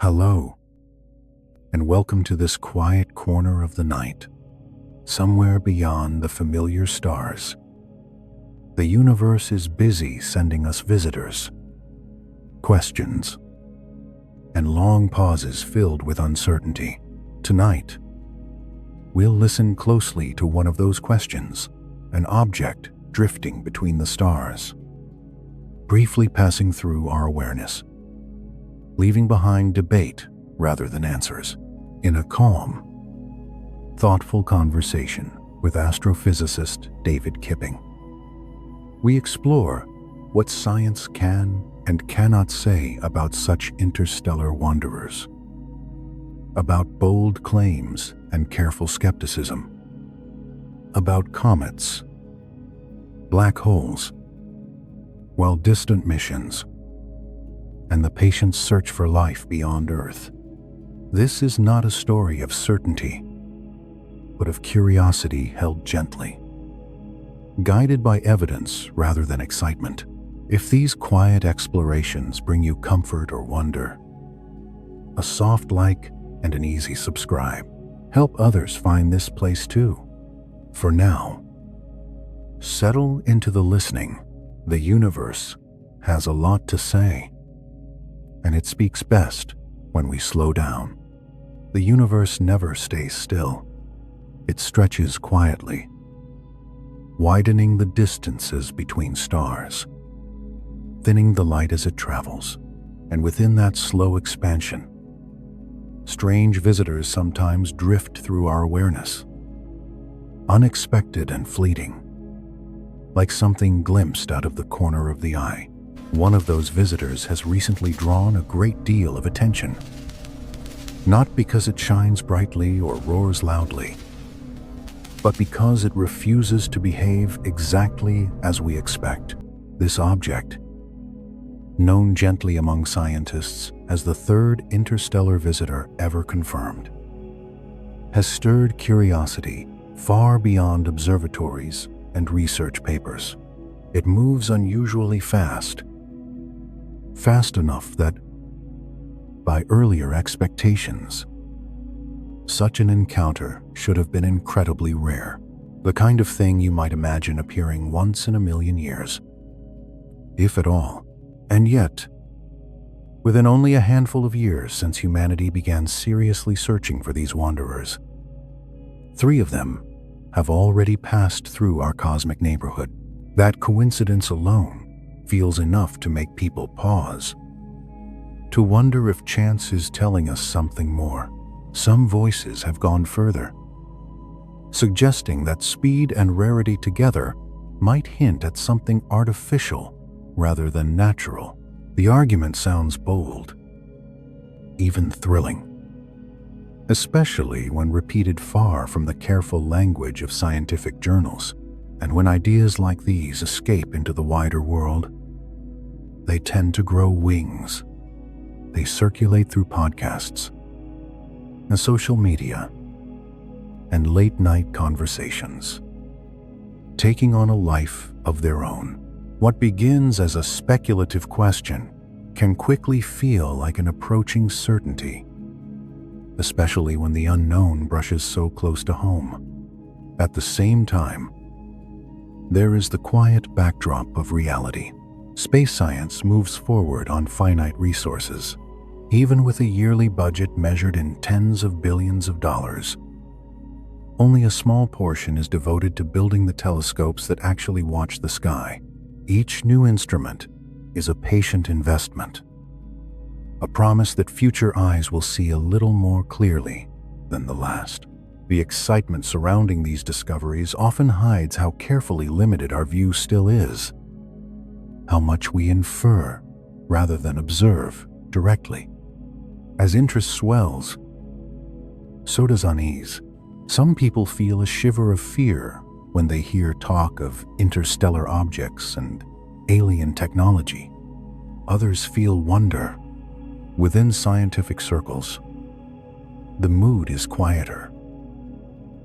Hello, and welcome to this quiet corner of the night, somewhere beyond the familiar stars. The universe is busy sending us visitors, questions, and long pauses filled with uncertainty. Tonight, we'll listen closely to one of those questions, an object drifting between the stars, briefly passing through our awareness, leaving behind debate rather than answers. In a calm, thoughtful conversation with astrophysicist David Kipping, we explore what science can and cannot say about such interstellar wanderers, about bold claims and careful skepticism, about comets, black holes, while distant missions, and the patient search for life beyond Earth. This is not a story of certainty, but of curiosity held gently, guided by evidence rather than excitement. If these quiet explorations bring you comfort or wonder, a soft like and an easy subscribe. Help others find this place too. For now, settle into the listening. The universe has a lot to say, and it speaks best when we slow down. The universe never stays still. It stretches quietly, widening the distances between stars, thinning the light as it travels, and within that slow expansion, strange visitors sometimes drift through our awareness, unexpected and fleeting, like something glimpsed out of the corner of the eye. One of those visitors has recently drawn a great deal of attention, not because it shines brightly or roars loudly, but because it refuses to behave exactly as we expect. This object, known gently among scientists as the third interstellar visitor ever confirmed, has stirred curiosity far beyond observatories and research papers. It moves unusually fast enough that, by earlier expectations, such an encounter should have been incredibly rare, the kind of thing you might imagine appearing once in a million years, if at all. And yet, within only a handful of years since humanity began seriously searching for these wanderers, 3 of them have already passed through our cosmic neighborhood. That coincidence alone feels enough to make people pause, to wonder if chance is telling us something more. Some voices have gone further, suggesting that speed and rarity together might hint at something artificial rather than natural. The argument sounds bold, even thrilling, especially when repeated far from the careful language of scientific journals. And when ideas like these escape into the wider world, they tend to grow wings. They circulate through podcasts, and social media, and late-night conversations, taking on a life of their own. What begins as a speculative question can quickly feel like an approaching certainty, especially when the unknown brushes so close to home. At the same time, there is the quiet backdrop of reality. Space science moves forward on finite resources. Even with a yearly budget measured in tens of billions of dollars, only a small portion is devoted to building the telescopes that actually watch the sky. Each new instrument is a patient investment, a promise that future eyes will see a little more clearly than the last. The excitement surrounding these discoveries often hides how carefully limited our view still is, how much we infer rather than observe directly. As interest swells, so does unease. Some people feel a shiver of fear when they hear talk of interstellar objects and alien technology. Others feel wonder. Within scientific circles, the mood is quieter,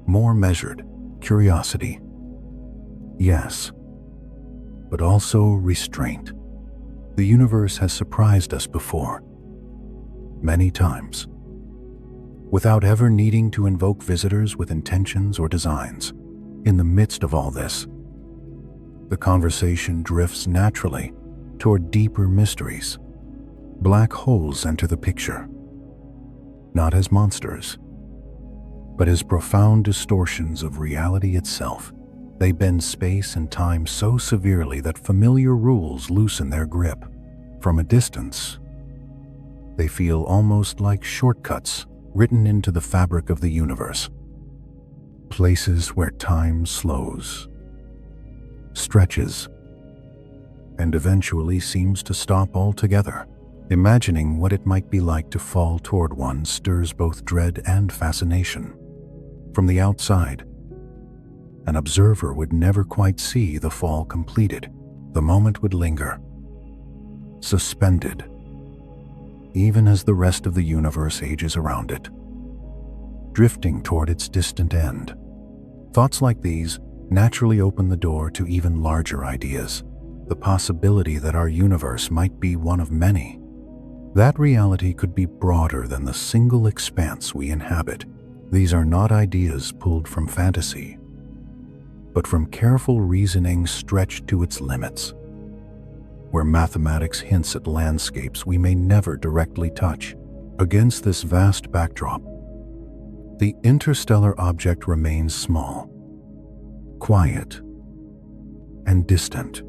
more measured. Curiosity, yes, but also restraint. The universe has surprised us before, many times, without ever needing to invoke visitors with intentions or designs. In the midst of all this, the conversation drifts naturally toward deeper mysteries. Black holes enter the picture, not as monsters, but as profound distortions of reality itself. They bend space and time so severely that familiar rules loosen their grip. From a distance, they feel almost like shortcuts written into the fabric of the universe. Places where time slows, stretches, and eventually seems to stop altogether. Imagining what it might be like to fall toward one stirs both dread and fascination. From the outside, an observer would never quite see the fall completed. The moment would linger, suspended, even as the rest of the universe ages around it, drifting toward its distant end. Thoughts like these naturally open the door to even larger ideas. The possibility that our universe might be one of many. That reality could be broader than the single expanse we inhabit. These are not ideas pulled from fantasy, but from careful reasoning stretched to its limits, where mathematics hints at landscapes we may never directly touch. Against this vast backdrop, the interstellar object remains small, quiet, and distant.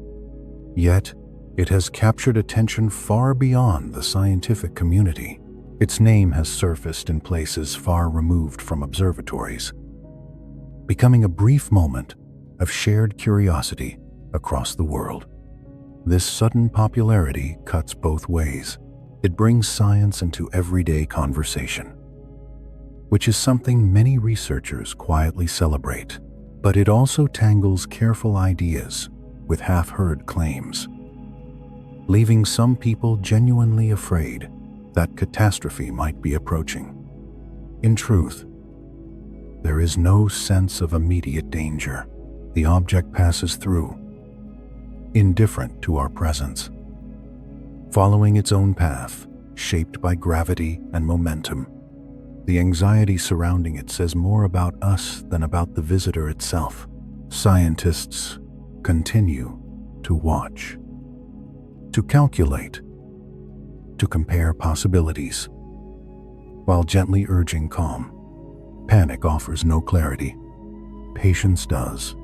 Yet, it has captured attention far beyond the scientific community. Its name has surfaced in places far removed from observatories, becoming a brief moment of shared curiosity across the world. This sudden popularity cuts both ways. It brings science into everyday conversation, which is something many researchers quietly celebrate. But it also tangles careful ideas with half-heard claims, leaving some people genuinely afraid that catastrophe might be approaching. In truth, there is no sense of immediate danger. The object passes through, indifferent to our presence, following its own path, shaped by gravity and momentum. The anxiety surrounding it says more about us than about the visitor itself. Scientists continue to watch, to calculate, to compare possibilities, while gently urging calm. Panic offers no clarity. Patience does.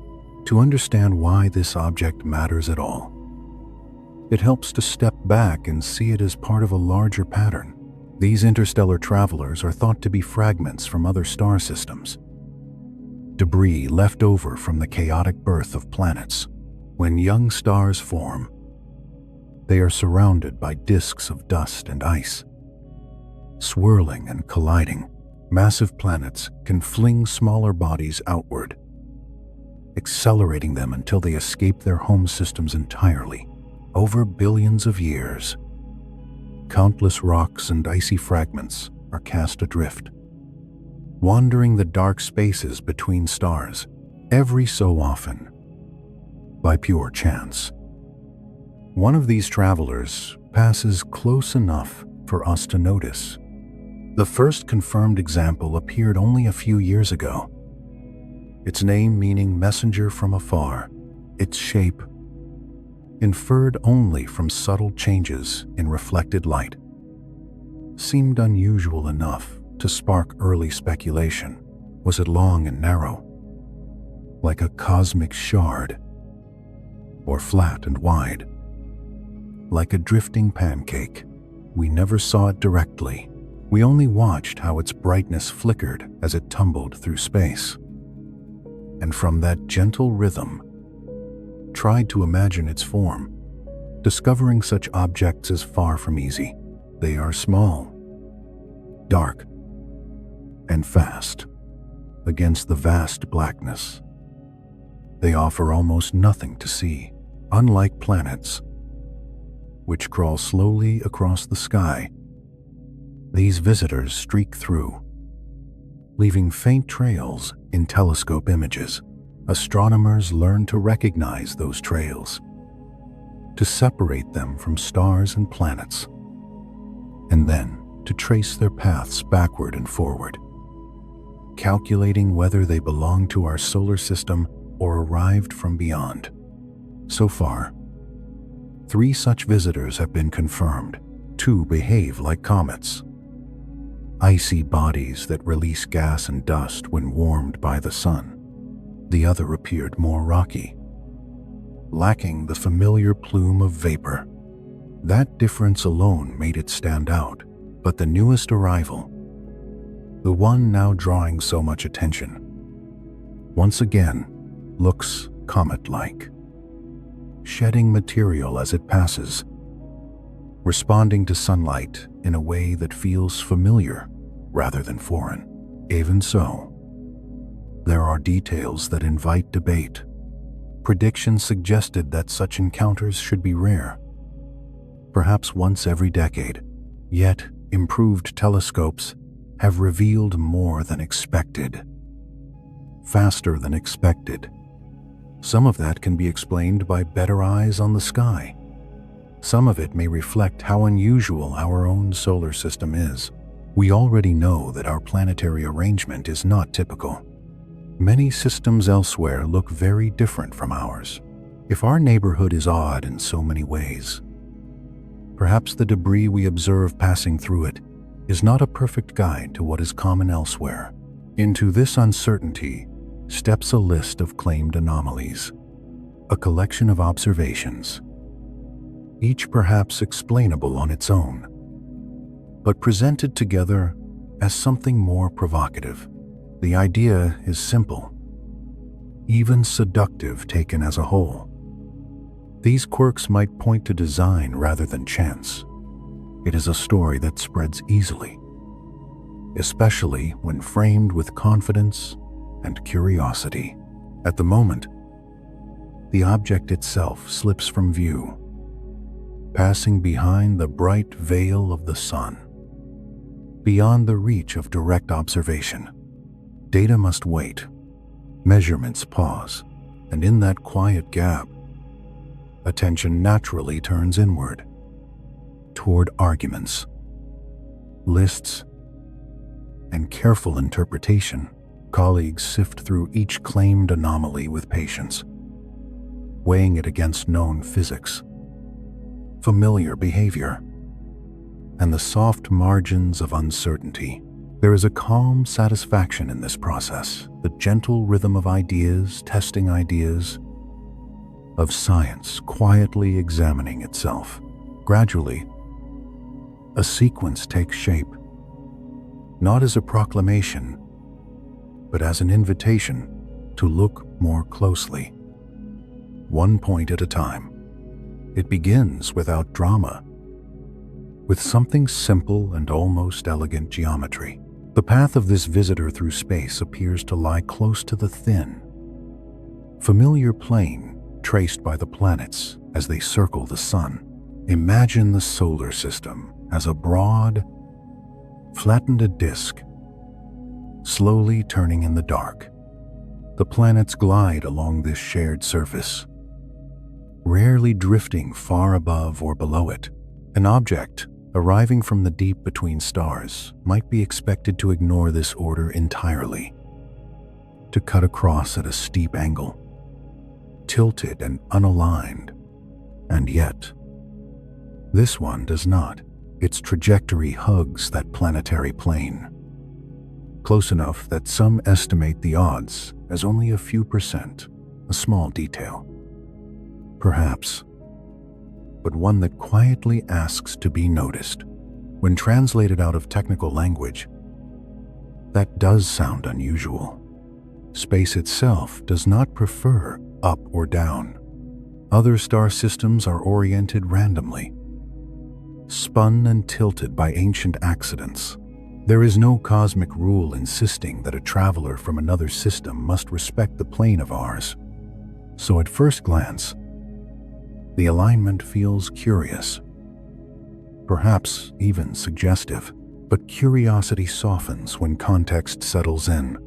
To understand why this object matters at all, it helps to step back and see it as part of a larger pattern. These interstellar travelers are thought to be fragments from other star systems, debris left over from the chaotic birth of planets. When young stars form, they are surrounded by disks of dust and ice. Swirling and colliding, massive planets can fling smaller bodies outward, accelerating them until they escape their home systems entirely. Over billions of years, countless rocks and icy fragments are cast adrift, wandering the dark spaces between stars. Every so often, by pure chance, one of these travelers passes close enough for us to notice. The first confirmed example appeared only a few years ago, its name meaning messenger from afar, its shape inferred only from subtle changes in reflected light, seemed unusual enough to spark early speculation. Was it long and narrow, like a cosmic shard, or flat and wide, like a drifting pancake? We never saw it directly. We only watched how its brightness flickered as it tumbled through space. And from that gentle rhythm, tried to imagine its form. Discovering such objects is far from easy. They are small, dark, and fast. Against the vast blackness, they offer almost nothing to see. Unlike planets, which crawl slowly across the sky, these visitors streak through, leaving faint trails in telescope images. Astronomers learn to recognize those trails, to separate them from stars and planets, and then to trace their paths backward and forward, calculating whether they belong to our solar system or arrived from beyond. So far, 3 such visitors have been confirmed. 2 behave like comets, icy bodies that release gas and dust when warmed by the sun. The other appeared more rocky, lacking the familiar plume of vapor. That difference alone made it stand out, but the newest arrival, the one now drawing so much attention, once again looks comet-like, shedding material as it passes, responding to sunlight in a way that feels familiar rather than foreign. Even so, there are details that invite debate. Predictions suggested that such encounters should be rare, perhaps once every decade. Yet, improved telescopes have revealed more than expected, faster than expected. Some of that can be explained by better eyes on the sky. Some of it may reflect how unusual our own solar system is. We already know that our planetary arrangement is not typical. Many systems elsewhere look very different from ours. If our neighborhood is odd in so many ways, perhaps the debris we observe passing through it is not a perfect guide to what is common elsewhere. Into this uncertainty steps a list of claimed anomalies, a collection of observations, each perhaps explainable on its own, but presented together as something more provocative. The idea is simple, even seductive taken as a whole. These quirks might point to design rather than chance. It is a story that spreads easily, especially when framed with confidence and curiosity. At the moment, the object itself slips from view, passing behind the bright veil of the sun, beyond the reach of direct observation. Data must wait, measurements pause, and in that quiet gap, attention naturally turns inward, toward arguments, lists, and careful interpretation. Colleagues sift through each claimed anomaly with patience, weighing it against known physics, familiar behavior, and the soft margins of uncertainty. There is a calm satisfaction in this process, the gentle rhythm of ideas, testing ideas, of science quietly examining itself. Gradually, a sequence takes shape, not as a proclamation, but as an invitation to look more closely, one point at a time. It begins without drama, with something simple and almost elegant geometry. The path of this visitor through space appears to lie close to the thin, familiar plane traced by the planets as they circle the sun. Imagine the solar system as a broad, flattened disk, slowly turning in the dark. The planets glide along this shared surface, rarely drifting far above or below it. An object arriving from the deep between stars might be expected to ignore this order entirely, to cut across at a steep angle, tilted and unaligned. And yet, this one does not. Its trajectory hugs that planetary plane, close enough that some estimate the odds as only a few percent, a small detail, perhaps, but one that quietly asks to be noticed. When translated out of technical language, that does sound unusual. Space itself does not prefer up or down. Other star systems are oriented randomly, spun and tilted by ancient accidents. There is no cosmic rule insisting that a traveler from another system must respect the plane of ours. So at first glance, the alignment feels curious, perhaps even suggestive. But curiosity softens when context settles in.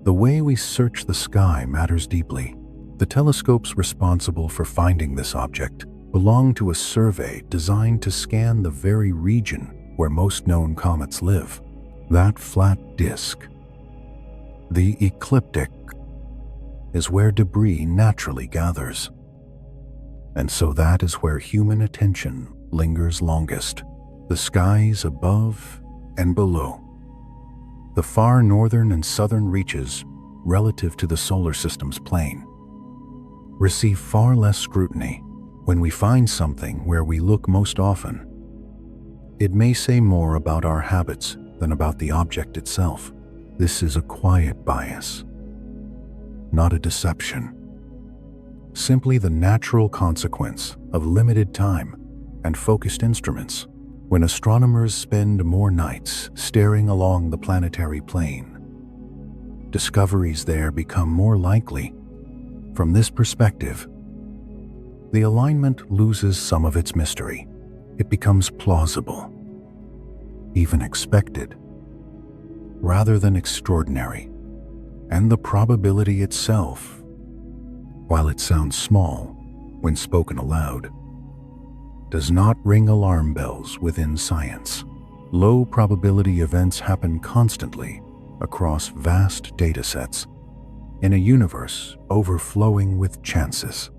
The way we search the sky matters deeply. The telescopes responsible for finding this object belong to a survey designed to scan the very region where most known comets live. That flat disk, the ecliptic, is where debris naturally gathers. And so that is where human attention lingers longest, the skies above and below. The far northern and southern reaches, relative to the solar system's plane, receive far less scrutiny. When we find something where we look most often, it may say more about our habits than about the object itself. This is a quiet bias, not a deception. Simply the natural consequence of limited time and focused instruments. When astronomers spend more nights staring along the planetary plane, discoveries there become more likely. From this perspective, the alignment loses some of its mystery. It becomes plausible, even expected, rather than extraordinary. And the probability itself, while it sounds small when spoken aloud, does not ring alarm bells within science. Low probability events happen constantly across vast datasets in a universe overflowing with chances.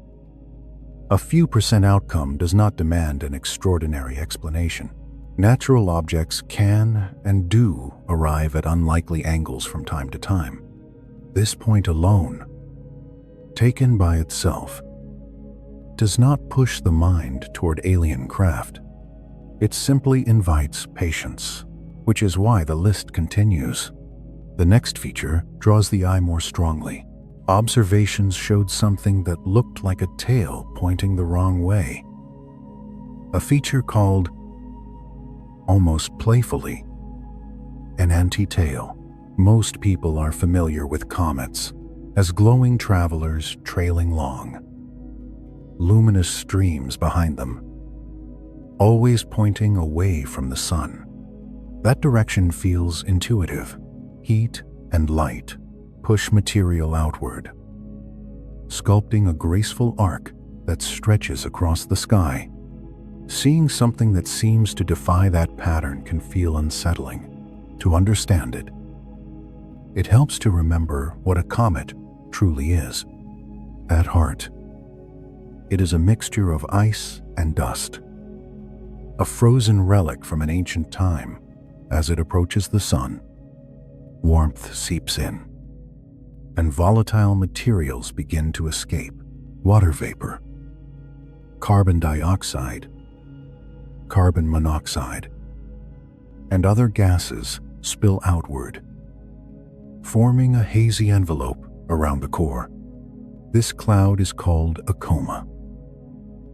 A few percent outcome does not demand an extraordinary explanation. Natural objects can and do arrive at unlikely angles from time to time. This point alone, taken by itself, does not push the mind toward alien craft. It simply invites patience, which is why the list continues. The next feature draws the eye more strongly. Observations showed something that looked like a tail pointing the wrong way. A feature called, almost playfully, an anti-tail. Most people are familiar with comets as glowing travelers trailing long, luminous streams behind them, always pointing away from the sun. That direction feels intuitive. Heat and light push material outward, sculpting a graceful arc that stretches across the sky. Seeing something that seems to defy that pattern can feel unsettling. To understand it, it helps to remember what a comet truly is. At heart, it is a mixture of ice and dust, a frozen relic from an ancient time. As it approaches the sun, warmth seeps in, and volatile materials begin to escape. Water vapor, carbon dioxide, carbon monoxide, and other gases spill outward, forming a hazy envelope around the core. This cloud is called a coma,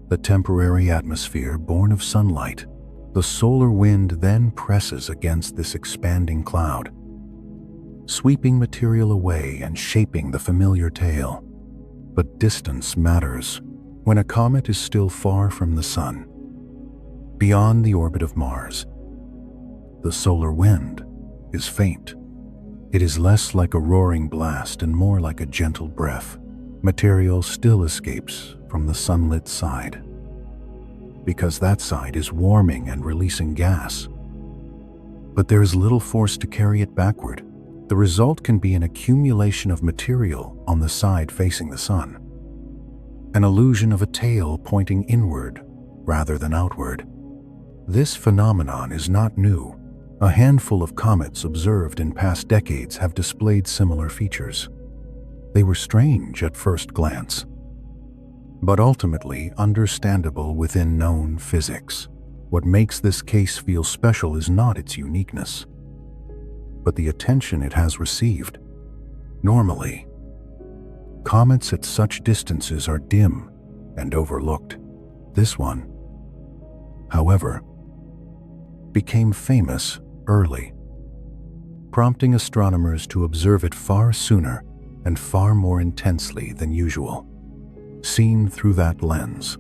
the temporary atmosphere born of sunlight. The solar wind then presses against this expanding cloud, sweeping material away and shaping the familiar tail. But distance matters. When a comet is still far from the sun, beyond the orbit of Mars, the solar wind is faint. It is less like a roaring blast and more like a gentle breath. Material still escapes from the sunlit side, because that side is warming and releasing gas. But there is little force to carry it backward. The result can be an accumulation of material on the side facing the sun, an illusion of a tail pointing inward rather than outward. This phenomenon is not new. A handful of comets observed in past decades have displayed similar features. They were strange at first glance, but ultimately understandable within known physics. What makes this case feel special is not its uniqueness, but the attention it has received. Normally, comets at such distances are dim and overlooked. This one, however, became famous early, prompting astronomers to observe it far sooner and far more intensely than usual. Seen through that lens,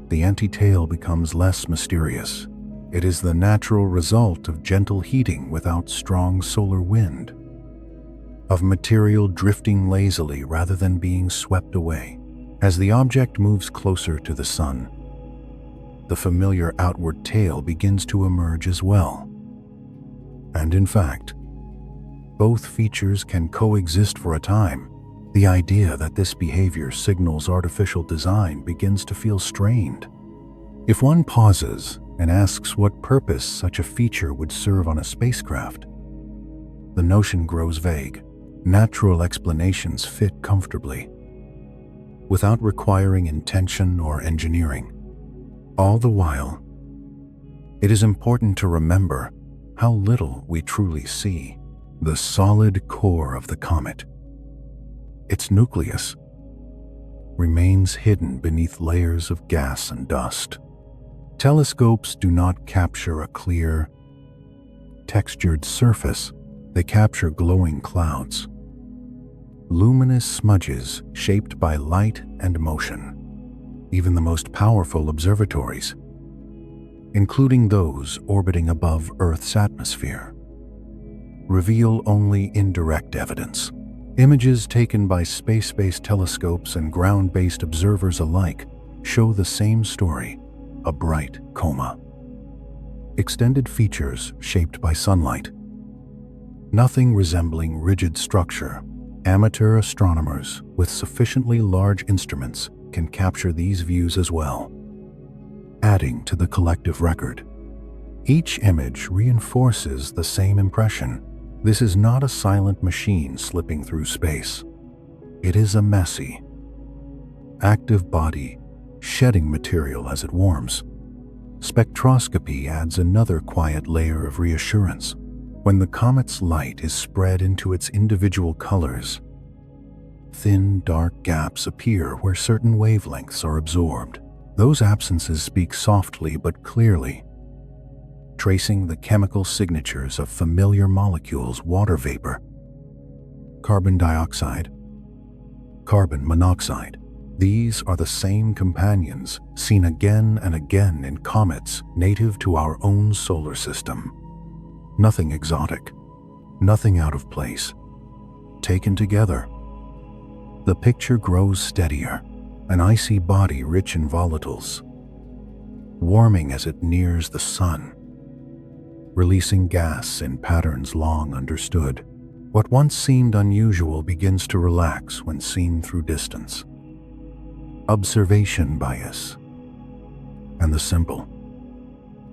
the anti-tail becomes less mysterious. It is the natural result of gentle heating without strong solar wind, of material drifting lazily rather than being swept away. As the object moves closer to the sun, the familiar outward tail begins to emerge as well. And in fact, both features can coexist for a time. The idea that this behavior signals artificial design begins to feel strained. If one pauses and asks what purpose such a feature would serve on a spacecraft, the notion grows vague. Natural explanations fit comfortably, without requiring intention or engineering. All the while, it is important to remember how little we truly see. The solid core of the comet, its nucleus, remains hidden beneath layers of gas and dust. Telescopes do not capture a clear, textured surface. They capture glowing clouds, luminous smudges shaped by light and motion. Even the most powerful observatories, including those orbiting above Earth's atmosphere, reveal only indirect evidence. Images taken by space-based telescopes and ground-based observers alike show the same story: a bright coma. Extended features shaped by sunlight. Nothing resembling rigid structure. Amateur astronomers with sufficiently large instruments can capture these views as well, adding to the collective record. Each image reinforces the same impression. This is not a silent machine slipping through space. It is a messy, active body shedding material as it warms. Spectroscopy adds another quiet layer of reassurance. When the comet's light is spread into its individual colors, thin, dark gaps appear where certain wavelengths are absorbed. Those absences speak softly but clearly, tracing the chemical signatures of familiar molecules: water vapor, carbon dioxide, carbon monoxide. These are the same companions seen again and again in comets native to our own solar system. Nothing exotic, nothing out of place. Taken together, the picture grows steadier, an icy body rich in volatiles, warming as it nears the sun, releasing gas in patterns long understood. What once seemed unusual begins to relax when seen through distance. Observation bias, and the simple,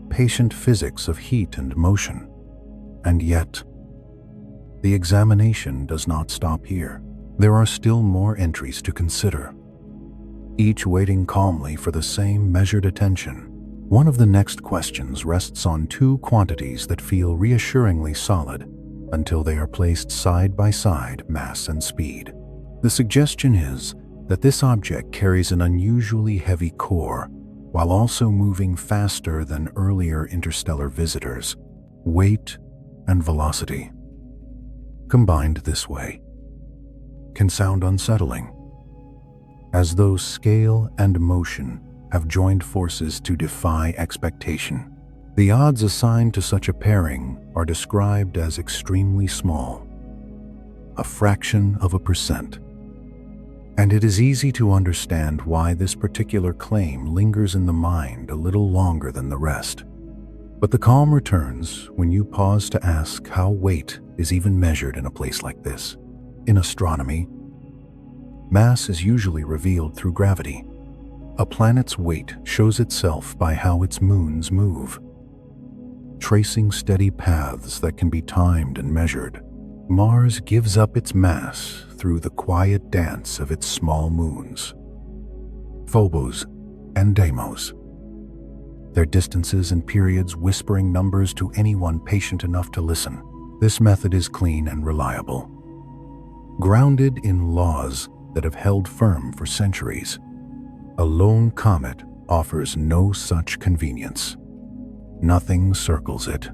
patient physics of heat and motion. And yet, the examination does not stop here. There are still more entries to consider, each waiting calmly for the same measured attention. One of the next questions rests on two quantities that feel reassuringly solid until they are placed side by side: mass and speed. The suggestion is that this object carries an unusually heavy core while also moving faster than earlier interstellar visitors. Weight and velocity, combined this way, can sound unsettling, as though scale and motion have joined forces to defy expectation. The odds assigned to such a pairing are described as extremely small, a fraction of a percent. And it is easy to understand why this particular claim lingers in the mind a little longer than the rest. But the calm returns when you pause to ask how weight is even measured in a place like this. In astronomy, mass is usually revealed through gravity. A planet's weight shows itself by how its moons move, tracing steady paths that can be timed and measured. Mars gives up its mass through the quiet dance of its small moons, Phobos and Deimos, their distances and periods whispering numbers to anyone patient enough to listen. This method is clean and reliable, grounded in laws that have held firm for centuries. A lone comet offers no such convenience. Nothing circles it.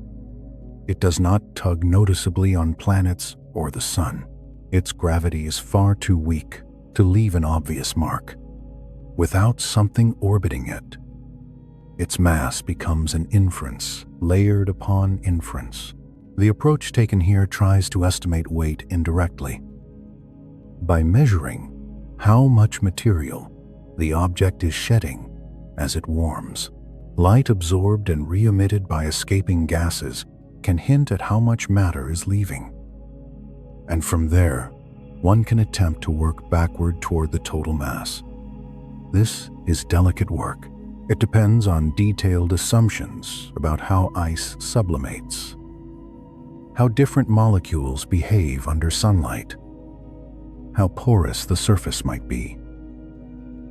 It does not tug noticeably on planets or the sun. Its gravity is far too weak to leave an obvious mark. Without something orbiting it, its mass becomes an inference layered upon inference. The approach taken here tries to estimate weight indirectly, by measuring how much material the object is shedding as it warms. Light absorbed and re-emitted by escaping gases can hint at how much matter is leaving. And from there, one can attempt to work backward toward the total mass. This is delicate work. It depends on detailed assumptions about how ice sublimates, how different molecules behave under sunlight, how porous the surface might be,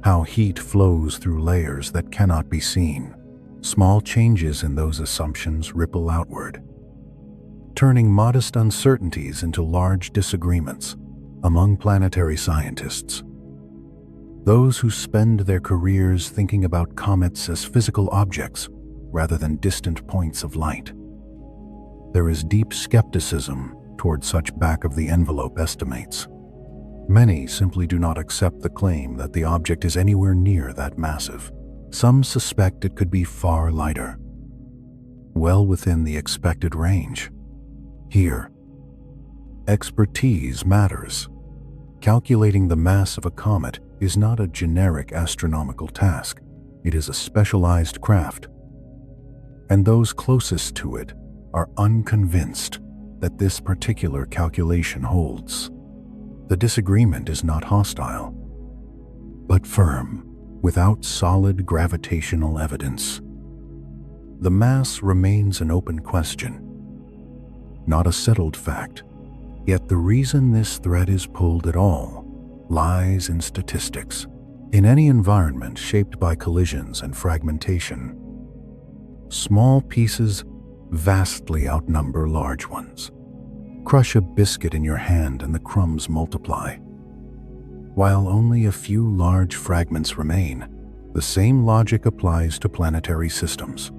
how heat flows through layers that cannot be seen. Small changes in those assumptions ripple outward, turning modest uncertainties into large disagreements among planetary scientists. Those who spend their careers thinking about comets as physical objects rather than distant points of light. There is deep skepticism toward such back-of-the-envelope estimates. Many simply do not accept the claim that the object is anywhere near that massive. Some suspect it could be far lighter, well within the expected range. Here, expertise matters. Calculating the mass of a comet is not a generic astronomical task. It is a specialized craft. And those closest to it are unconvinced that this particular calculation holds. The disagreement is not hostile, but firm, without solid gravitational evidence. The mass remains an open question, not a settled fact. Yet the reason this thread is pulled at all lies in statistics. In any environment shaped by collisions and fragmentation, small pieces vastly outnumber large ones. Crush a biscuit in your hand and the crumbs multiply. While only a few large fragments remain, the same logic applies to planetary systems.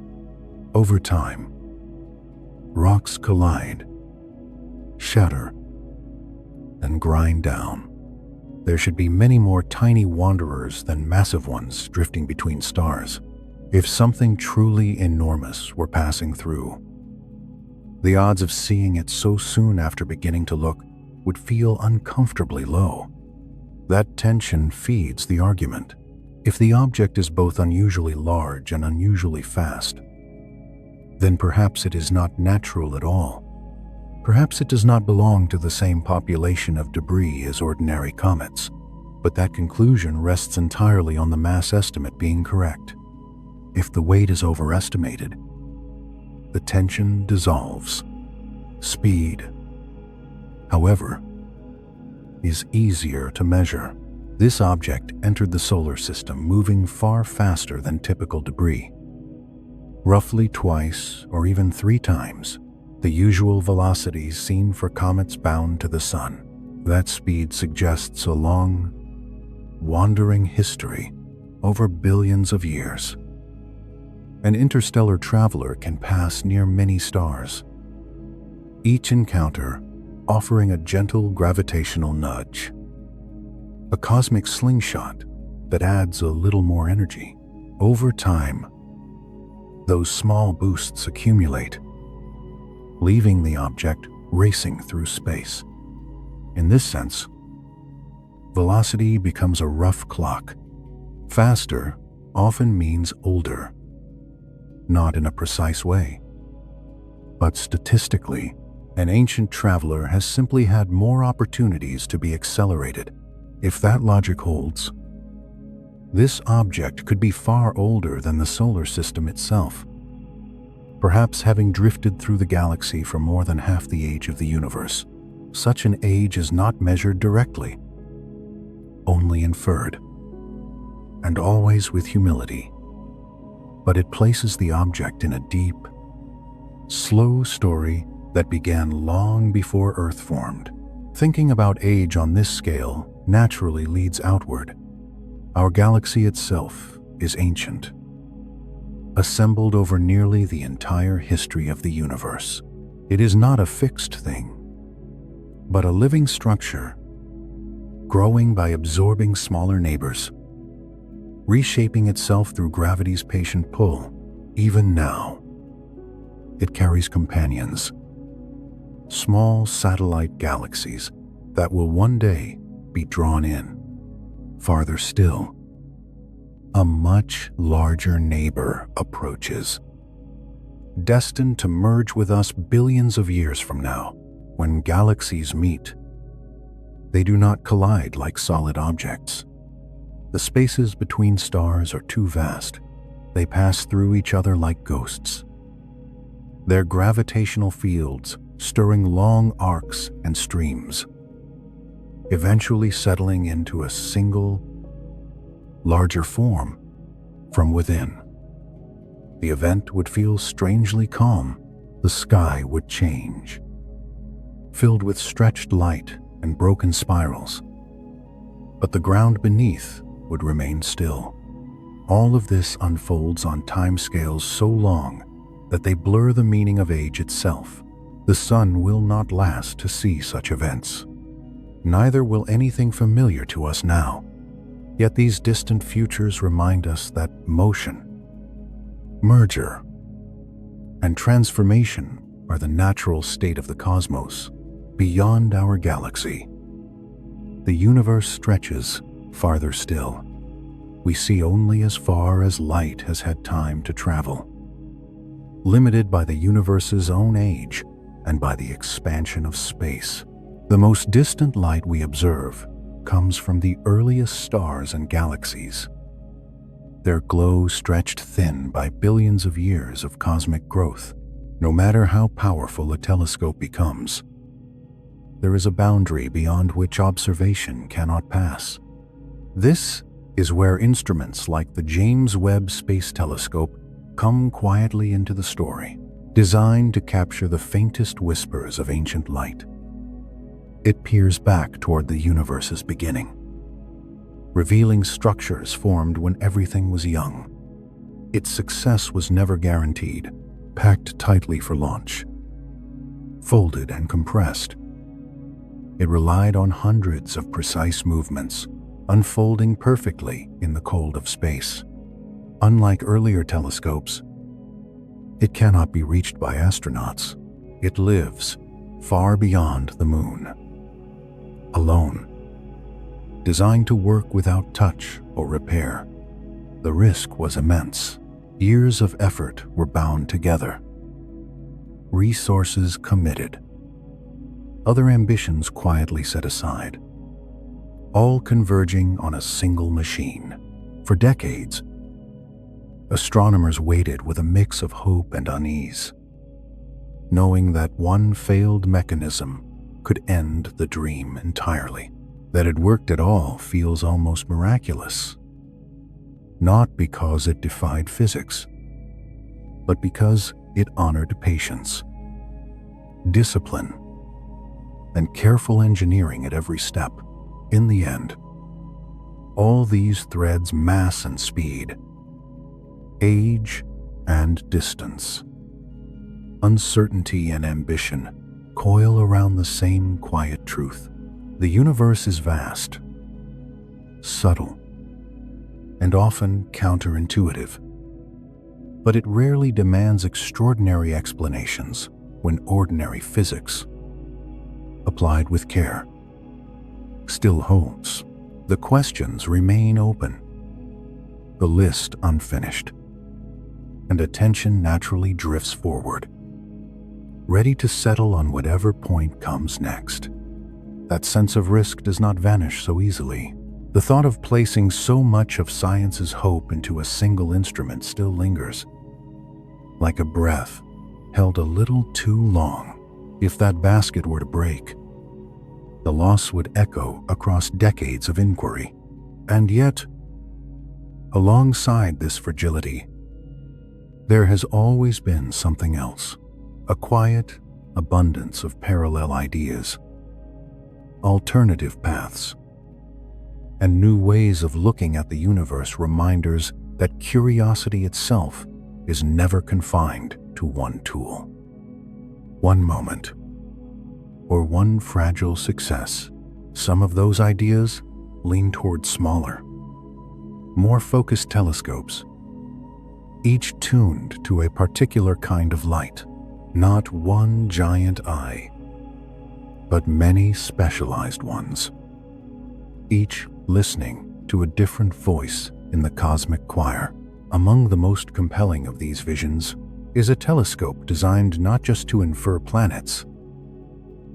Over time, rocks collide, shatter, and grind down. There should be many more tiny wanderers than massive ones drifting between stars. If something truly enormous were passing through, the odds of seeing it so soon after beginning to look would feel uncomfortably low. That tension feeds the argument. If the object is both unusually large and unusually fast, then perhaps it is not natural at all. Perhaps it does not belong to the same population of debris as ordinary comets, but that conclusion rests entirely on the mass estimate being correct. If the weight is overestimated, the tension dissolves. Speed, however, is easier to measure. This object entered the solar system moving far faster than typical debris, roughly twice or even 3 times the usual velocities seen for comets bound to the sun. That speed suggests a long, wandering history over billions of years. An interstellar traveler can pass near many stars, each encounter offering a gentle gravitational nudge, a cosmic slingshot that adds a little more energy. Over time, those small boosts accumulate, leaving the object racing through space. In this sense, velocity becomes a rough clock. Faster often means older, not in a precise way, but statistically, an ancient traveler has simply had more opportunities to be accelerated. If that logic holds, this object could be far older than the solar system itself, perhaps having drifted through the galaxy for more than half the age of the universe. Such an age is not measured directly, only inferred, and always with humility. But it places the object in a deep, slow story that began long before Earth formed. Thinking about age on this scale naturally leads outward. Our galaxy itself is ancient, assembled over nearly the entire history of the universe. It is not a fixed thing, but a living structure, growing by absorbing smaller neighbors, reshaping itself through gravity's patient pull. Even now, it carries companions, small satellite galaxies that will one day be drawn in. Farther still, a much larger neighbor approaches, destined to merge with us billions of years from now. When galaxies meet, they do not collide like solid objects. The spaces between stars are too vast. They pass through each other like ghosts, their gravitational fields stirring long arcs and streams, eventually settling into a single, larger form from within. The event would feel strangely calm. The sky would change, filled with stretched light and broken spirals, but the ground beneath would remain still. All of this unfolds on timescales so long that they blur the meaning of age itself. The sun will not last to see such events. Neither will anything familiar to us now. Yet these distant futures remind us that motion, merger, and transformation are the natural state of the cosmos. Beyond our galaxy, the universe stretches farther still. We see only as far as light has had time to travel, limited by the universe's own age and by the expansion of space. The most distant light we observe comes from the earliest stars and galaxies, their glow stretched thin by billions of years of cosmic growth. No matter how powerful a telescope becomes, there is a boundary beyond which observation cannot pass. This is where instruments like the James Webb Space Telescope come quietly into the story, designed to capture the faintest whispers of ancient light. It peers back toward the universe's beginning, revealing structures formed when everything was young. Its success was never guaranteed, packed tightly for launch, folded and compressed. It relied on hundreds of precise movements, unfolding perfectly in the cold of space. Unlike earlier telescopes, it cannot be reached by astronauts. It lives far beyond the moon, alone, designed to work without touch or repair. The risk was immense. Years of effort were bound together, resources committed, other ambitions quietly set aside, all converging on a single machine. For decades, astronomers waited with a mix of hope and unease, knowing that one failed mechanism could end the dream entirely. That it worked at all feels almost miraculous, not because it defied physics, but because it honored patience, discipline, and careful engineering at every step. In the end, all these threads, mass and speed, age and distance, uncertainty and ambition, coil around the same quiet truth. The universe is vast, subtle, and often counterintuitive, but it rarely demands extraordinary explanations when ordinary physics, applied with care, still holds. The questions remain open, the list unfinished, and attention naturally drifts forward, ready to settle on whatever point comes next. That sense of risk does not vanish so easily. The thought of placing so much of science's hope into a single instrument still lingers, like a breath held a little too long. If that basket were to break, the loss would echo across decades of inquiry. And yet, alongside this fragility, there has always been something else, a quiet abundance of parallel ideas, alternative paths, and new ways of looking at the universe, reminders that curiosity itself is never confined to one tool, one moment, or one fragile success. Some of those ideas lean toward smaller, more focused telescopes, each tuned to a particular kind of light, not one giant eye, but many specialized ones, each listening to a different voice in the cosmic choir. Among the most compelling of these visions is a telescope designed not just to infer planets,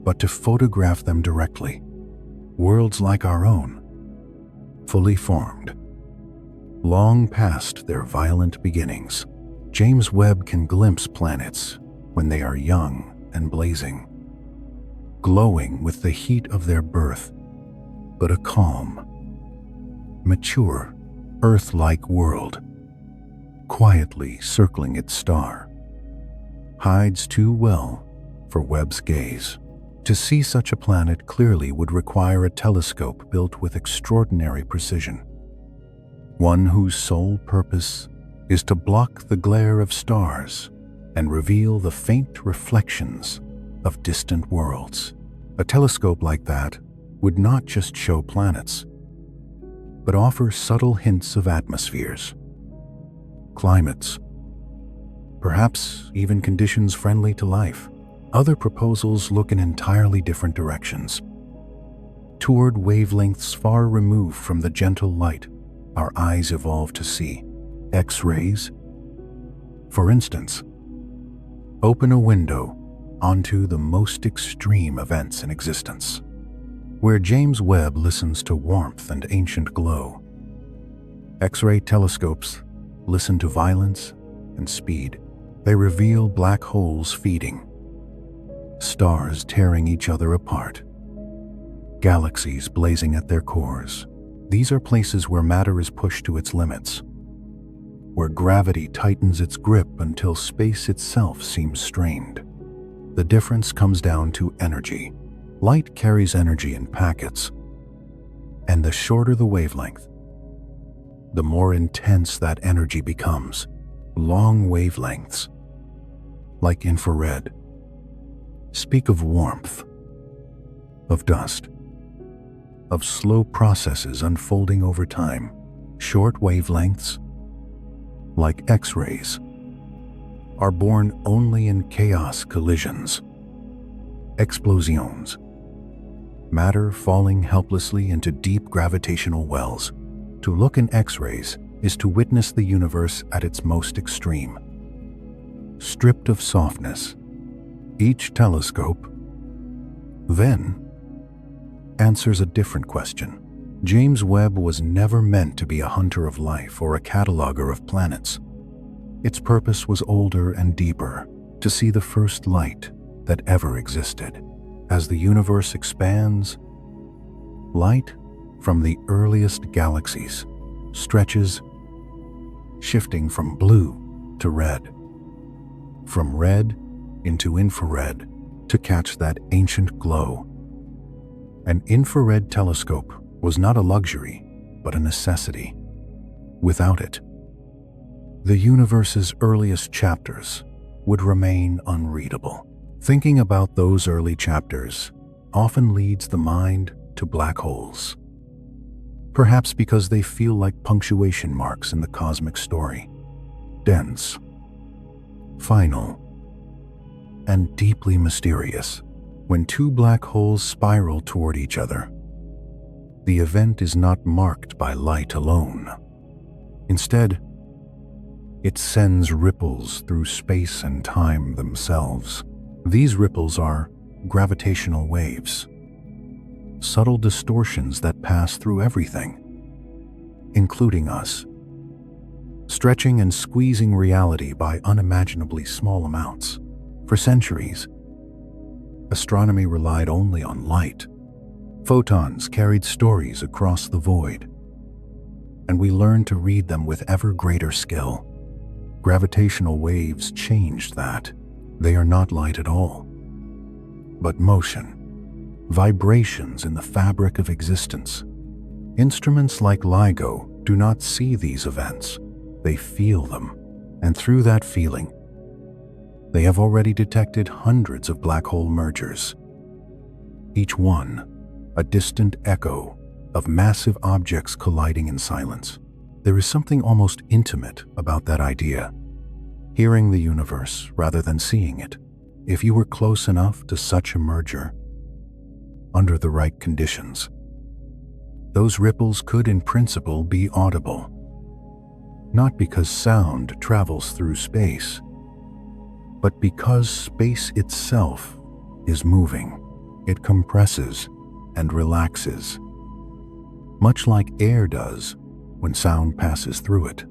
but to photograph them directly. Worlds like our own, fully formed, long past their violent beginnings. James Webb can glimpse planets when they are young and blazing, glowing with the heat of their birth, but a calm, mature, Earth-like world, quietly circling its star, hides too well for Webb's gaze. To see such a planet clearly would require a telescope built with extraordinary precision, one whose sole purpose is to block the glare of stars and reveal the faint reflections of distant worlds. A telescope like that would not just show planets, but offer subtle hints of atmospheres, climates, perhaps even conditions friendly to life. Other proposals look in entirely different directions, toward wavelengths far removed from the gentle light our eyes evolved to see. X-rays, for instance, open a window onto the most extreme events in existence. Where James Webb listens to warmth and ancient glow, X-ray telescopes listen to violence and speed. They reveal black holes feeding, stars tearing each other apart, galaxies blazing at their cores. These are places where matter is pushed to its limits, where gravity tightens its grip until space itself seems strained. The difference comes down to energy. Light carries energy in packets, and the shorter the wavelength, the more intense that energy becomes. Long wavelengths, like infrared, speak of warmth, of dust, of slow processes unfolding over time. Short wavelengths, like X-rays, are born only in chaos collisions, explosions, matter falling helplessly into deep gravitational wells. To look in X-rays is to witness the universe at its most extreme, stripped of softness. Each telescope, then, answers a different question. James Webb was never meant to be a hunter of life or a cataloger of planets. Its purpose was older and deeper, to see the first light that ever existed. As the universe expands, light from the earliest galaxies stretches, shifting from blue to red, from red into infrared to catch that ancient glow. An infrared telescope was not a luxury, but a necessity. Without it, the universe's earliest chapters would remain unreadable. Thinking about those early chapters often leads the mind to black holes, perhaps because they feel like punctuation marks in the cosmic story. Dense, final, and deeply mysterious. When two black holes spiral toward each other, the event is not marked by light alone. Instead, it sends ripples through space and time themselves. These ripples are gravitational waves, subtle distortions that pass through everything, including us, stretching and squeezing reality by unimaginably small amounts. For centuries, astronomy relied only on light. Photons carried stories across the void, and we learned to read them with ever greater skill. Gravitational waves changed that. They are not light at all, but motion, vibrations in the fabric of existence. Instruments like LIGO do not see these events, they feel them, and through that feeling, they have already detected hundreds of black hole mergers, each one a distant echo of massive objects colliding in silence. There is something almost intimate about that idea, hearing the universe rather than seeing it. If you were close enough to such a merger, under the right conditions, those ripples could in principle be audible. not because sound travels through space, but because space itself is moving. It compresses and relaxes, much like air does when sound passes through it.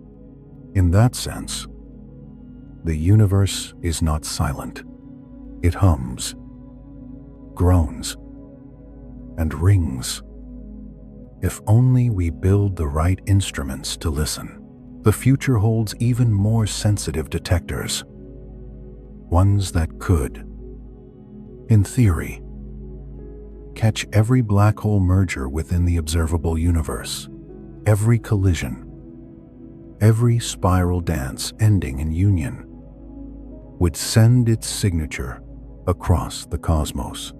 In that sense, the universe is not silent. It hums, groans, and rings. If only we build the right instruments to listen. The future holds even more sensitive detectors, ones that could, in theory, catch every black hole merger within the observable universe, every collision, every spiral dance ending in union, would send its signature across the cosmos,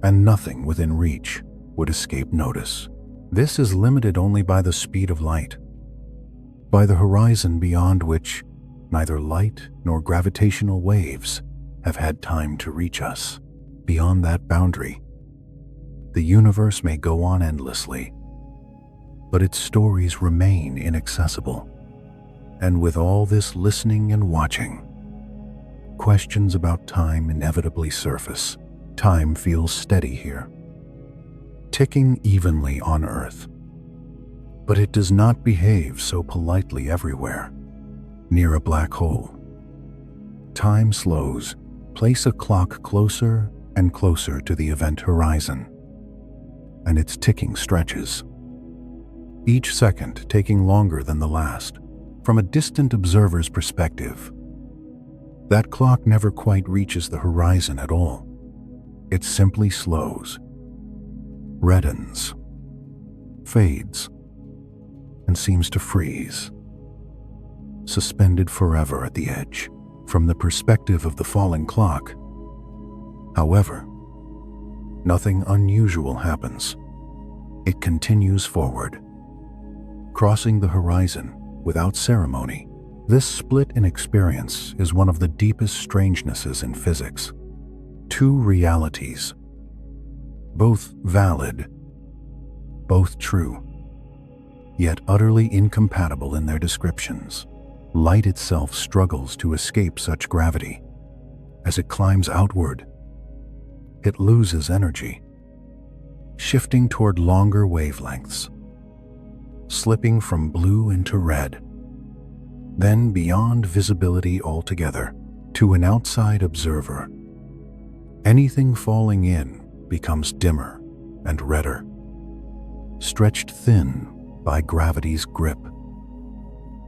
and nothing within reach would escape notice. This is limited only by the speed of light, by the horizon beyond which neither light nor gravitational waves have had time to reach us. Beyond that boundary, the universe may go on endlessly, but its stories remain inaccessible. And with all this listening and watching, questions about time inevitably surface. Time feels steady here, ticking evenly on Earth. But it does not behave so politely everywhere. Near a black hole, time slows. Place a clock closer and closer to the event horizon, and its ticking stretches, each second taking longer than the last. From a distant observer's perspective, that clock never quite reaches the horizon at all. It simply slows, reddens, fades, and seems to freeze, suspended forever at the edge. From the perspective of the falling clock, however, nothing unusual happens. It continues forward, crossing the horizon without ceremony. This split in experience is one of the deepest strangenesses in physics. Two realities, both valid, both true, yet utterly incompatible in their descriptions. Light itself struggles to escape such gravity. As it climbs outward, it loses energy, shifting toward longer wavelengths, slipping from blue into red, then beyond visibility altogether. To an outside observer, anything falling in becomes dimmer and redder, stretched thin by gravity's grip,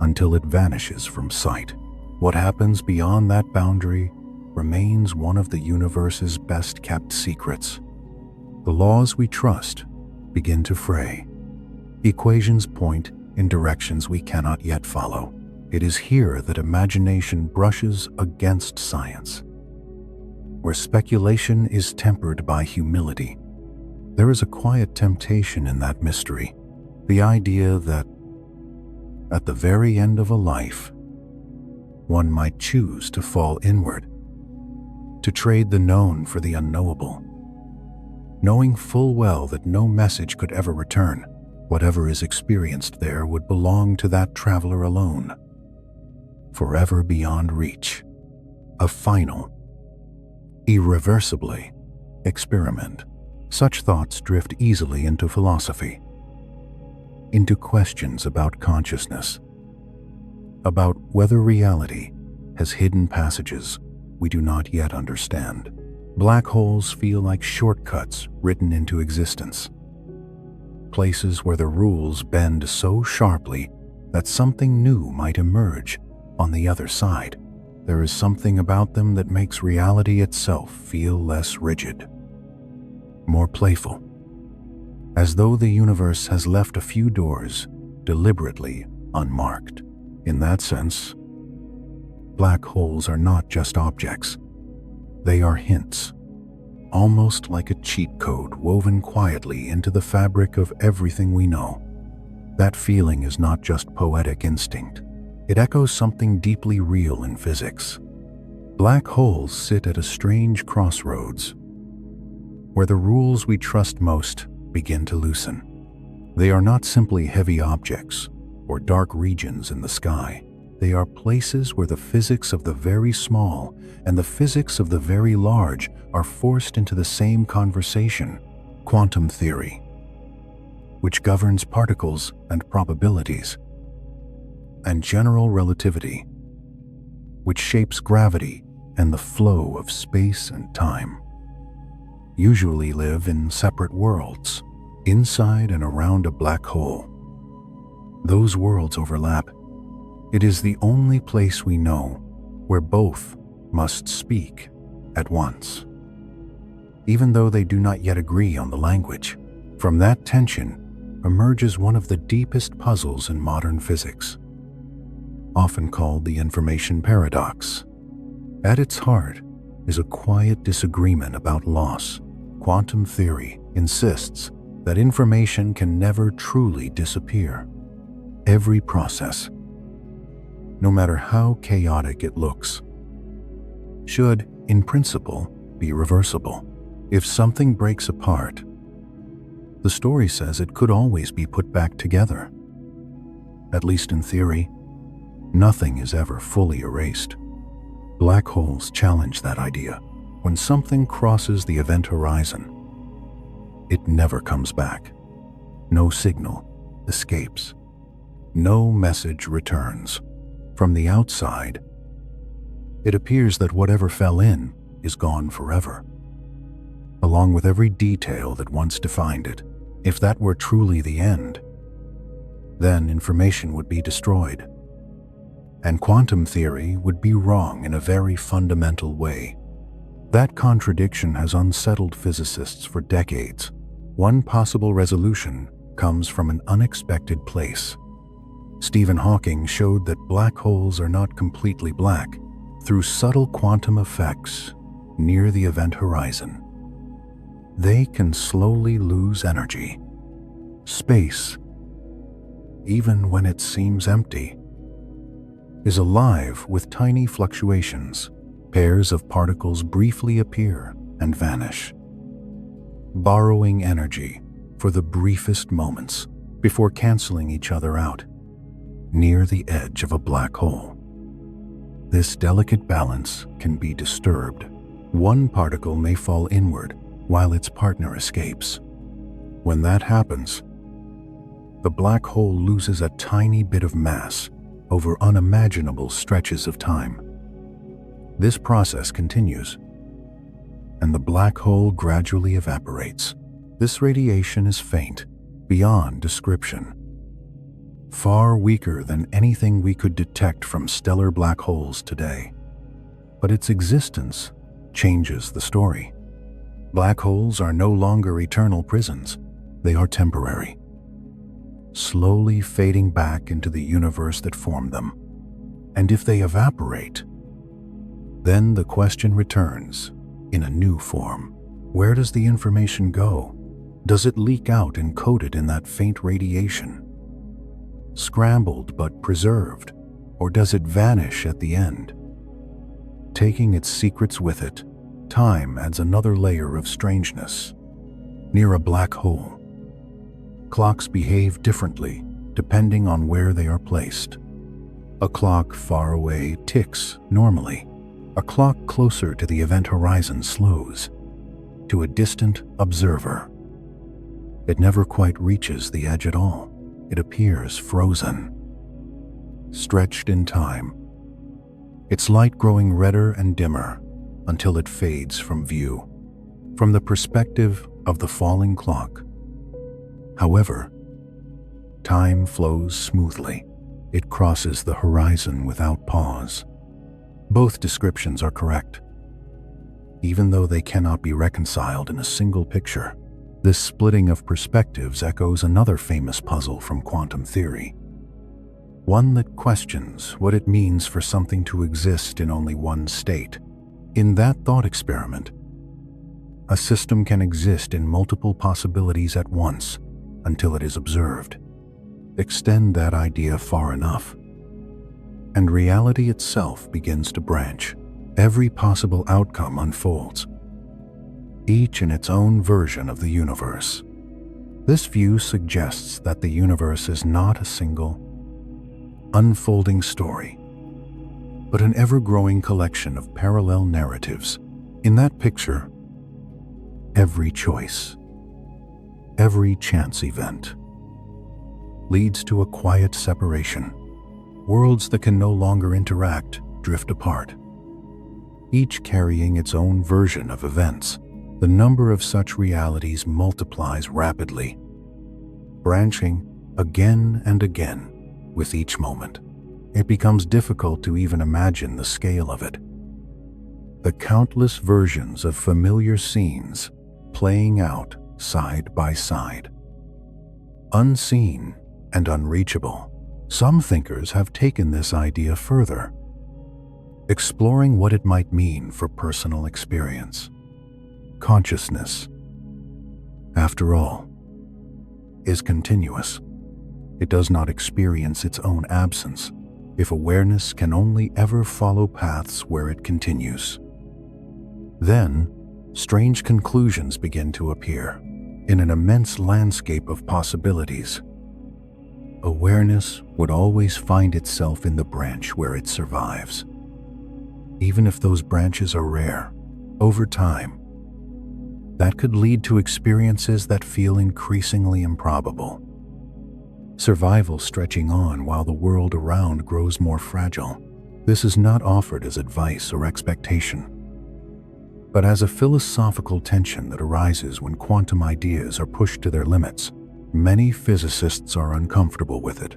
until it vanishes from sight. What happens beyond that boundary remains one of the universe's best-kept secrets. The laws we trust begin to fray. Equations point in directions we cannot yet follow. It is here that imagination brushes against science, where speculation is tempered by humility. There is a quiet temptation in that mystery, the idea that at the very end of a life, one might choose to fall inward, to trade the known for the unknowable, knowing full well that no message could ever return. Whatever is experienced there would belong to that traveler alone, forever beyond reach. A final, irreversibly, experiment. Such thoughts drift easily into philosophy, into questions about consciousness, about whether reality has hidden passages we do not yet understand. Black holes feel like shortcuts written into existence, places where the rules bend so sharply that something new might emerge on the other side. There is something about them that makes reality itself feel less rigid, more playful, as though the universe has left a few doors deliberately unmarked. In that sense, black holes are not just objects. They are hints, almost like a cheat code woven quietly into the fabric of everything we know. That feeling is not just poetic instinct. It echoes something deeply real in physics. Black holes sit at a strange crossroads, where the rules we trust most begin to loosen. They are not simply heavy objects, or dark regions in the sky. They are places where the physics of the very small and the physics of the very large are forced into the same conversation. Quantum theory, which governs particles and probabilities, and general relativity, which shapes gravity and the flow of space and time, usually live in separate worlds, inside and around a black hole. Those worlds overlap. It is the only place we know where both must speak at once, even though they do not yet agree on the language. From that tension emerges one of the deepest puzzles in modern physics, often called the information paradox. At its heart is a quiet disagreement about loss. Quantum theory insists that information can never truly disappear. Every process, no matter how chaotic it looks, should, in principle, be reversible. If something breaks apart, the story says it could always be put back together. At least in theory, nothing is ever fully erased. Black holes challenge that idea. When something crosses the event horizon, it never comes back. No signal escapes. No message returns. From the outside, it appears that whatever fell in is gone forever, along with every detail that once defined it. If that were truly the end, then information would be destroyed, and quantum theory would be wrong in a very fundamental way. That contradiction has unsettled physicists for decades. One possible resolution comes from an unexpected place. Stephen Hawking showed that black holes are not completely black through subtle quantum effects near the event horizon. They can slowly lose energy. Space, even when it seems empty, is alive with tiny fluctuations. Pairs of particles briefly appear and vanish, borrowing energy for the briefest moments before canceling each other out near the edge of a black hole. This delicate balance can be disturbed. One particle may fall inward while its partner escapes. When that happens, the black hole loses a tiny bit of mass over unimaginable stretches of time. This process continues, and the black hole gradually evaporates. This radiation is faint, beyond description, far weaker than anything we could detect from stellar black holes today. But its existence changes the story. Black holes are no longer eternal prisons. They are temporary, slowly fading back into the universe that formed them. And if they evaporate, then the question returns in a new form. Where does the information go? Does it leak out encoded in that faint radiation, scrambled but preserved, or does it vanish at the end, taking its secrets with it? Time adds another layer of strangeness. Near a black hole, clocks behave differently depending on where they are placed. A clock far away ticks normally. A clock closer to the event horizon slows. To a distant observer, it never quite reaches the edge at all. It appears frozen, stretched in time, its light growing redder and dimmer until it fades from view. From the perspective of the falling clock, however, time flows smoothly. It crosses the horizon without pause. Both descriptions are correct, even though they cannot be reconciled in a single picture. This splitting of perspectives echoes another famous puzzle from quantum theory, one that questions what it means for something to exist in only one state. In that thought experiment, a system can exist in multiple possibilities at once until it is observed. Extend that idea far enough, and reality itself begins to branch. Every possible outcome unfolds, each in its own version of the universe. This view suggests that the universe is not a single, unfolding story, but an ever-growing collection of parallel narratives. In that picture, every choice, every chance event leads to a quiet separation. Worlds that can no longer interact drift apart, each carrying its own version of events. The number of such realities multiplies rapidly, branching again and again with each moment. It becomes difficult to even imagine the scale of it. The countless versions of familiar scenes playing out side by side, unseen and unreachable. Some thinkers have taken this idea further, exploring what it might mean for personal experience. Consciousness, after all, is continuous. It does not experience its own absence, if awareness can only ever follow paths where it continues. Then, strange conclusions begin to appear in an immense landscape of possibilities. Awareness would always find itself in the branch where it survives. Even if those branches are rare, over time, that could lead to experiences that feel increasingly improbable. Survival stretching on while the world around grows more fragile. This is not offered as advice or expectation, but as a philosophical tension that arises when quantum ideas are pushed to their limits. Many physicists are uncomfortable with it,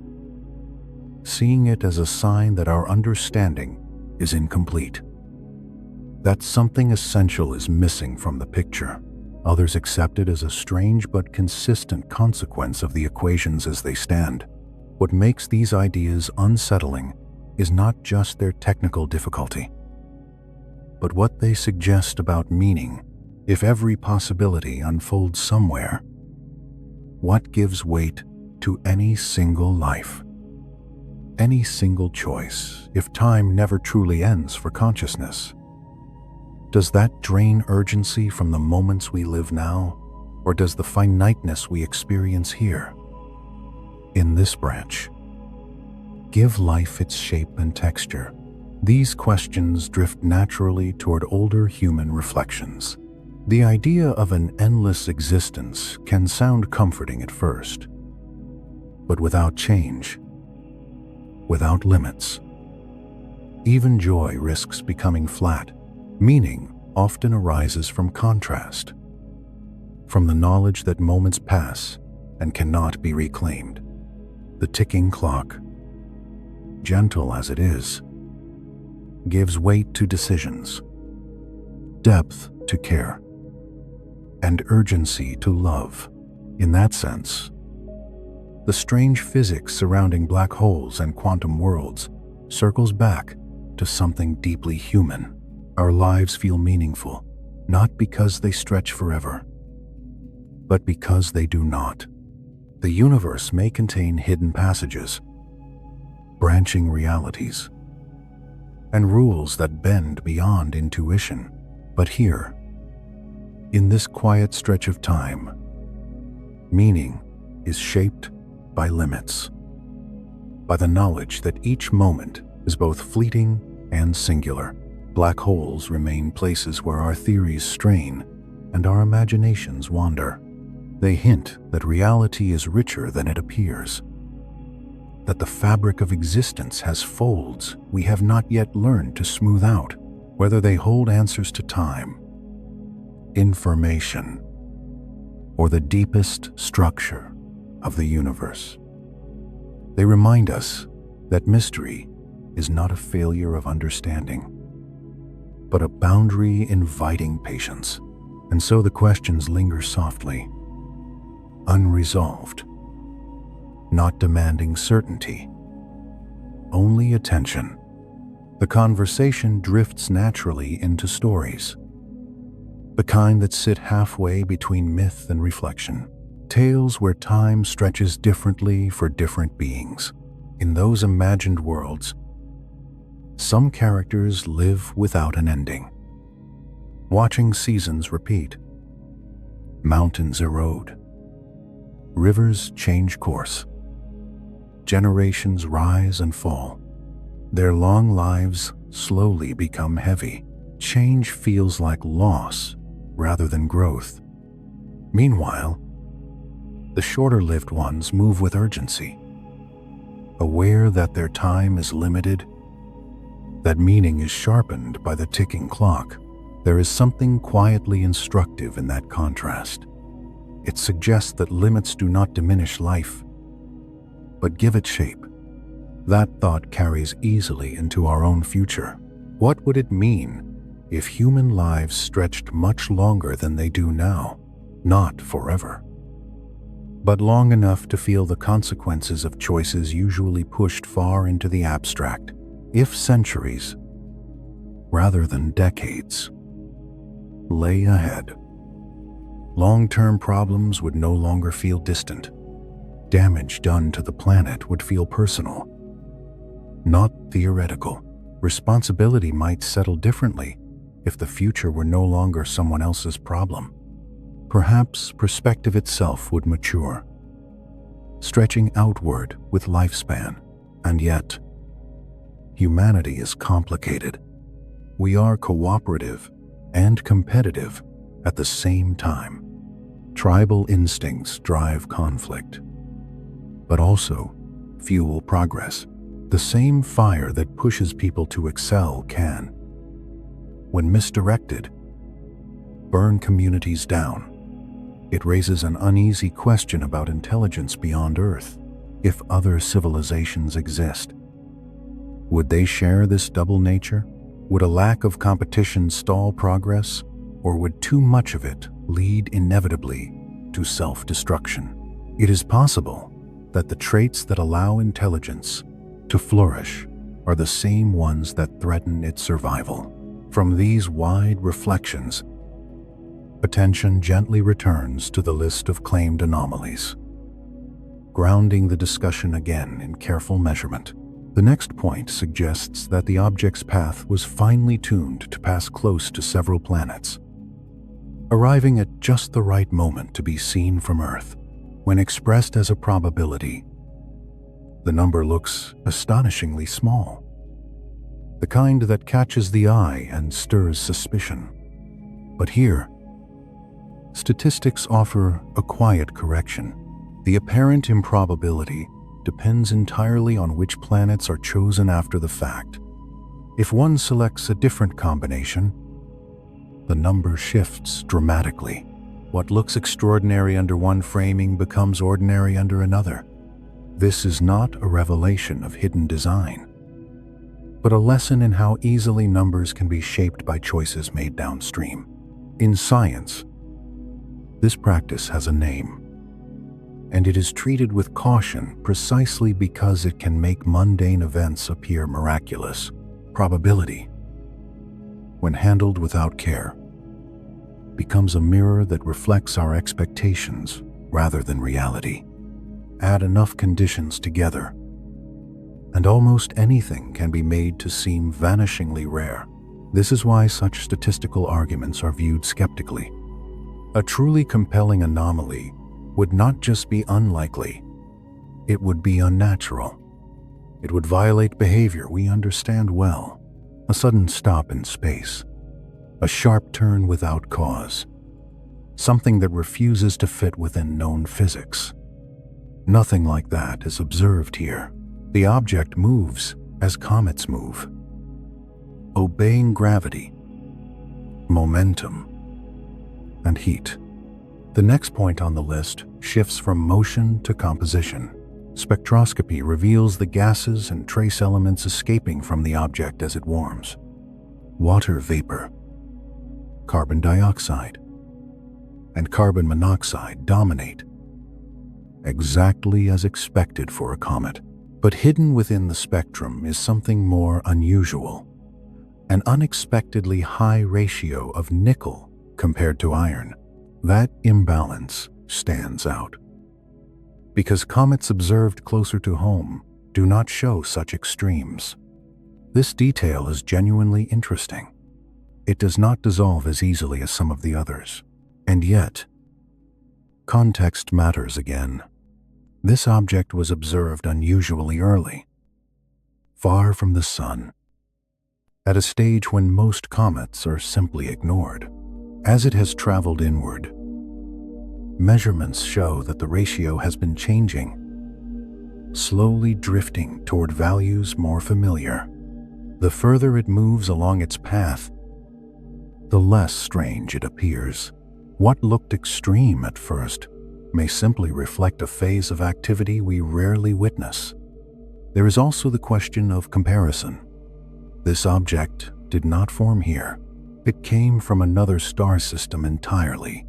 seeing it as a sign that our understanding is incomplete, that something essential is missing from the picture. Others accept it as a strange but consistent consequence of the equations as they stand. What makes these ideas unsettling is not just their technical difficulty, but what they suggest about meaning. If every possibility unfolds somewhere, what gives weight to any single life, any single choice, if time never truly ends for consciousness? Does that drain urgency from the moments we live now, or does the finiteness we experience here, in this branch, give life its shape and texture? These questions drift naturally toward older human reflections. The idea of an endless existence can sound comforting at first, but without change, without limits, even joy risks becoming flat. Meaning often arises from contrast, from the knowledge that moments pass and cannot be reclaimed. The ticking clock, gentle as it is, gives weight to decisions, depth to care, and urgency to love. In that sense, the strange physics surrounding black holes and quantum worlds circles back to something deeply human. Our lives feel meaningful, not because they stretch forever, but because they do not. The universe may contain hidden passages, branching realities, and rules that bend beyond intuition. But here, in this quiet stretch of time, meaning is shaped by limits, by the knowledge that each moment is both fleeting and singular. Black holes remain places where our theories strain and our imaginations wander. They hint that reality is richer than it appears, that the fabric of existence has folds we have not yet learned to smooth out, whether they hold answers to time, information, or the deepest structure of the universe. They remind us that mystery is not a failure of understanding, but a boundary inviting patience. And so the questions linger softly, unresolved, not demanding certainty, only attention. The conversation drifts naturally into stories, the kind that sit halfway between myth and reflection, tales where time stretches differently for different beings. In those imagined worlds, some characters live without an ending, watching seasons repeat, mountains erode, rivers change course, Generations rise and fall. Their long lives slowly become heavy. Change feels like loss rather than growth. Meanwhile, the shorter-lived ones move with urgency, aware that their time is limited, that meaning is sharpened by the ticking clock. There is something quietly instructive in that contrast. It suggests that limits do not diminish life, but give it shape. That thought carries easily into our own future. What would it mean if human lives stretched much longer than they do now? Not forever, but long enough to feel the consequences of choices usually pushed far into the abstract. If centuries, rather than decades, lay ahead, long-term problems would no longer feel distant. Damage done to the planet would feel personal, not theoretical. Responsibility might settle differently if the future were no longer someone else's problem. Perhaps perspective itself would mature, stretching outward with lifespan. And yet, humanity is complicated. We are cooperative and competitive at the same time. Tribal instincts drive conflict, but also fuel progress. The same fire that pushes people to excel can, when misdirected, burn communities down. It raises an uneasy question about intelligence beyond Earth. If other civilizations exist, would they share this double nature? Would a lack of competition stall progress, or would too much of it lead inevitably to self-destruction? It is possible that the traits that allow intelligence to flourish are the same ones that threaten its survival. From these wide reflections, attention gently returns to the list of claimed anomalies, grounding the discussion again in careful measurement. The next point suggests that the object's path was finely tuned to pass close to several planets, arriving at just the right moment to be seen from Earth. When expressed as a probability, the number looks astonishingly small, the kind that catches the eye and stirs suspicion. But here, statistics offer a quiet correction. The apparent improbability depends entirely on which planets are chosen after the fact. If one selects a different combination, the number shifts dramatically. What looks extraordinary under one framing becomes ordinary under another. This is not a revelation of hidden design, but a lesson in how easily numbers can be shaped by choices made downstream. In science, this practice has a name, and it is treated with caution precisely because it can make mundane events appear miraculous. Probability, when handled without care, becomes a mirror that reflects our expectations rather than reality. Add enough conditions together, and almost anything can be made to seem vanishingly rare. This is why such statistical arguments are viewed skeptically. A truly compelling anomaly would not just be unlikely, it would be unnatural. It would violate behavior we understand well. A sudden stop in space, a sharp turn without cause, something that refuses to fit within known physics. Nothing like that is observed here. The object moves as comets move, obeying gravity, momentum, and heat. The next point on the list shifts from motion to composition. Spectroscopy reveals the gases and trace elements escaping from the object as it warms. Water vapor, carbon dioxide, and carbon monoxide dominate, exactly as expected for a comet. But hidden within the spectrum is something more unusual, an unexpectedly high ratio of nickel compared to iron. That imbalance stands out, because comets observed closer to home do not show such extremes. This detail is genuinely interesting. It does not dissolve as easily as some of the others. And yet, context matters again. This object was observed unusually early, far from the Sun, at a stage when most comets are simply ignored. As it has traveled inward, measurements show that the ratio has been changing, slowly drifting toward values more familiar. The further it moves along its path, the less strange it appears. What looked extreme at first may simply reflect a phase of activity we rarely witness. There is also the question of comparison. This object did not form here. It came from another star system entirely.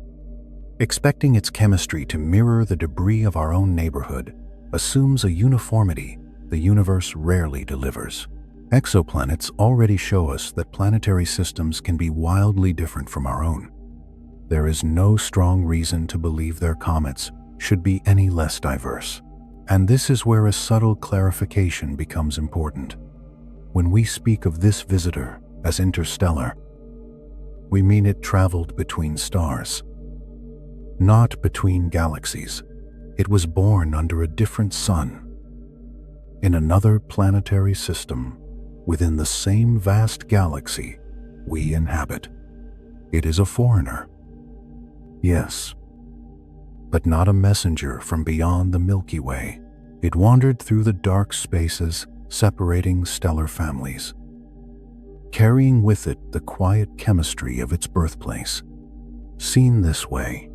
Expecting its chemistry to mirror the debris of our own neighborhood assumes a uniformity the universe rarely delivers. Exoplanets already show us that planetary systems can be wildly different from our own. There is no strong reason to believe their comets should be any less diverse. And this is where a subtle clarification becomes important. When we speak of this visitor as interstellar, we mean it traveled between stars, not between galaxies. It was born under a different sun, in another planetary system, within the same vast galaxy we inhabit. It is a foreigner, yes, but not a messenger from beyond the Milky Way. It wandered through the dark spaces separating stellar families, carrying with it the quiet chemistry of its birthplace. Seen this way,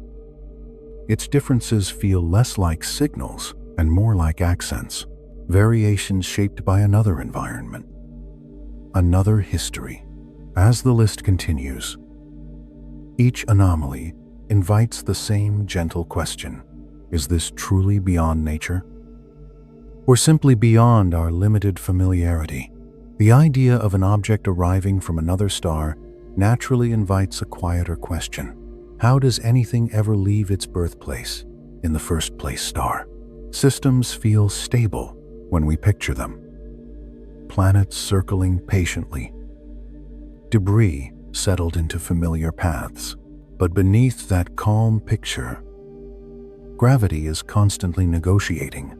its differences feel less like signals and more like accents, variations shaped by another environment, another history. As the list continues, each anomaly invites the same gentle question: is this truly beyond nature, or simply beyond our limited familiarity? The idea of an object arriving from another star naturally invites a quieter question. How does anything ever leave its birthplace in the first place star? Systems feel stable when we picture them. Planets circling patiently. Debris settled into familiar paths. But beneath that calm picture, gravity is constantly negotiating,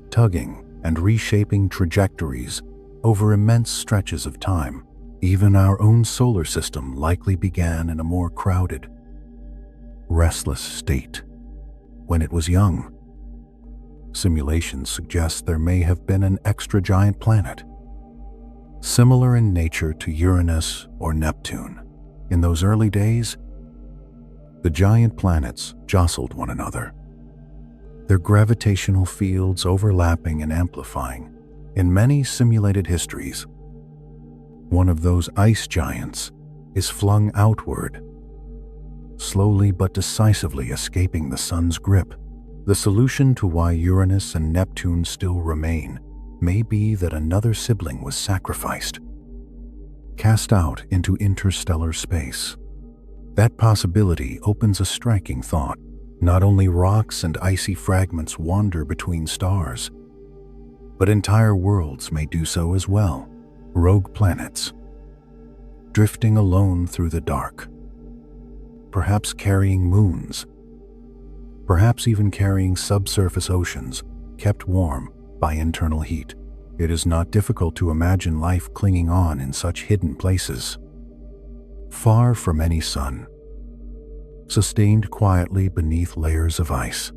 tugging and reshaping trajectories over immense stretches of time. Even our own solar system likely began in a more crowded, restless state when it was young. Simulations suggest there may have been an extra giant planet, similar in nature to Uranus or Neptune. In those early days, the giant planets jostled one another, their gravitational fields overlapping and amplifying. In many simulated histories, one of those ice giants is flung outward, slowly but decisively escaping the sun's grip. The solution to why Uranus and Neptune still remain may be that another sibling was sacrificed, cast out into interstellar space. That possibility opens a striking thought. Not only rocks and icy fragments wander between stars, but entire worlds may do so as well. Rogue planets, drifting alone through the dark, perhaps carrying moons, perhaps even carrying subsurface oceans kept warm by internal heat. It is not difficult to imagine life clinging on in such hidden places, far from any sun, sustained quietly beneath layers of ice.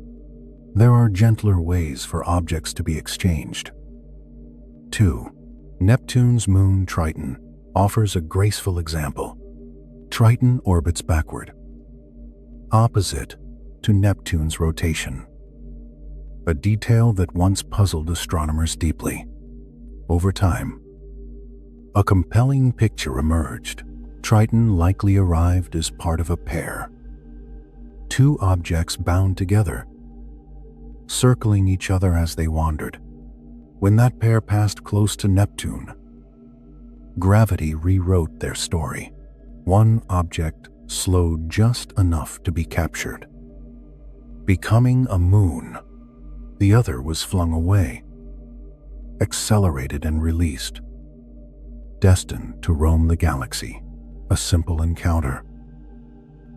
There are gentler ways for objects to be exchanged. 2. Neptune's moon Triton offers a graceful example. Triton orbits backward, opposite to Neptune's rotation, a detail that once puzzled astronomers deeply. Over time, a compelling picture emerged. Triton likely arrived as part of a pair, two objects bound together, circling each other as they wandered. When that pair passed close to Neptune, gravity rewrote their story. One object slowed just enough to be captured, becoming a moon. The other was flung away, accelerated and released, destined to roam the galaxy. A simple encounter,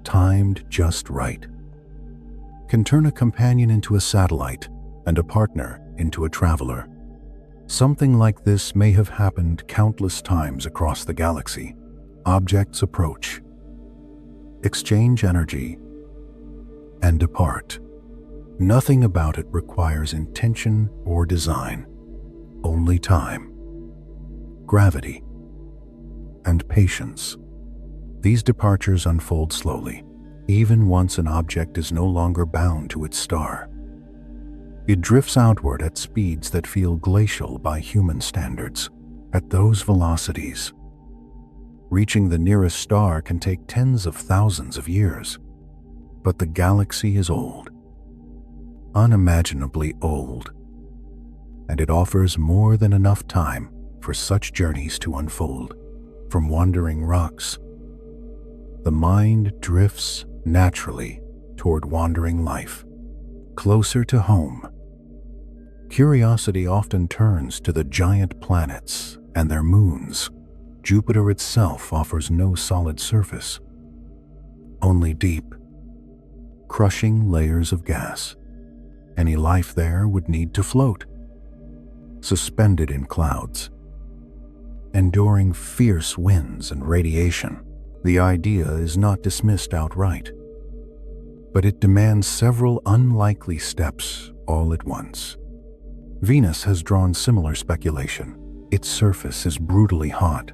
timed just right, can turn a companion into a satellite and a partner into a traveler. Something like this may have happened countless times across the galaxy. Objects approach, exchange energy, and depart. Nothing about it requires intention or design, only time, gravity, and patience. These departures unfold slowly, even once an object is no longer bound to its star. It drifts outward at speeds that feel glacial by human standards. At those velocities, reaching the nearest star can take tens of thousands of years. But the galaxy is old, unimaginably old, and it offers more than enough time for such journeys to unfold. From wandering rocks, the mind drifts naturally toward wandering life. Closer to home, curiosity often turns to the giant planets and their moons. Jupiter itself offers no solid surface, only deep, crushing layers of gas. Any life there would need to float, suspended in clouds, enduring fierce winds and radiation. The idea is not dismissed outright, but it demands several unlikely steps all at once. Venus has drawn similar speculation. Its surface is brutally hot,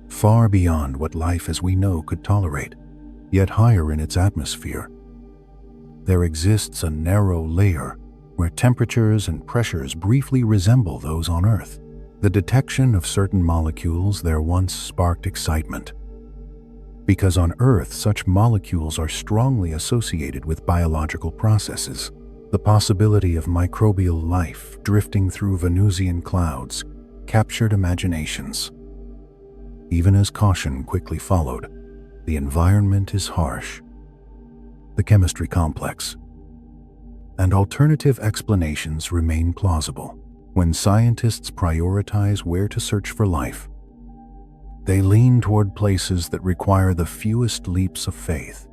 far beyond what life as we know could tolerate, yet higher in its atmosphere. There exists a narrow layer where temperatures and pressures briefly resemble those on Earth. The detection of certain molecules there once sparked excitement, because on Earth such molecules are strongly associated with biological processes. The possibility of microbial life drifting through Venusian clouds captured imaginations. Even as caution quickly followed, the environment is harsh, the chemistry complex, and alternative explanations remain plausible. When scientists prioritize where to search for life, they lean toward places that require the fewest leaps of faith.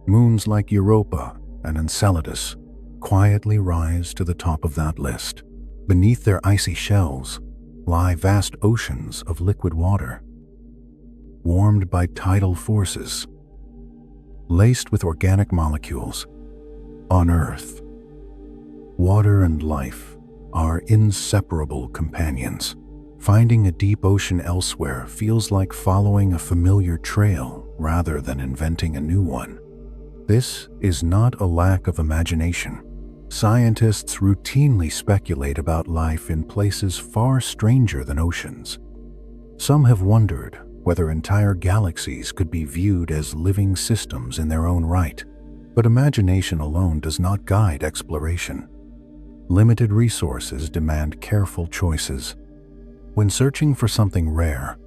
Moons like Europa and Enceladus quietly rise to the top of that list. Beneath their icy shells lie vast oceans of liquid water, warmed by tidal forces, laced with organic molecules. On Earth, water and life are inseparable companions. Finding a deep ocean elsewhere feels like following a familiar trail rather than inventing a new one. This is not a lack of imagination. Scientists routinely speculate about life in places far stranger than oceans. Some have wondered whether entire galaxies could be viewed as living systems in their own right. But imagination alone does not guide exploration. Limited resources demand careful choices. When searching for something rare,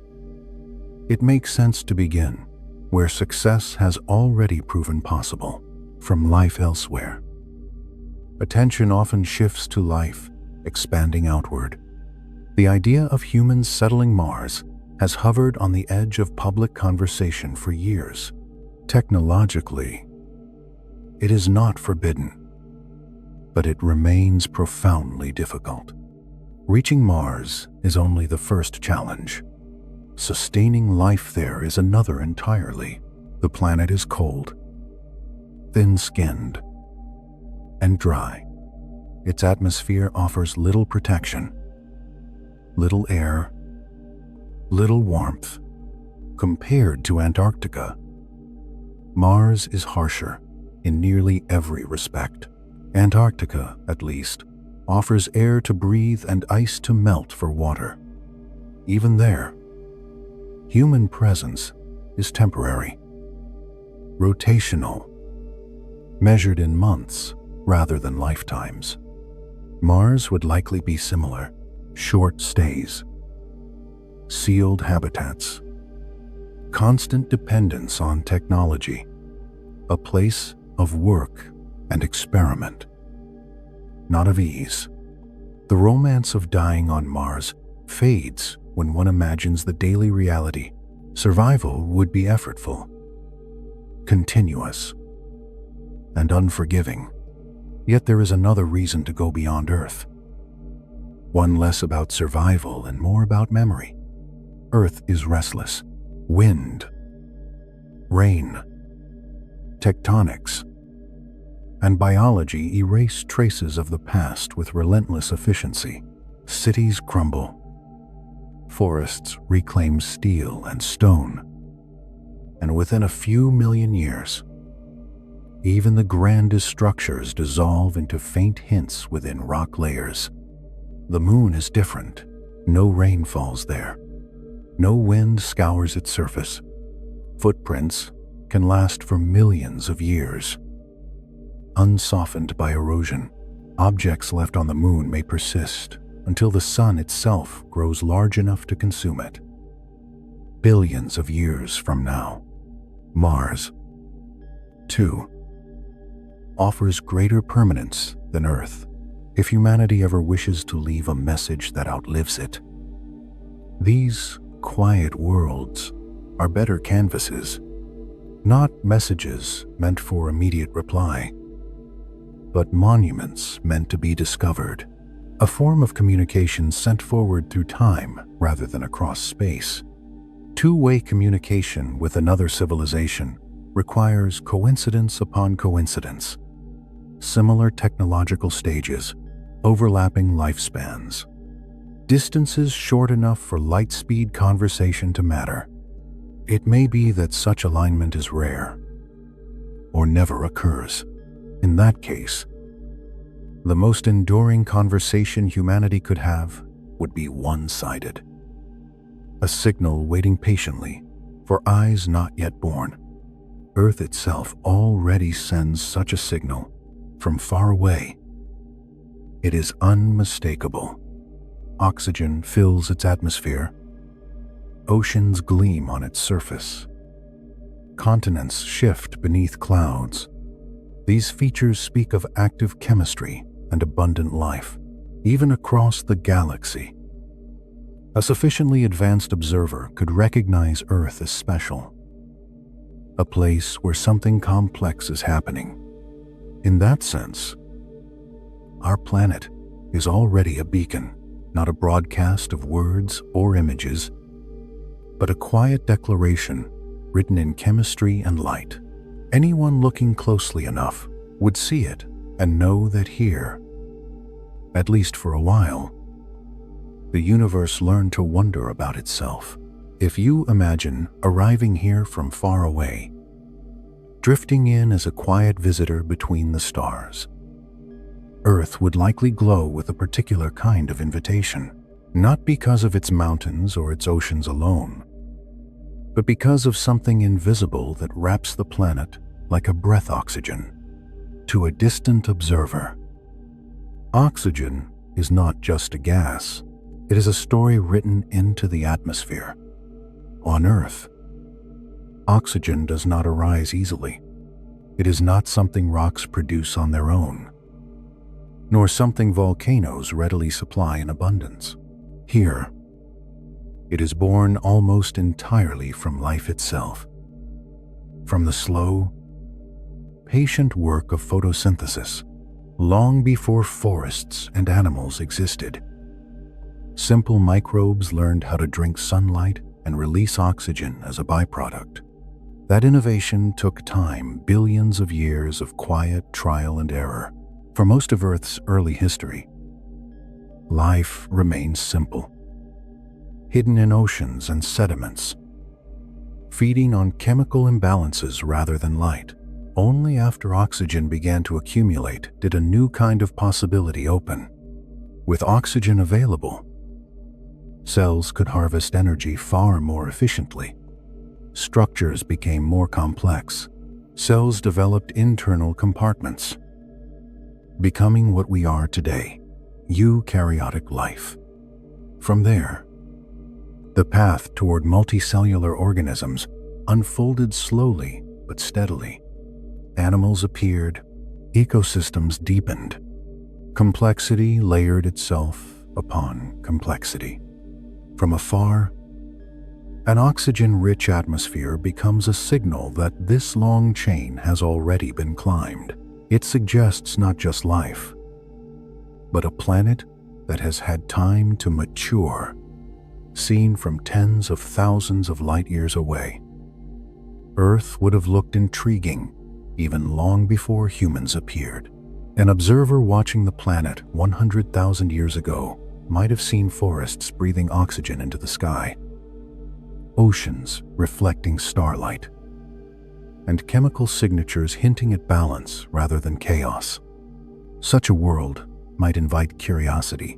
it makes sense to begin where success has already proven possible, from life elsewhere. Attention often shifts to life, expanding outward. The idea of humans settling Mars has hovered on the edge of public conversation for years. Technologically, it is not forbidden, but it remains profoundly difficult. Reaching Mars is only the first challenge. Sustaining life there is another entirely. The planet is cold, thin-skinned, and dry. Its atmosphere offers little protection, little air, little warmth. Compared to Antarctica, Mars is harsher in nearly every respect. Antarctica, at least, offers air to breathe and ice to melt for water. Even there, human presence is temporary, rotational, measured in months rather than lifetimes. Mars would likely be similar: short stays, sealed habitats, constant dependence on technology, a place of work and experiment, not of ease. The romance of dying on Mars fades when one imagines the daily reality. Survival would be effortful, continuous, and unforgiving. Yet there is another reason to go beyond Earth. One less about survival and more about memory. Earth is restless. Wind, rain, tectonics, and biology erase traces of the past with relentless efficiency. Cities crumble. Forests reclaim steel and stone. And within a few million years, even the grandest structures dissolve into faint hints within rock layers. The moon is different. No rain falls there. No wind scours its surface. Footprints can last for millions of years. Unsoftened by erosion, objects left on the moon may persist until the sun itself grows large enough to consume it. Billions of years from now, Mars, too, offers greater permanence than Earth if humanity ever wishes to leave a message that outlives it. These quiet worlds are better canvases, not messages meant for immediate reply, but monuments meant to be discovered, a form of communication sent forward through time rather than across space. Two-way communication with another civilization requires coincidence upon coincidence, similar technological stages, overlapping lifespans, distances short enough for light-speed conversation to matter. It may be that such alignment is rare, or never occurs. In that case, the most enduring conversation humanity could have would be one-sided. A signal waiting patiently for eyes not yet born. Earth itself already sends such a signal from far away. It is unmistakable. Oxygen fills its atmosphere. Oceans gleam on its surface. Continents shift beneath clouds. These features speak of active chemistry and abundant life, even across the galaxy. A sufficiently advanced observer could recognize Earth as special, a place where something complex is happening. In that sense, our planet is already a beacon, not a broadcast of words or images, but a quiet declaration written in chemistry and light. Anyone looking closely enough would see it and know that here, at least for a while, the universe learned to wonder about itself. If you imagine arriving here from far away, drifting in as a quiet visitor between the stars, Earth would likely glow with a particular kind of invitation, not because of its mountains or its oceans alone, but because of something invisible that wraps the planet like a breath oxygen. To a distant observer, oxygen is not just a gas. It is a story written into the atmosphere. On Earth, oxygen does not arise easily. It is not something rocks produce on their own, nor something volcanoes readily supply in abundance. Here, it is born almost entirely from life itself, from the slow, patient work of photosynthesis, long before forests and animals existed. Simple microbes learned how to drink sunlight and release oxygen as a byproduct. That innovation took time, billions of years of quiet trial and error. For most of Earth's early history, life remained simple, hidden in oceans and sediments, feeding on chemical imbalances rather than light. Only after oxygen began to accumulate did a new kind of possibility open. With oxygen available, cells could harvest energy far more efficiently. Structures became more complex. Cells developed internal compartments, becoming what we are today, eukaryotic life. From there, the path toward multicellular organisms unfolded slowly but steadily. Animals appeared, ecosystems deepened, complexity layered itself upon complexity. From afar, an oxygen-rich atmosphere becomes a signal that this long chain has already been climbed. It suggests not just life, but a planet that has had time to mature, seen from tens of thousands of light years away. Earth would have looked intriguing even long before humans appeared. An observer watching the planet 100,000 years ago might have seen forests breathing oxygen into the sky, oceans reflecting starlight, and chemical signatures hinting at balance rather than chaos. Such a world might invite curiosity,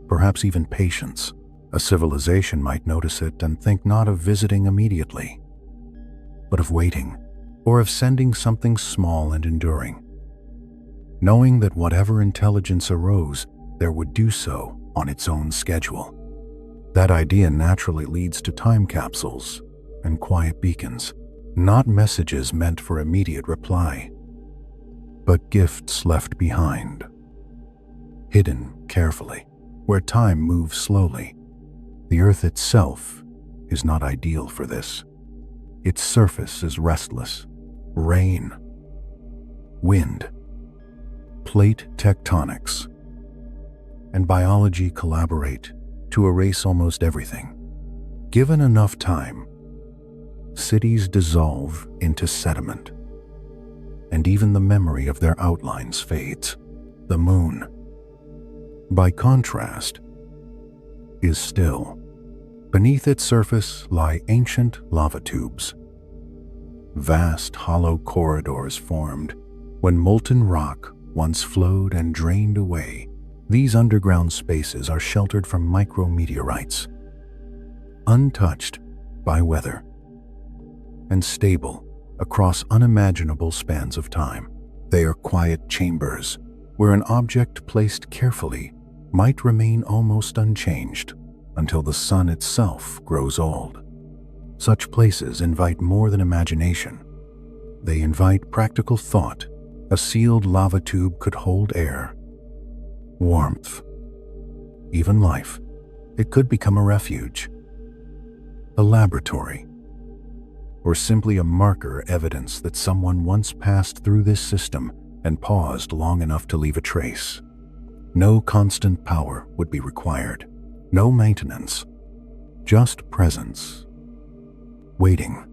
perhaps even patience. A civilization might notice it and think not of visiting immediately, but of waiting, or of sending something small and enduring, knowing that whatever intelligence arose, there would do so on its own schedule. That idea naturally leads to time capsules and quiet beacons, not messages meant for immediate reply, but gifts left behind, hidden carefully, where time moves slowly. The Earth itself is not ideal for this. Its surface is restless. Rain, wind, plate tectonics, and biology collaborate to erase almost everything. Given enough time, cities dissolve into sediment, and even the memory of their outlines fades. The moon, by contrast, is still. Beneath its surface lie ancient lava tubes. Vast hollow corridors formed when molten rock once flowed and drained away. These underground spaces are sheltered from micrometeorites, untouched by weather, and stable across unimaginable spans of time. They are quiet chambers where an object placed carefully might remain almost unchanged until the sun itself grows old. Such places invite more than imagination. They invite practical thought. A sealed lava tube could hold air, warmth, even life. It could become a refuge, a laboratory, or simply a marker evidence that someone once passed through this system and paused long enough to leave a trace. No constant power would be required, no maintenance, just presence, waiting.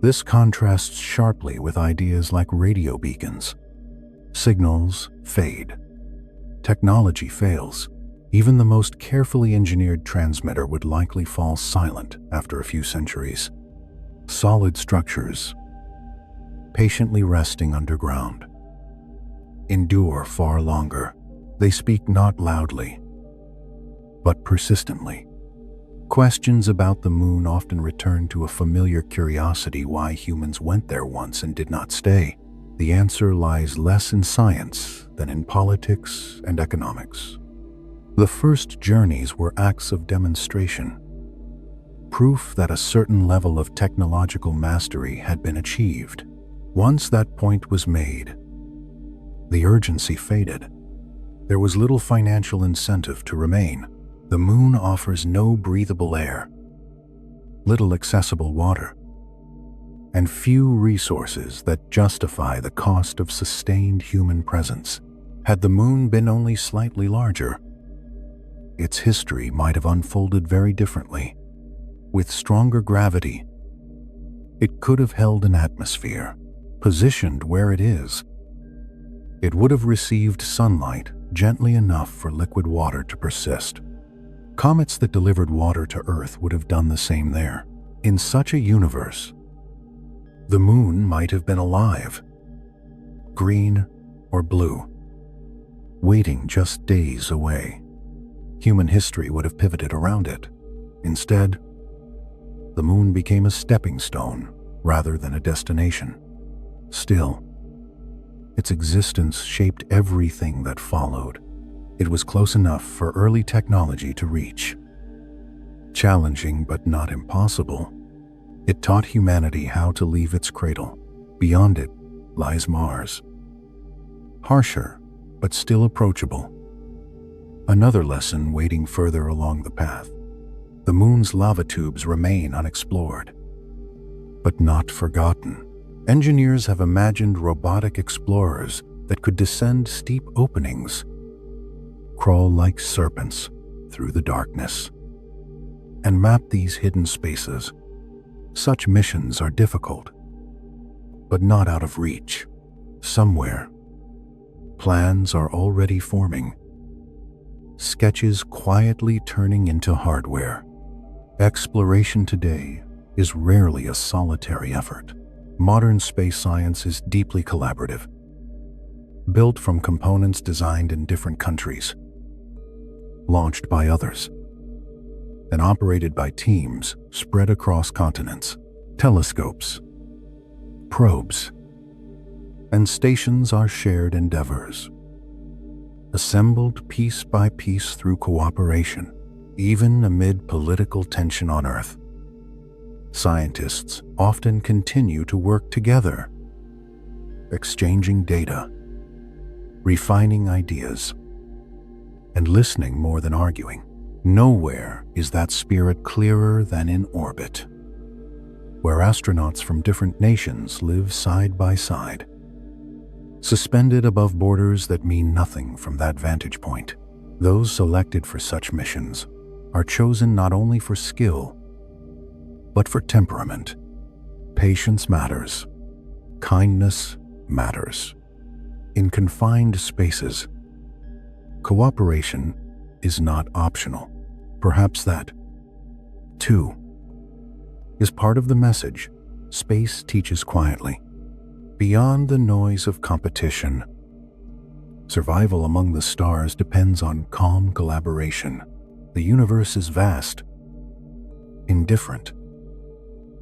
This contrasts sharply with ideas like radio beacons. Signals fade. Technology fails. Even the most carefully engineered transmitter would likely fall silent after a few centuries. Solid structures, patiently resting underground, endure far longer. They speak not loudly, but persistently. Questions about the moon often return to a familiar curiosity: why humans went there once and did not stay. The answer lies less in science than in politics and economics. The first journeys were acts of demonstration, proof that a certain level of technological mastery had been achieved. Once that point was made, the urgency faded. There was little financial incentive to remain. The moon offers no breathable air, little accessible water, and few resources that justify the cost of sustained human presence. Had the moon been only slightly larger, its history might have unfolded very differently. With stronger gravity, it could have held an atmosphere. Positioned where it is, it would have received sunlight gently enough for liquid water to persist. Comets that delivered water to Earth would have done the same there. In such a universe, the moon might have been alive, green or blue, waiting just days away. Human history would have pivoted around it. Instead, the moon became a stepping stone rather than a destination. Still, its existence shaped everything that followed. It was close enough for early technology to reach. Challenging but not impossible, it taught humanity how to leave its cradle. Beyond it lies Mars. Harsher, but still approachable. Another lesson waiting further along the path. The moon's lava tubes remain unexplored, but not forgotten. Engineers have imagined robotic explorers that could descend steep openings, crawl like serpents through the darkness, and map these hidden spaces. Such missions are difficult, but not out of reach. Somewhere, plans are already forming, sketches quietly turning into hardware. Exploration today is rarely a solitary effort. Modern space science is deeply collaborative, built from components designed in different countries, launched by others, and operated by teams spread across continents. Telescopes, probes, and stations are shared endeavors, assembled piece by piece through cooperation, even amid political tension on Earth. Scientists often continue to work together, exchanging data, refining ideas, and listening more than arguing. Nowhere is that spirit clearer than in orbit, where astronauts from different nations live side by side, suspended above borders that mean nothing from that vantage point. Those selected for such missions are chosen not only for skill, but for temperament. Patience matters. Kindness matters. In confined spaces, cooperation is not optional. Perhaps that, too, is part of the message space teaches quietly. Beyond the noise of competition, survival among the stars depends on calm collaboration. The universe is vast, indifferent,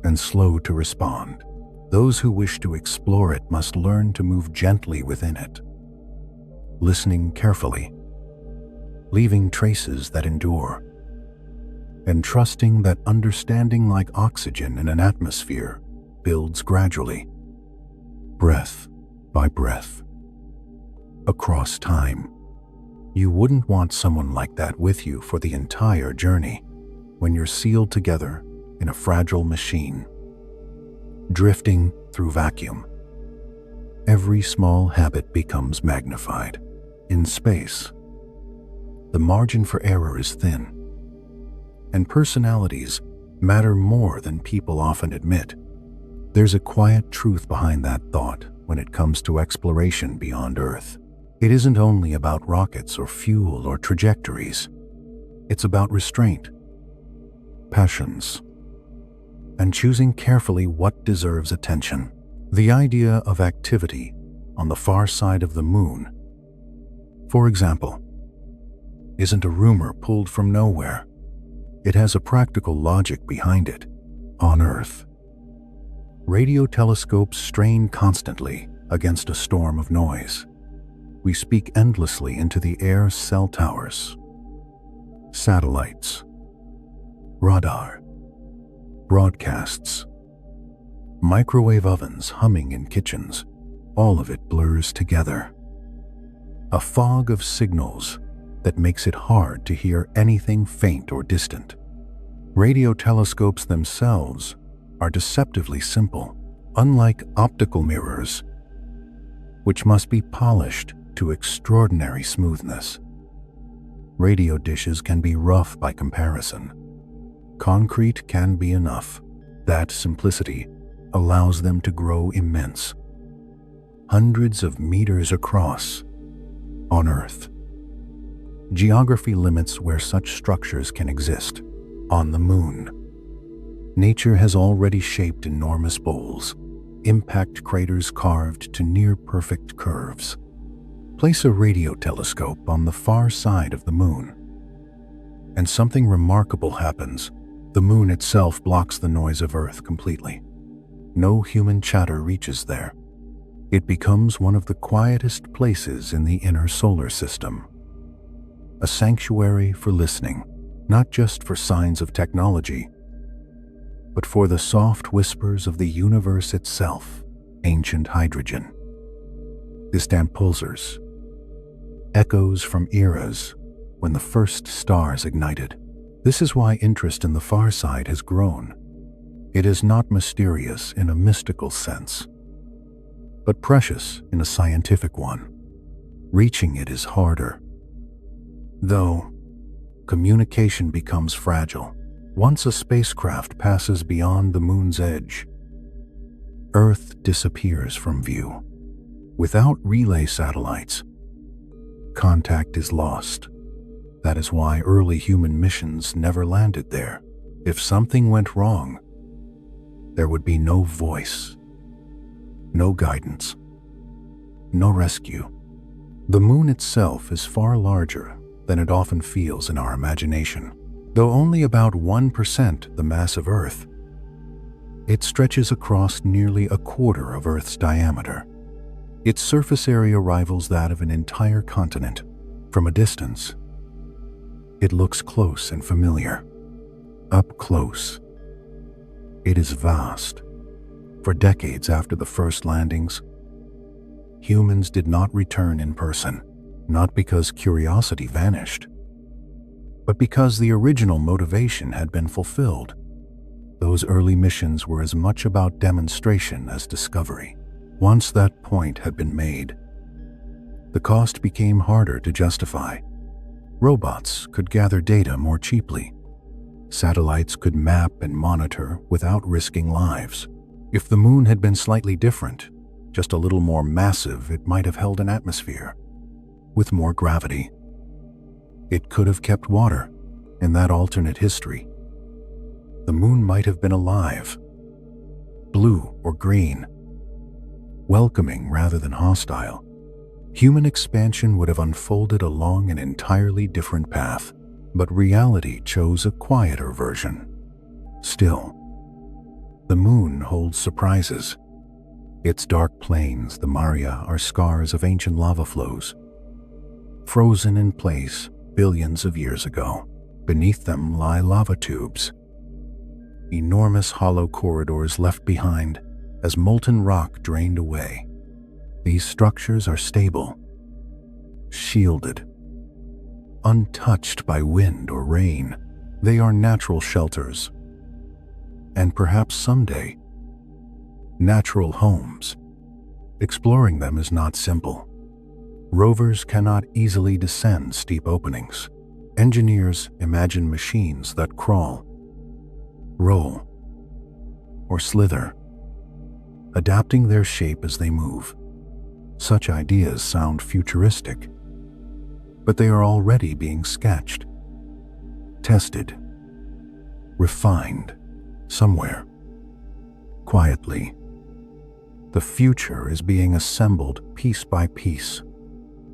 and slow to respond. Those who wish to explore it must learn to move gently within it, listening carefully, leaving traces that endure, and trusting that understanding, like oxygen in an atmosphere, builds gradually, breath by breath, across time. You wouldn't want someone like that with you for the entire journey, when you're sealed together in a fragile machine, drifting through vacuum. Every small habit becomes magnified. In space, the margin for error is thin, and personalities matter more than people often admit. There's a quiet truth behind that thought when it comes to exploration beyond Earth. It isn't only about rockets or fuel or trajectories. It's about restraint, passions, and choosing carefully what deserves attention. The idea of activity on the far side of the moon, for example, isn't a rumor pulled from nowhere. It has a practical logic behind it. On Earth, radio telescopes strain constantly against a storm of noise. We speak endlessly into the air. Cell towers, satellites, radar, broadcasts, microwave ovens humming in kitchens. All of it blurs together. A fog of signals that makes it hard to hear anything faint or distant. Radio telescopes themselves are deceptively simple, unlike optical mirrors, which must be polished to extraordinary smoothness. Radio dishes can be rough by comparison. Concrete can be enough. That simplicity allows them to grow immense, hundreds of meters across. On Earth, geography limits where such structures can exist. On the moon, nature has already shaped enormous bowls, impact craters carved to near-perfect curves. Place a radio telescope on the far side of the moon, and something remarkable happens. The moon itself blocks the noise of Earth completely. No human chatter reaches there. It becomes one of the quietest places in the inner solar system, a sanctuary for listening, not just for signs of technology, but for the soft whispers of the universe itself. Ancient hydrogen, distant pulsars, echoes from eras when the first stars ignited. This is why interest in the far side has grown. It is not mysterious in a mystical sense, but precious in a scientific one. Reaching it is harder. Though, communication becomes fragile once a spacecraft passes beyond the moon's edge. Earth disappears from view. Without relay satellites, contact is lost. That is why early human missions never landed there. If something went wrong, there would be no voice, no guidance, no rescue. The moon itself is far larger than it often feels in our imagination. Though only about 1% the mass of Earth, it stretches across nearly a quarter of Earth's diameter. Its surface area rivals that of an entire continent. From a distance, it looks close and familiar. Up close, it is vast. For decades after the first landings, humans did not return in person, not because curiosity vanished, but because the original motivation had been fulfilled. Those early missions were as much about demonstration as discovery. Once that point had been made, the cost became harder to justify. Robots could gather data more cheaply. Satellites could map and monitor without risking lives. If the moon had been slightly different, just a little more massive, it might have held an atmosphere with more gravity. It could have kept water. In that alternate history, the moon might have been alive, blue or green, welcoming rather than hostile. Human expansion would have unfolded along an entirely different path, but reality chose a quieter version. Still, the moon holds surprises. Its dark plains, the Maria, are scars of ancient lava flows, frozen in place billions of years ago. Beneath them lie lava tubes, enormous hollow corridors left behind as molten rock drained away. These structures are stable, shielded, untouched by wind or rain. They are natural shelters, and perhaps someday, natural homes. Exploring them is not simple. Rovers cannot easily descend steep openings. Engineers imagine machines that crawl, roll, or slither, adapting their shape as they move. Such ideas sound futuristic, but they are already being sketched, tested, refined somewhere. Quietly, the future is being assembled piece by piece.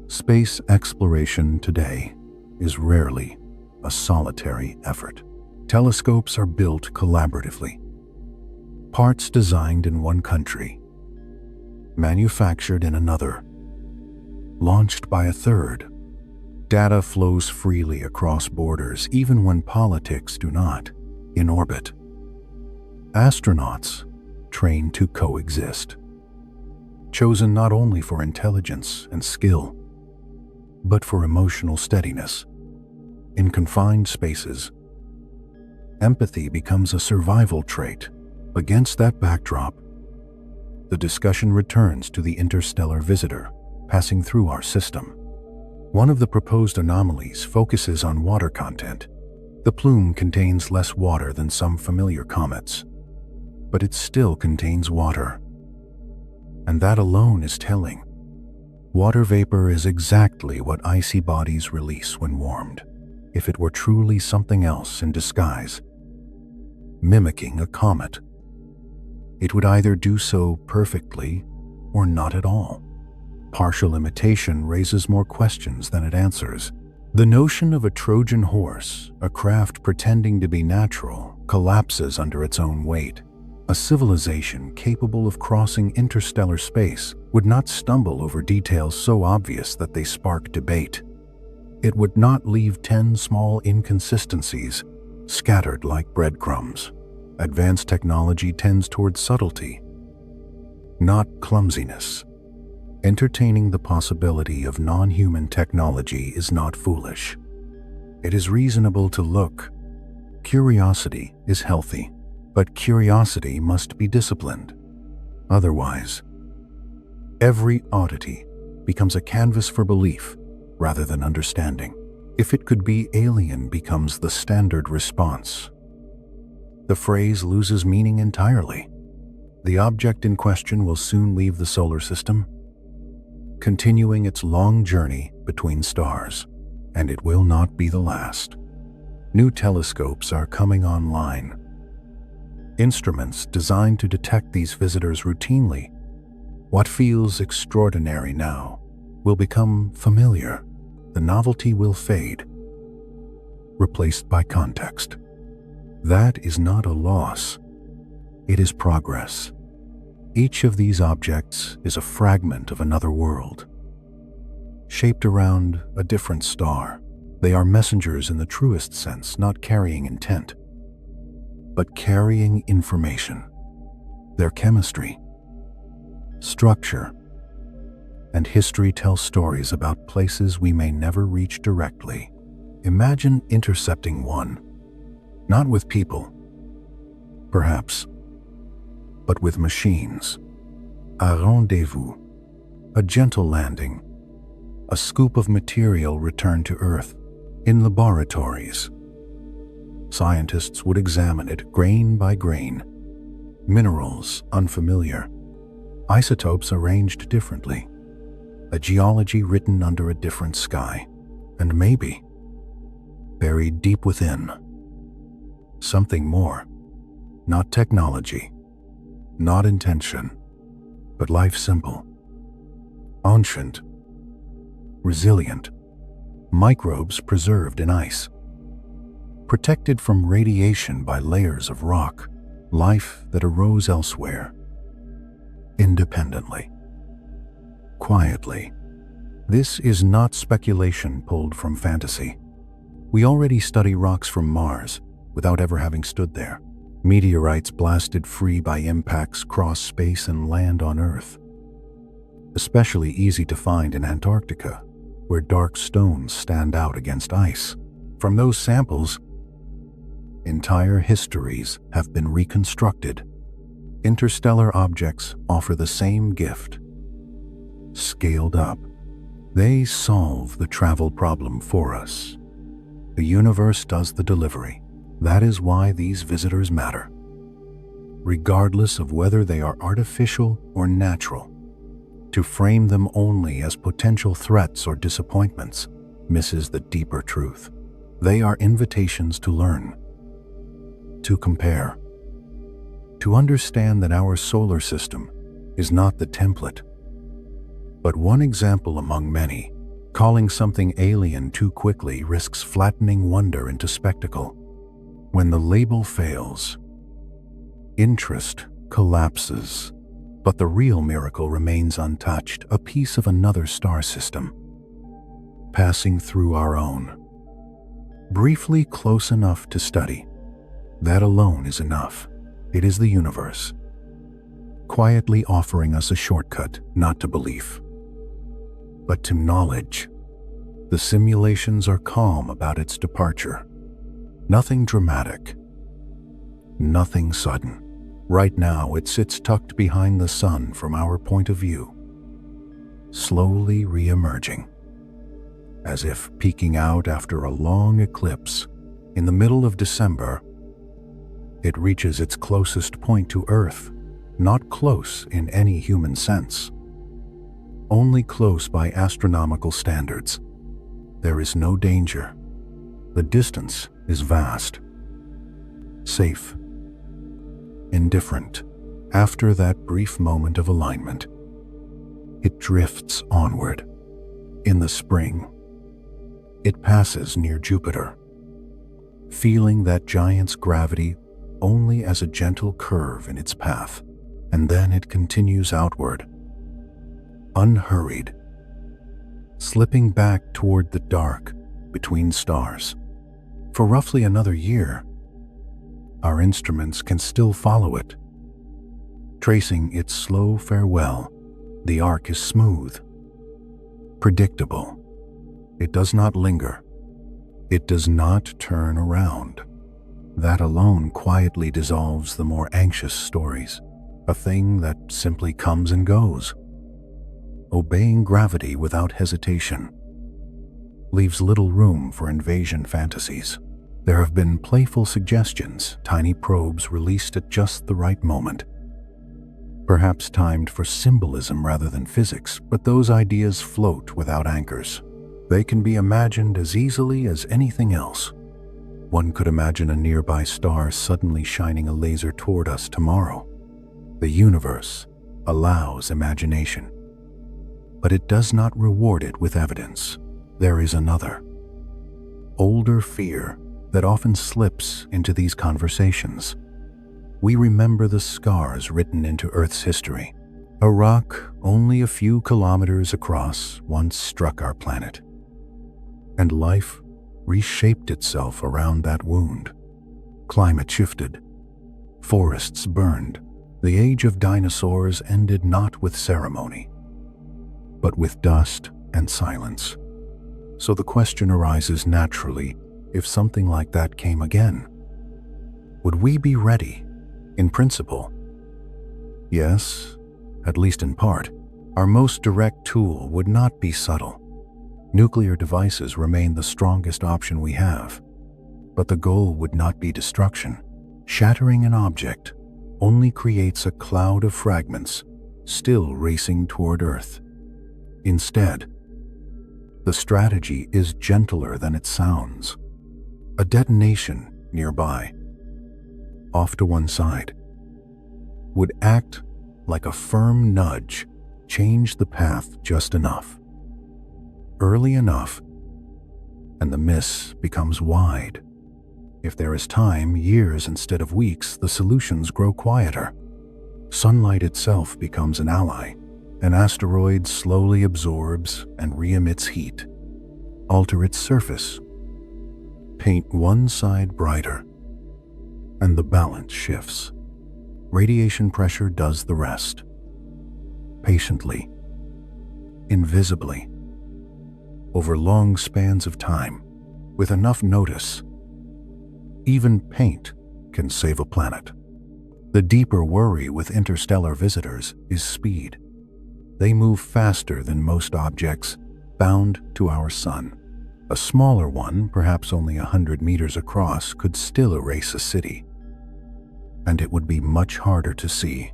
Space exploration today is rarely a solitary effort. Telescopes are built collaboratively. Parts designed in one country, manufactured in another, launched by a third. Data flows freely across borders, even when politics do not. In orbit, astronauts trained to coexist, chosen not only for intelligence and skill, but for emotional steadiness. In confined spaces, empathy becomes a survival trait. Against that backdrop, the discussion returns to the interstellar visitor passing through our system. One of the proposed anomalies focuses on water content. The plume contains less water than some familiar comets, but it still contains water. And that alone is telling. Water vapor is exactly what icy bodies release when warmed. If it were truly something else in disguise, mimicking a comet, it would either do so perfectly or not at all. Partial imitation raises more questions than it answers. The notion of a Trojan horse, a craft pretending to be natural, collapses under its own weight. A civilization capable of crossing interstellar space would not stumble over details so obvious that they spark debate. It would not leave 10 small inconsistencies scattered like breadcrumbs. Advanced technology tends towards subtlety, not clumsiness. Entertaining the possibility of non-human technology is not foolish. It is reasonable to look. Curiosity is healthy, but curiosity must be disciplined. Otherwise, every oddity becomes a canvas for belief rather than understanding. If it could be alien becomes the standard response. The phrase loses meaning entirely. The object in question will soon leave the solar system, continuing its long journey between stars, and it will not be the last. New telescopes are coming online. Instruments designed to detect these visitors routinely. What feels extraordinary now will become familiar. The novelty will fade, replaced by context. That is not a loss. It is progress. Each of these objects is a fragment of another world, shaped around a different star. They are messengers in the truest sense, not carrying intent, but carrying information. Their chemistry, structure, and history tell stories about places we may never reach directly. Imagine intercepting one, not with people, perhaps, but with machines. A rendezvous, a gentle landing, a scoop of material returned to Earth. In laboratories, scientists would examine it grain by grain. Minerals unfamiliar, isotopes arranged differently, a geology written under a different sky, and maybe, buried deep within, something more. Not technology, not intention, but life simple, ancient, resilient, microbes preserved in ice, protected from radiation by layers of rock, life that arose elsewhere, independently, quietly. This is not speculation pulled from fantasy. We already study rocks from Mars without ever having stood there. Meteorites blasted free by impacts cross space and land on Earth. Especially easy to find in Antarctica, where dark stones stand out against ice. From those samples, entire histories have been reconstructed. Interstellar objects offer the same gift. Scaled up, they solve the travel problem for us. The universe does the delivery. That is why these visitors matter. Regardless of whether they are artificial or natural, to frame them only as potential threats or disappointments misses the deeper truth. They are invitations to learn, to compare, to understand that our solar system is not the template, but one example among many. Calling something alien too quickly risks flattening wonder into spectacle. When the label fails, interest collapses, but the real miracle remains untouched, a piece of another star system, passing through our own. Briefly close enough to study. That alone is enough. It is the universe, quietly offering us a shortcut, not to belief, but to knowledge. The simulations are calm about its departure. Nothing dramatic, nothing sudden. Right now, it sits tucked behind the sun from our point of view, slowly re-emerging, as if peeking out after a long eclipse. In the middle of December, it reaches its closest point to Earth, not close in any human sense, only close by astronomical standards. There is no danger. The distance is vast, safe, indifferent. After that brief moment of alignment, it drifts onward. In the spring, it passes near Jupiter, feeling that giant's gravity only as a gentle curve in its path, and then it continues outward, unhurried, slipping back toward the dark between stars. For roughly another year, our instruments can still follow it, tracing its slow farewell. The arc is smooth, predictable. It does not linger. It does not turn around. That alone quietly dissolves the more anxious stories, a thing that simply comes and goes. obeying gravity without hesitation, leaves little room for invasion fantasies. There have been playful suggestions, tiny probes released at just the right moment, perhaps timed for symbolism rather than physics, but those ideas float without anchors. They can be imagined as easily as anything else. One could imagine a nearby star suddenly shining a laser toward us tomorrow. The universe allows imagination, but it does not reward it with evidence. There is another, older fear that often slips into these conversations. We remember the scars written into Earth's history. A rock only a few kilometers across once struck our planet, and life reshaped itself around that wound. Climate shifted, forests burned. The age of dinosaurs ended not with ceremony, but with dust and silence. So the question arises naturally, if something like that came again, would we be ready? In principle, yes, at least in part. Our most direct tool would not be subtle. Nuclear devices remain the strongest option we have, but the goal would not be destruction. Shattering an object only creates a cloud of fragments still racing toward Earth. Instead, the strategy is gentler than it sounds. A detonation nearby, off to one side, would act like a firm nudge, change the path just enough, early enough, and the miss becomes wide. If there is time, years instead of weeks, the solutions grow quieter. Sunlight itself becomes an ally. An asteroid slowly absorbs and re-emits heat. Alter its surface. Paint one side brighter, and the balance shifts. Radiation pressure does the rest. Patiently, invisibly, over long spans of time, with enough notice. Even paint can save a planet. The deeper worry with interstellar visitors is speed. They move faster than most objects bound to our sun. A smaller one, perhaps only 100 meters across, could still erase a city, and it would be much harder to see.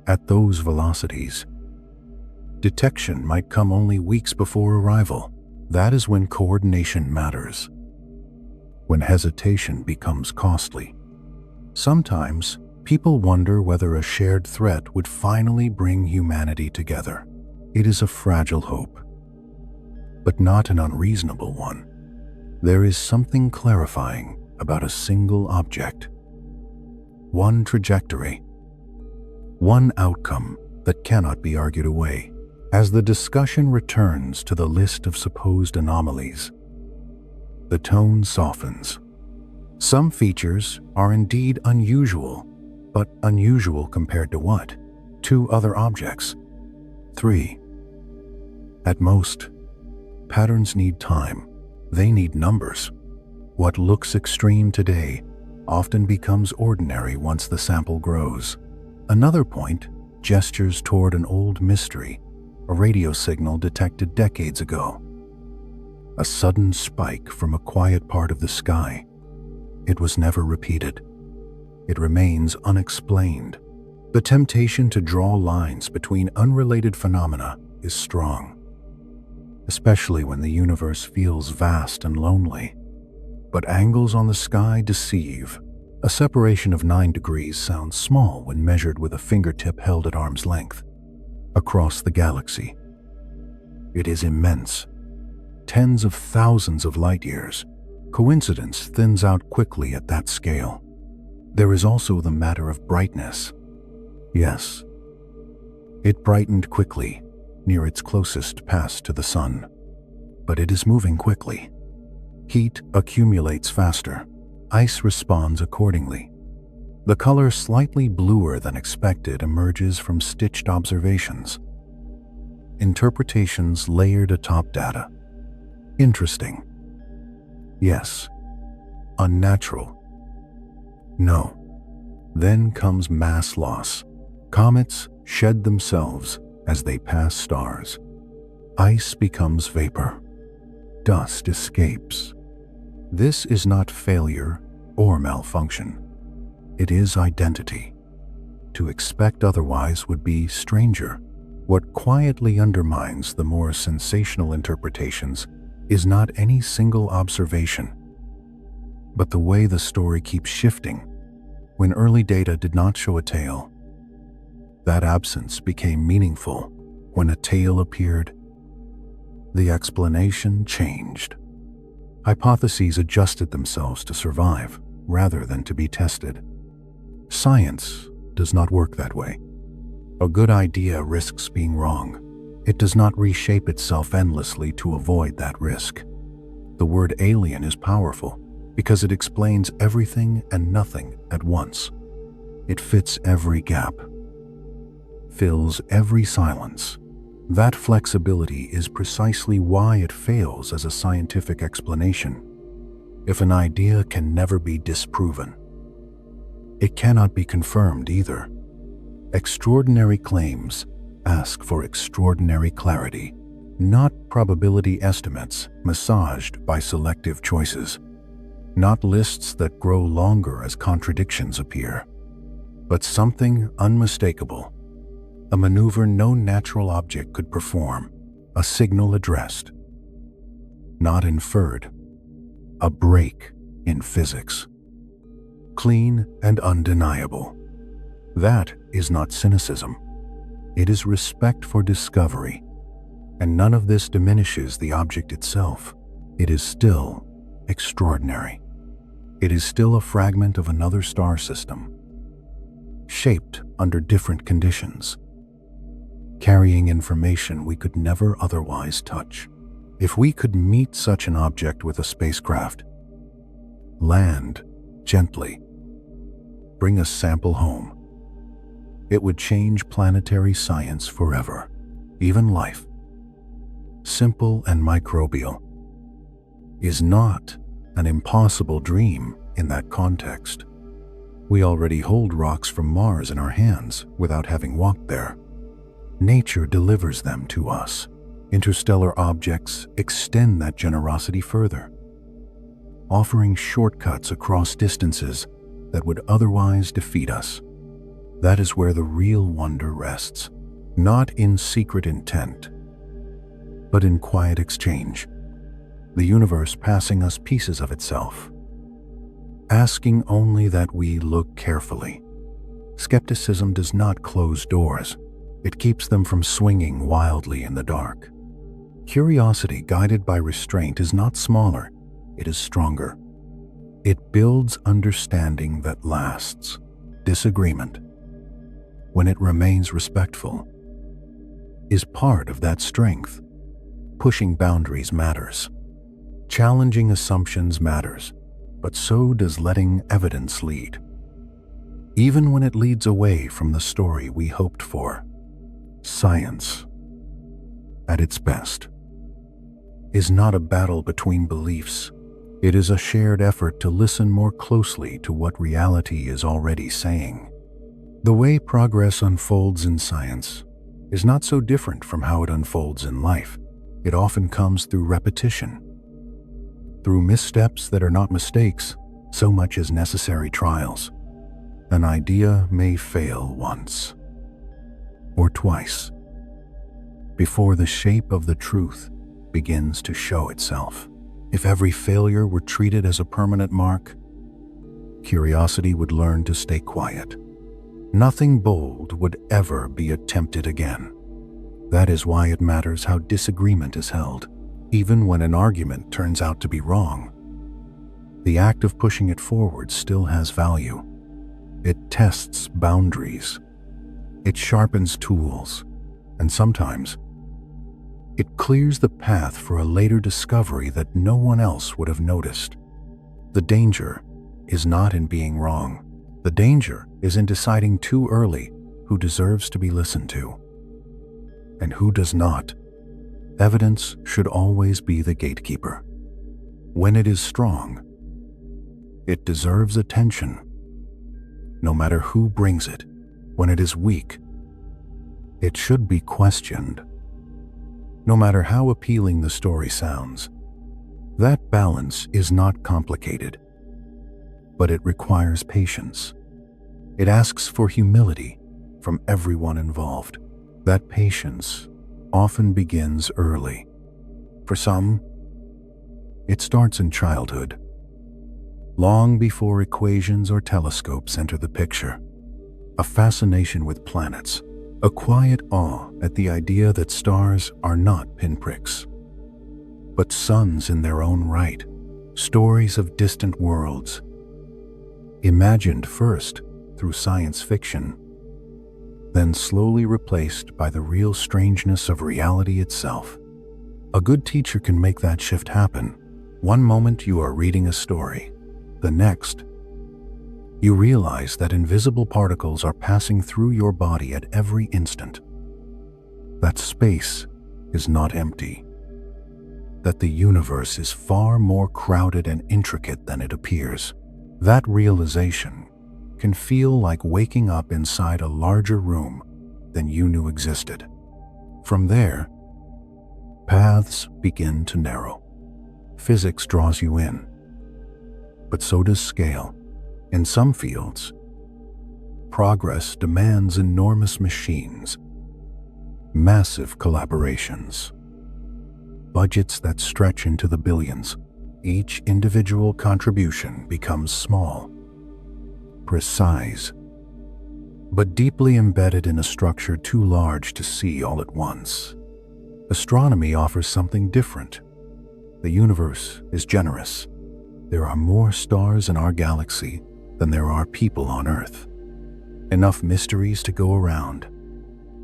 At those velocities, detection might come only weeks before arrival. That is when coordination matters, when hesitation becomes costly. Sometimes, people wonder whether a shared threat would finally bring humanity together. It is a fragile hope, but not an unreasonable one. There is something clarifying about a single object, one trajectory, one outcome that cannot be argued away. As the discussion returns to the list of supposed anomalies, the tone softens. Some features are indeed unusual, but unusual compared to what? 2 other objects? 3. At most, patterns need time. They need numbers. What looks extreme today often becomes ordinary once the sample grows. Another point gestures toward an old mystery, a radio signal detected decades ago. A sudden spike from a quiet part of the sky. It was never repeated. It remains unexplained. The temptation to draw lines between unrelated phenomena is strong, especially when the universe feels vast and lonely. But angles on the sky deceive. A separation of 9 degrees sounds small when measured with a fingertip held at arm's length. Across the galaxy, it is immense. Tens of thousands of light years. Coincidence thins out quickly at that scale. There is also the matter of brightness. Yes, it brightened quickly near its closest pass to the sun, but it is moving quickly. Heat accumulates faster. Ice responds accordingly. The color, slightly bluer than expected, emerges from stitched observations. Interpretations layered atop data. Interesting. Yes. Unnatural. No. Then comes mass loss. Comets shed themselves, As they pass stars, ice becomes vapor. Dust escapes. This is not failure or malfunction. It is identity. To expect otherwise would be stranger. What quietly undermines the more sensational interpretations is not any single observation, but the way the story keeps shifting. When early data did not show a tail, that absence became meaningful. When a tail appeared, the explanation changed. Hypotheses adjusted themselves to survive rather than to be tested. Science does not work that way. A good idea risks being wrong. It does not reshape itself endlessly to avoid that risk. The word alien is powerful because it explains everything and nothing at once. It fits every gap, fills every silence. That flexibility is precisely why it fails as a scientific explanation. If an idea can never be disproven, it cannot be confirmed either. Extraordinary claims ask for extraordinary clarity, not probability estimates massaged by selective choices, not lists that grow longer as contradictions appear, but something unmistakable, a maneuver no natural object could perform, a signal addressed, not inferred, a break in physics. Clean and undeniable. That is not cynicism. It is respect for discovery. And none of this diminishes the object itself. It is still extraordinary. It is still a fragment of another star system, shaped under different conditions, carrying information we could never otherwise touch. If we could meet such an object with a spacecraft, land gently, bring a sample home, it would change planetary science forever. Even life, simple and microbial, is not an impossible dream in that context. We already hold rocks from Mars in our hands without having walked there. Nature delivers them to us. Interstellar objects extend that generosity further, offering shortcuts across distances that would otherwise defeat us. That is where the real wonder rests, not in secret intent, but in quiet exchange. The universe passing us pieces of itself, asking only that we look carefully. Skepticism does not close doors. It keeps them from swinging wildly in the dark. Curiosity guided by restraint is not smaller, it is stronger. It builds understanding that lasts. Disagreement, when it remains respectful, is part of that strength. Pushing boundaries matters. Challenging assumptions matters, but so does letting evidence lead, even when it leads away from the story we hoped for. Science, at its best, is not a battle between beliefs. It is a shared effort to listen more closely to what reality is already saying. The way progress unfolds in science is not so different from how it unfolds in life. It often comes through repetition, through missteps that are not mistakes so much as necessary trials. An idea may fail once or twice before the shape of the truth begins to show itself. If every failure were treated as a permanent mark, curiosity would learn to stay quiet. Nothing bold would ever be attempted again. That is why it matters how disagreement is held. Even when an argument turns out to be wrong, the act of pushing it forward still has value. It tests boundaries. It sharpens tools, and sometimes it clears the path for a later discovery that no one else would have noticed. The danger is not in being wrong. The danger is in deciding too early who deserves to be listened to and who does not. Evidence should always be the gatekeeper. When it is strong, it deserves attention, no matter who brings it. When it is weak, it should be questioned. No matter how appealing the story sounds, that balance is not complicated, but it requires patience. It asks for humility from everyone involved. That patience often begins early. For some, it starts in childhood, long before equations or telescopes enter the picture. A fascination with planets, a quiet awe at the idea that stars are not pinpricks, but suns in their own right, stories of distant worlds, imagined first through science fiction, then slowly replaced by the real strangeness of reality itself. A good teacher can make that shift happen. One moment you are reading a story, the next, you realize that invisible particles are passing through your body at every instant. That space is not empty. That the universe is far more crowded and intricate than it appears. That realization can feel like waking up inside a larger room than you knew existed. From there, paths begin to narrow. Physics draws you in, but so does scale. In some fields, progress demands enormous machines, massive collaborations, budgets that stretch into the billions. Each individual contribution becomes small, precise, but deeply embedded in a structure too large to see all at once. Astronomy offers something different. The universe is generous. There are more stars in our galaxy than there are people on Earth. Enough mysteries to go around.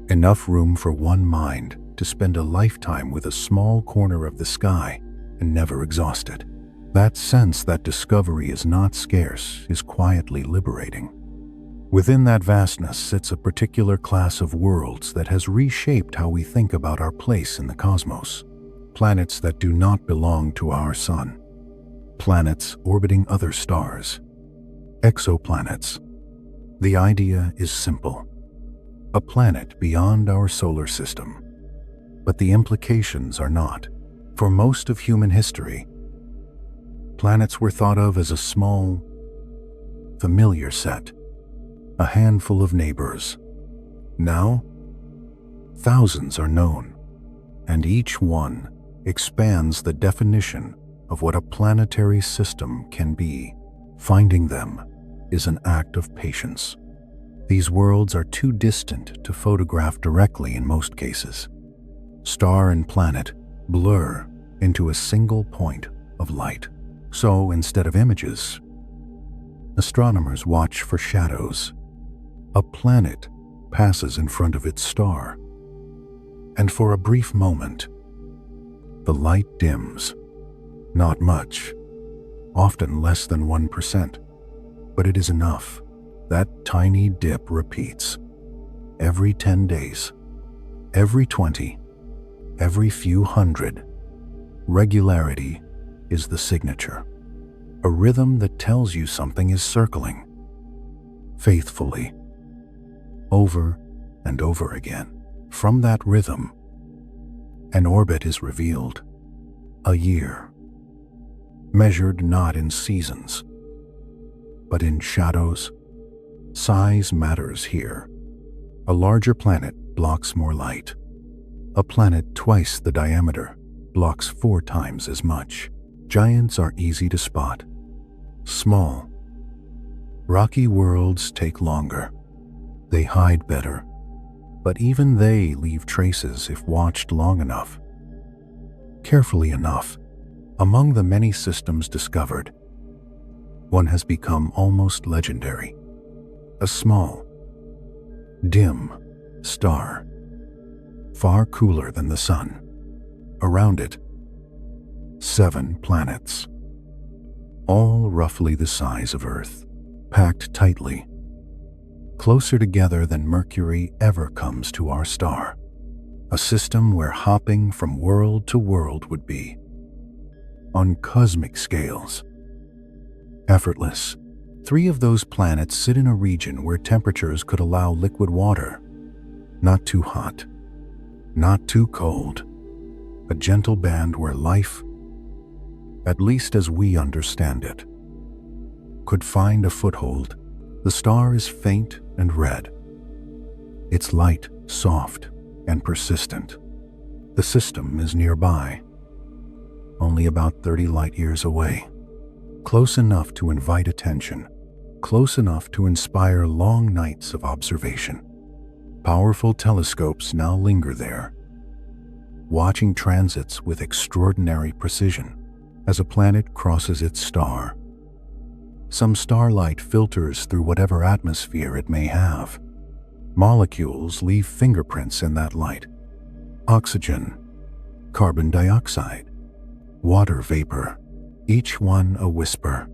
Enough room for one mind to spend a lifetime with a small corner of the sky and never exhaust it. That sense that discovery is not scarce is quietly liberating. Within that vastness sits a particular class of worlds that has reshaped how we think about our place in the cosmos. Planets that do not belong to our sun. Planets orbiting other stars. Exoplanets. The idea is simple. A planet beyond our solar system. But the implications are not. For most of human history, planets were thought of as a small, familiar set, a handful of neighbors. Now, thousands are known, and each one expands the definition of what a planetary system can be. Finding them is an act of patience. These worlds are too distant to photograph directly in most cases. Star and planet blur into a single point of light. So instead of images, astronomers watch for shadows. A planet passes in front of its star, and for a brief moment, the light dims. Not much, often less than 1%, but it is enough. That tiny dip repeats. Every 10 days, every 20, every few hundred. Regularity is the signature. A rhythm that tells you something is circling. Faithfully. Over and over again. From that rhythm, an orbit is revealed. A year. Measured not in seasons, but in shadows. Size matters here. A larger planet blocks more light. A planet twice the diameter blocks 4 times as much. Giants are easy to spot. Small, rocky worlds take longer. They hide better, but even they leave traces if watched long enough. Carefully enough, among the many systems discovered, one has become almost legendary. A small, dim star, far cooler than the sun. Around it, 7 planets, all roughly the size of Earth, packed tightly, closer together than Mercury ever comes to our star. A system where hopping from world to world would be, on cosmic scales, effortless. 3 of those planets sit in a region where temperatures could allow liquid water, Not too hot, not too cold. A gentle band where life, at least as we understand it, could find a foothold. The star is faint and red. Its light soft and persistent. The system is nearby, only about 30 light years away. Close enough to invite attention, close enough to inspire long nights of observation. Powerful telescopes now linger there, watching transits with extraordinary precision as a planet crosses its star. Some starlight filters through whatever atmosphere it may have. Molecules leave fingerprints in that light. Oxygen, carbon dioxide, water vapor, each one a whisper.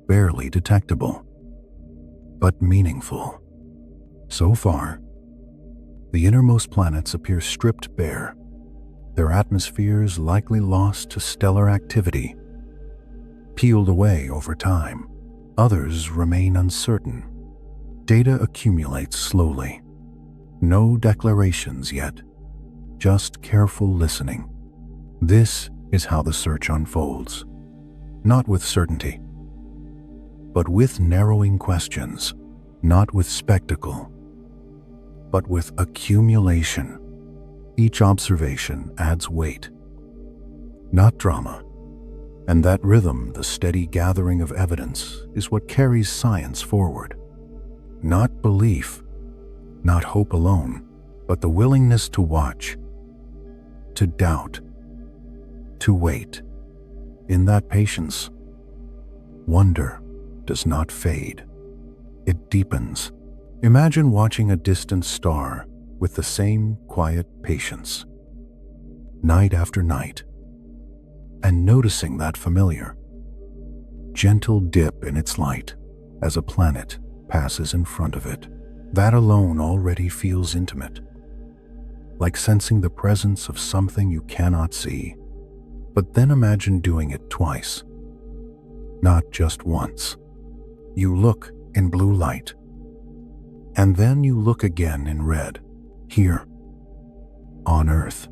Barely detectable, but meaningful. So far, the innermost planets appear stripped bare, their atmospheres likely lost to stellar activity, peeled away over time. Others remain uncertain. Data accumulates slowly. No declarations yet, just careful listening. This is how the search unfolds. Not with certainty, but with narrowing questions. Not with spectacle, but with accumulation. Each observation adds weight, not drama. And that rhythm, the steady gathering of evidence, is what carries science forward. Not belief, not hope alone, but the willingness to watch, to doubt, to wait. In that patience, wonder does not fade. It deepens. Imagine watching a distant star with the same quiet patience, night after night, and noticing that familiar, gentle dip in its light as a planet passes in front of it. That alone already feels intimate, like sensing the presence of something you cannot see. But then imagine doing it twice, not just once. You look in blue light, and then you look again in red, here, on Earth.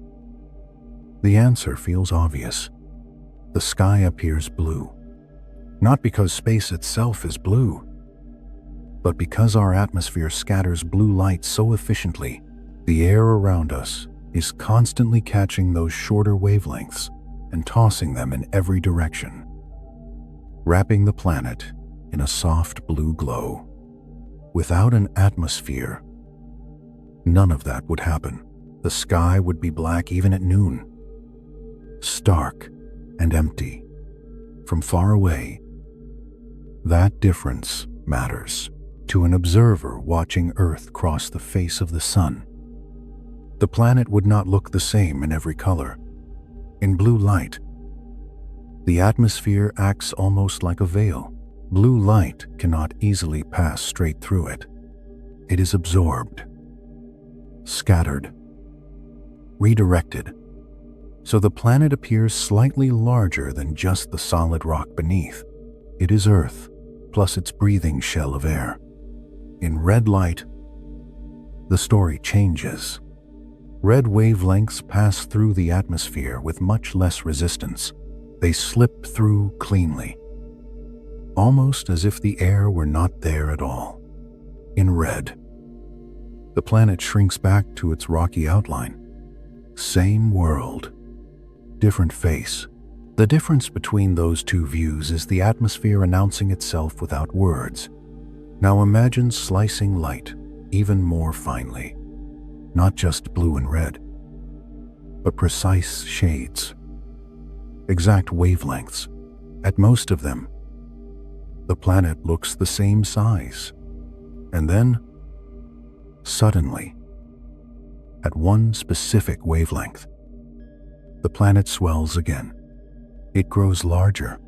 The answer feels obvious. The sky appears blue, not because space itself is blue, but because our atmosphere scatters blue light so efficiently. The air around us is constantly catching those shorter wavelengths and tossing them in every direction, wrapping the planet in a soft blue glow. Without an atmosphere, none of that would happen. The sky would be black even at noon, stark and empty. From far away, that difference matters to an observer watching Earth cross the face of the sun. The planet would not look the same in every color. In blue light, the atmosphere acts almost like a veil. Blue light cannot easily pass straight through it. It is absorbed, scattered, redirected, so the planet appears slightly larger than just the solid rock beneath. It is Earth, plus its breathing shell of air. In red light, the story changes. Red wavelengths pass through the atmosphere with much less resistance. They slip through cleanly, almost as if the air were not there at all. In red, the planet shrinks back to its rocky outline. Same world, different face. The difference between those two views is the atmosphere announcing itself without words. Now imagine slicing light even more finely, not just blue and red, but precise shades, exact wavelengths. At most of them, the planet looks the same size. And then, suddenly, at one specific wavelength, the planet swells again. It grows larger,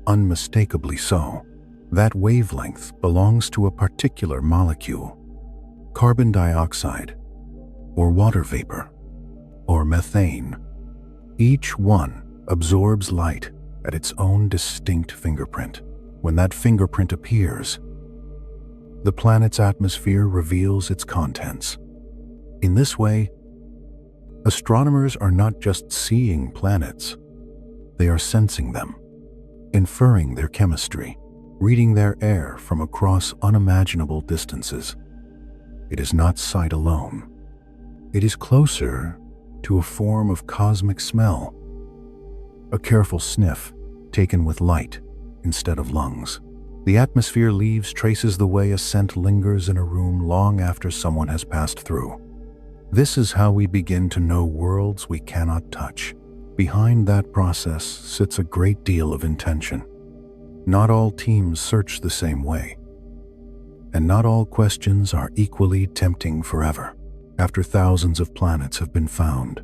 unmistakably so. That wavelength belongs to a particular molecule, carbon dioxide, or water vapor, or methane. Each one absorbs light at its own distinct fingerprint. When that fingerprint appears, The planet's atmosphere reveals its contents. In this way, astronomers are not just seeing planets, they are sensing them, inferring their chemistry, reading their air from across unimaginable distances. It is not sight alone. It is closer to a form of cosmic smell, a careful sniff taken with light instead of lungs. The atmosphere leaves traces the way a scent lingers in a room long after someone has passed through. This is how we begin to know worlds we cannot touch. Behind that process sits a great deal of intention. Not all teams search the same way, and not all questions are equally tempting forever. After thousands of planets have been found,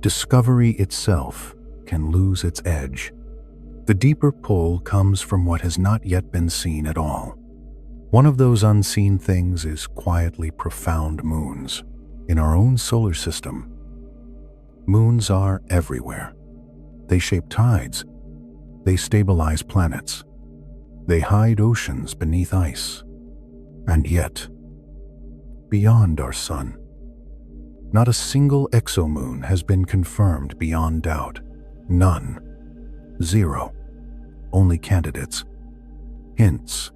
discovery itself can lose its edge. The deeper pull comes from what has not yet been seen at all. One of those unseen things is quietly profound moons. In our own solar system, moons are everywhere. They shape tides. They stabilize planets. They hide oceans beneath ice. And yet, beyond our sun, not a single exomoon has been confirmed beyond doubt. None. Zero. Only candidates. Hints.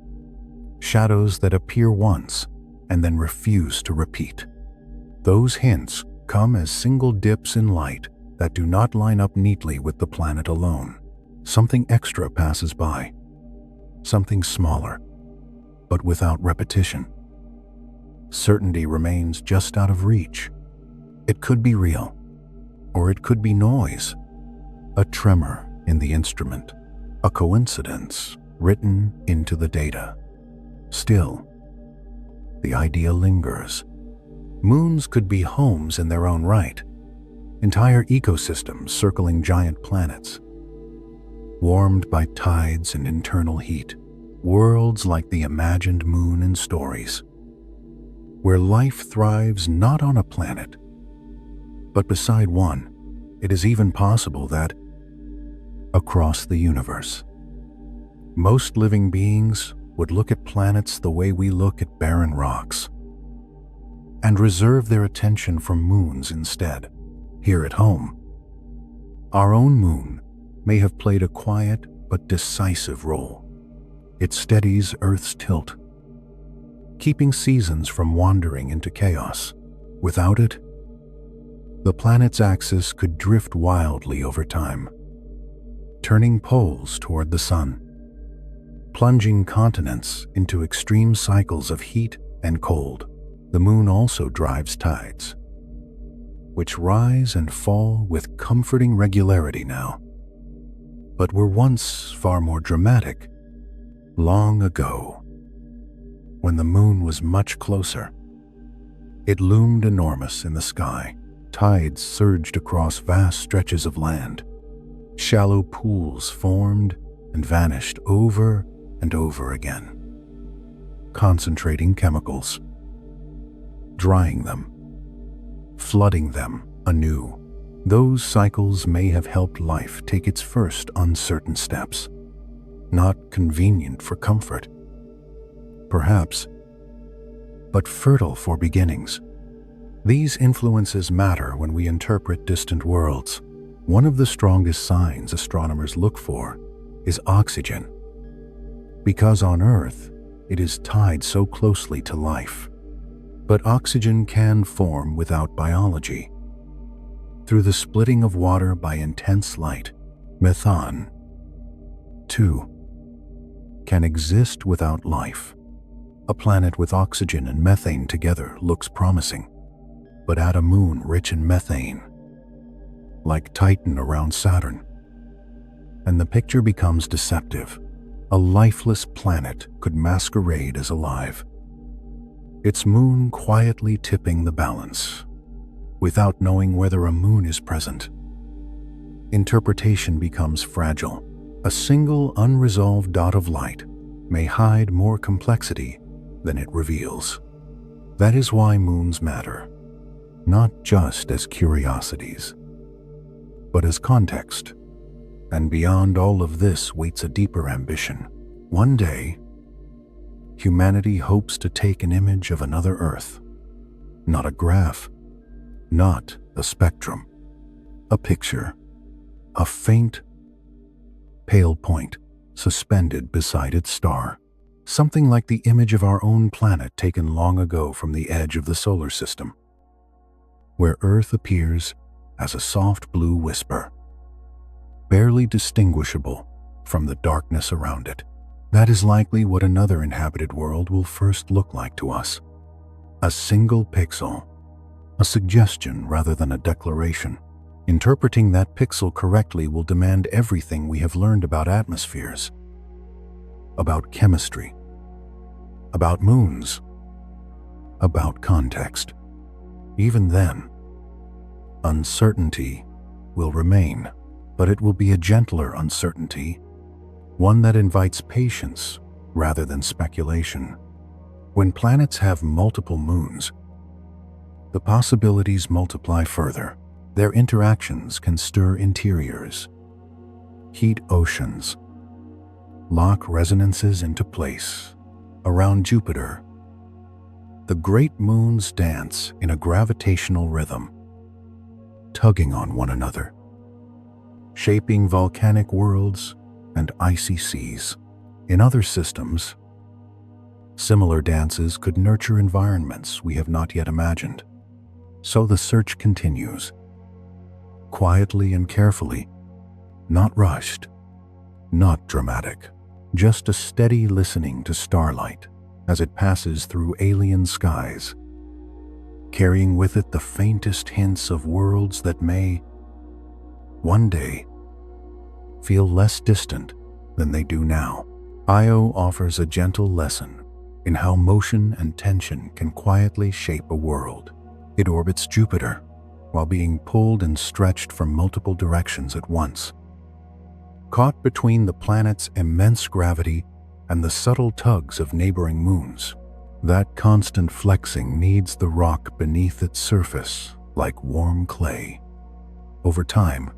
Shadows that appear once and then refuse to repeat. Those hints come as single dips in light that do not line up neatly with the planet alone. Something extra passes by. Something smaller, but without repetition. Certainty remains just out of reach. It could be real, or it could be noise. A tremor in the instrument, a coincidence written into the data. Still, the idea lingers. Moons could be homes in their own right, entire ecosystems circling giant planets. Warmed by tides and internal heat, worlds like the imagined moon in stories, where life thrives not on a planet, but beside one. It is even possible that across the universe, most living beings would look at planets the way we look at barren rocks, and reserve their attention for moons instead. Here at home, our own moon may have played a quiet but decisive role. It steadies Earth's tilt, keeping seasons from wandering into chaos. Without it, the planet's axis could drift wildly over time, turning poles toward the sun, plunging continents into extreme cycles of heat and cold. The moon also drives tides, which rise and fall with comforting regularity now, but were once far more dramatic. Long ago, when the moon was much closer, it loomed enormous in the sky. Tides surged across vast stretches of land. Shallow pools formed and vanished over and over again, concentrating chemicals, drying them, flooding them anew. Those cycles may have helped life take its first uncertain steps. Not convenient for comfort, perhaps, but fertile for beginnings. These influences matter when we interpret distant worlds. One of the strongest signs astronomers look for is oxygen, because on Earth it is tied so closely to life. But oxygen can form without biology. Through the splitting of water by intense light, methane, too, can exist without life. A planet with oxygen and methane together looks promising, but add a moon rich in methane, like Titan around Saturn, and the picture becomes deceptive. A lifeless planet could masquerade as alive, its moon quietly tipping the balance, without knowing whether a moon is present. Interpretation becomes fragile. A single unresolved dot of light may hide more complexity than it reveals. That is why moons matter, not just as curiosities, but as context. And beyond all of this waits a deeper ambition. One day, humanity hopes to take an image of another Earth. Not a graph, not a spectrum. A picture, a faint, pale point suspended beside its star. Something like the image of our own planet taken long ago from the edge of the solar system, where Earth appears as a soft blue whisper, barely distinguishable from the darkness around it. That is likely what another inhabited world will first look like to us. A single pixel, a suggestion rather than a declaration. Interpreting that pixel correctly will demand everything we have learned about atmospheres, about chemistry, about moons, about context. Even then, uncertainty will remain, but it will be a gentler uncertainty, one that invites patience rather than speculation. When planets have multiple moons, the possibilities multiply further. Their interactions can stir interiors, heat oceans, lock resonances into place. Around Jupiter, the great moons dance in a gravitational rhythm, tugging on one another, shaping volcanic worlds and icy seas. In other systems, similar dances could nurture environments we have not yet imagined. So the search continues, quietly and carefully, not rushed, not dramatic, just a steady listening to starlight as it passes through alien skies, carrying with it the faintest hints of worlds that may, one day, feel less distant than they do now. Io offers a gentle lesson in how motion and tension can quietly shape a world. It orbits Jupiter while being pulled and stretched from multiple directions at once. Caught between the planet's immense gravity and the subtle tugs of neighboring moons, that constant flexing kneads the rock beneath its surface like warm clay. Over time,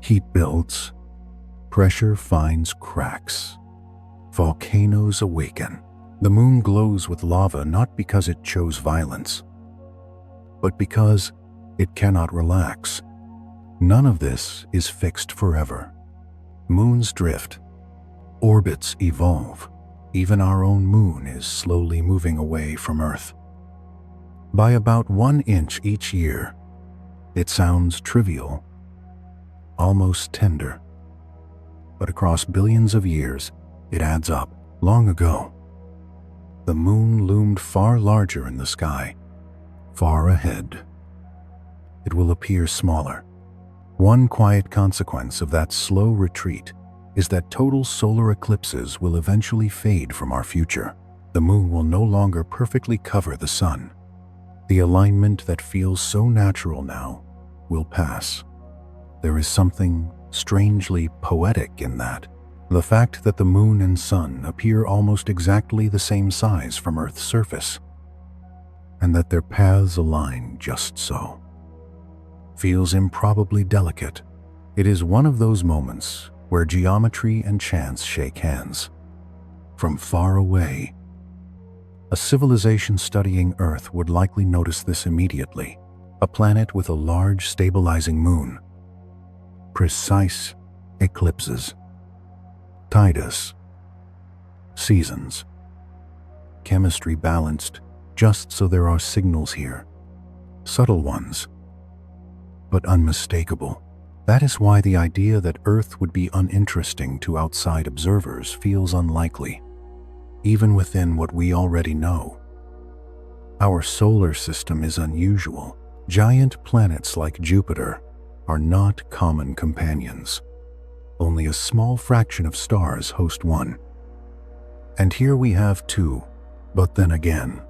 heat builds, pressure finds cracks, volcanoes awaken. The moon glows with lava not because it chose violence, but because it cannot relax. None of this is fixed forever. Moons drift, orbits evolve. Even our own moon is slowly moving away from Earth. By about 1 inch each year. It sounds trivial, almost tender. But across billions of years, it adds up. Long ago, the moon loomed far larger in the sky. Far ahead, it will appear smaller. One quiet consequence of that slow retreat is that total solar eclipses will eventually fade from our future. The moon will no longer perfectly cover the sun. The alignment that feels so natural now will pass. There is something strangely poetic in that. The fact that the moon and sun appear almost exactly the same size from Earth's surface, and that their paths align just so, feels improbably delicate. It is one of those moments where geometry and chance shake hands. From far away, a civilization studying Earth would likely notice this immediately. A planet with a large stabilizing moon. Precise eclipses. Tidus. Seasons. Chemistry balanced just so there are signals here. Subtle ones, but unmistakable. That is why the idea that Earth would be uninteresting to outside observers feels unlikely, even within what we already know. Our solar system is unusual. Giant planets like Jupiter are not common companions. Only a small fraction of stars host one. And here we have two, but then again,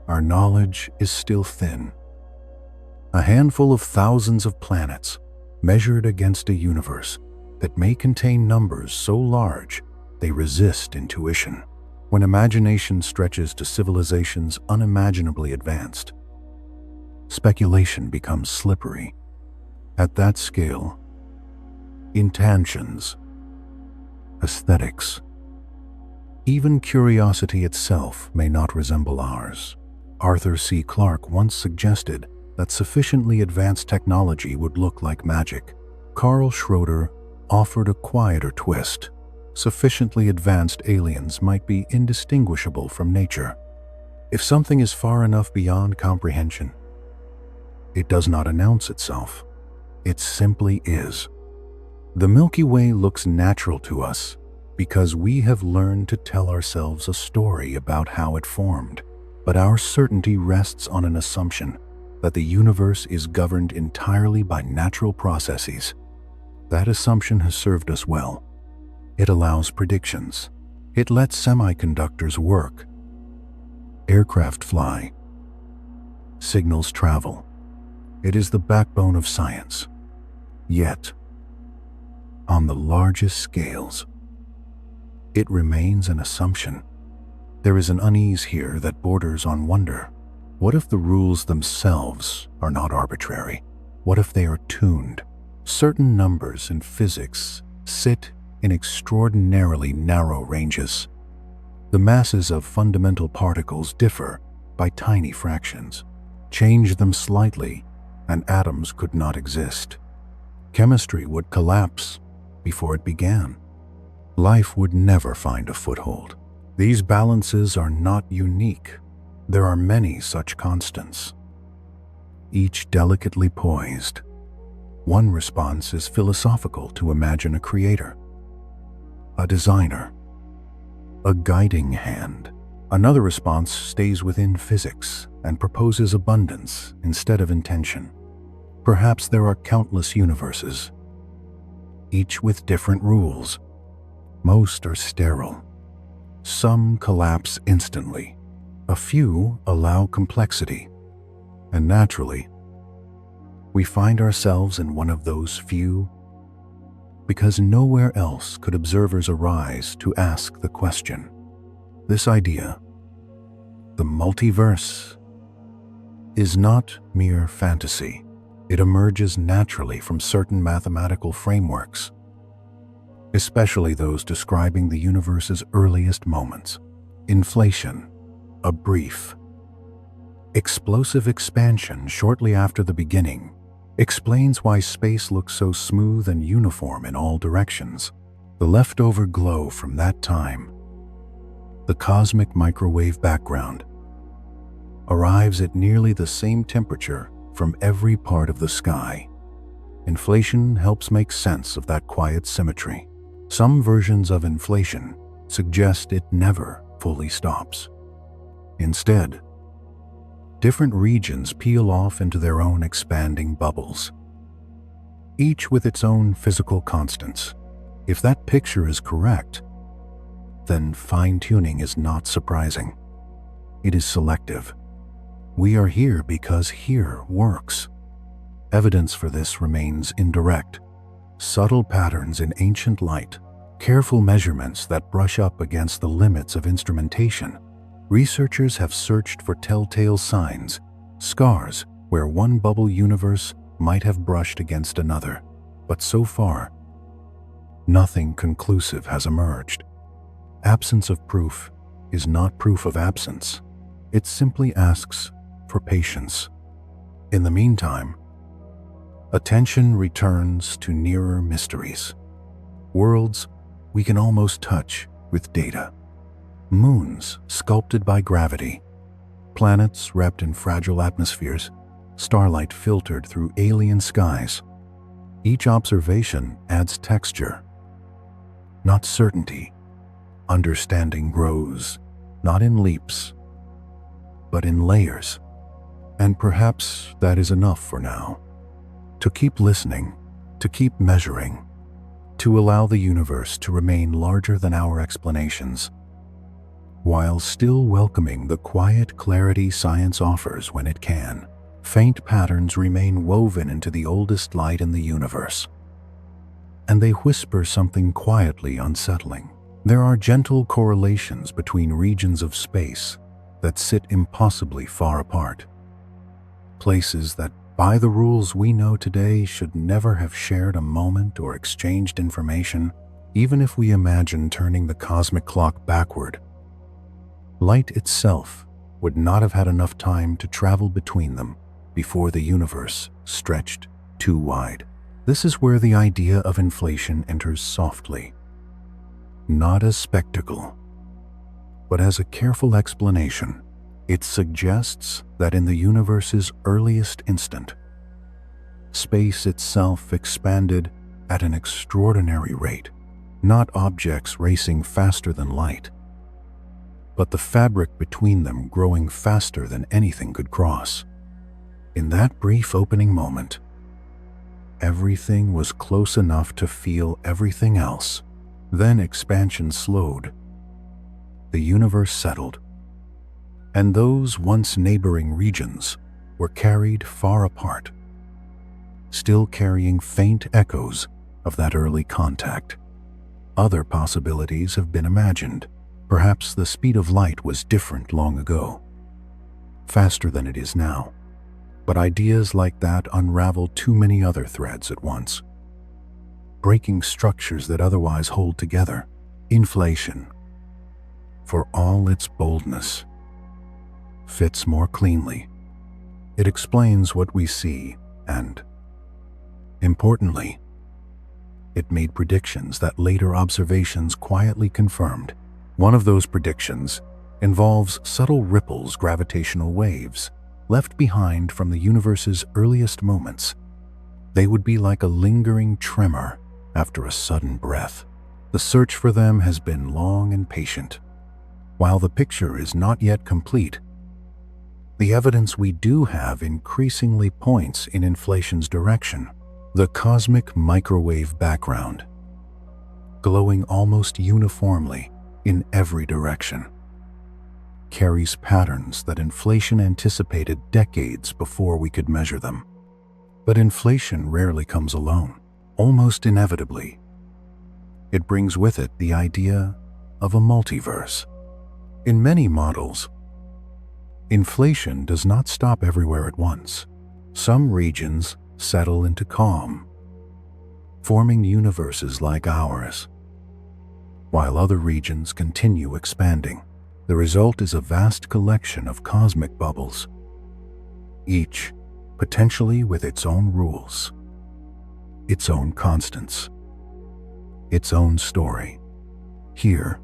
our knowledge is still thin. A handful of thousands of planets measured against a universe that may contain numbers so large they resist intuition. When imagination stretches to civilizations unimaginably advanced, speculation becomes slippery. At that scale, intentions, aesthetics, Even curiosity itself may not resemble ours. Arthur C. Clarke once suggested that sufficiently advanced technology would look like magic. Carl Schroeder offered a quieter twist. Sufficiently advanced aliens might be indistinguishable from nature. If something is far enough beyond comprehension, it does not announce itself. It simply is. The Milky Way looks natural to us because we have learned to tell ourselves a story about how it formed. But our certainty rests on an assumption that the universe is governed entirely by natural processes. That assumption has served us well. It allows predictions. It lets semiconductors work. Aircraft fly. Signals travel. It is the backbone of science. Yet, on the largest scales, it remains an assumption. There is an unease here that borders on wonder. What if the rules themselves are not arbitrary? What if they are tuned? Certain numbers in physics sit in extraordinarily narrow ranges. The masses of fundamental particles differ by tiny fractions. Change them slightly, and atoms could not exist. Chemistry would collapse before it began. Life would never find a foothold. These balances are not unique. There are many such constants, each delicately poised. One response is philosophical to imagine a creator, a designer, a guiding hand. Another response stays within physics and proposes abundance instead of intention. Perhaps there are countless universes, each with different rules. Most are sterile. Some collapse instantly. A few allow complexity. And naturally, we find ourselves in one of those few because nowhere else could observers arise to ask the question. This idea, the multiverse, is not mere fantasy. It emerges naturally from certain mathematical frameworks, especially those describing the universe's earliest moments. Inflation, a brief, explosive expansion shortly after the beginning, explains why space looks so smooth and uniform in all directions. The leftover glow from that time, the cosmic microwave background, arrives at nearly the same temperature from every part of the sky. Inflation helps make sense of that quiet symmetry. Some versions of inflation suggest it never fully stops. Instead, different regions peel off into their own expanding bubbles, each with its own physical constants. If that picture is correct, then fine-tuning is not surprising. It is selective. We are here because here works. Evidence for this remains indirect. Subtle patterns in ancient light, careful measurements that brush up against the limits of instrumentation. Researchers have searched for telltale signs, scars where one bubble universe might have brushed against another. But so far, nothing conclusive has emerged. Absence of proof is not proof of absence. It simply asks for patience. In the meantime, attention returns to nearer mysteries. Worlds we can almost touch with data. Moons sculpted by gravity. Planets wrapped in fragile atmospheres. Starlight filtered through alien skies. Each observation adds texture, not certainty. Understanding grows, not in leaps, but in layers. And perhaps that is enough for now. To keep listening, to keep measuring, to allow the universe to remain larger than our explanations, while still welcoming the quiet clarity science offers when it can. Faint patterns remain woven into the oldest light in the universe, and they whisper something quietly unsettling. There are gentle correlations between regions of space that sit impossibly far apart. Places that, by the rules we know today, should never have shared a moment or exchanged information. Even if we imagine turning the cosmic clock backward, light itself would not have had enough time to travel between them before the universe stretched too wide. This is where the idea of inflation enters softly, not as spectacle, but as a careful explanation. It suggests that in the universe's earliest instant, space itself expanded at an extraordinary rate, not objects racing faster than light, but the fabric between them growing faster than anything could cross. In that brief opening moment, everything was close enough to feel everything else. Then expansion slowed. The universe settled, and those once neighboring regions were carried far apart, still carrying faint echoes of that early contact. Other possibilities have been imagined. Perhaps the speed of light was different long ago, faster than it is now. But ideas like that unravel too many other threads at once, breaking structures that otherwise hold together. Inflation, for all its boldness, fits more cleanly. It explains what we see and, importantly, it made predictions that later observations quietly confirmed. One of those predictions involves subtle ripples, gravitational waves, left behind from the universe's earliest moments. They would be like a lingering tremor after a sudden breath. The search for them has been long and patient. While the picture is not yet complete, the evidence we do have increasingly points in inflation's direction. The cosmic microwave background, glowing almost uniformly in every direction, carries patterns that inflation anticipated decades before we could measure them. But inflation rarely comes alone. Almost inevitably, it brings with it the idea of a multiverse. In many models, inflation does not stop everywhere at once. Some regions settle into calm, forming universes like ours, while other regions continue expanding. The result is a vast collection of cosmic bubbles, each potentially with its own rules, its own constants, its own story. Here,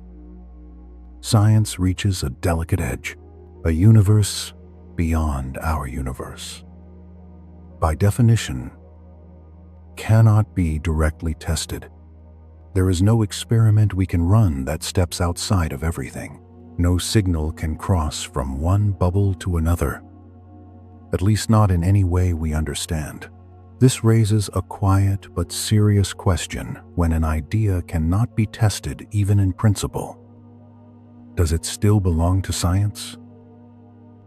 science reaches a delicate edge, a universe beyond our universe. By definition, cannot be directly tested. There is no experiment we can run that steps outside of everything. No signal can cross from one bubble to another, at least not in any way we understand. This raises a quiet but serious question. When an idea cannot be tested even in principle, does it still belong to science?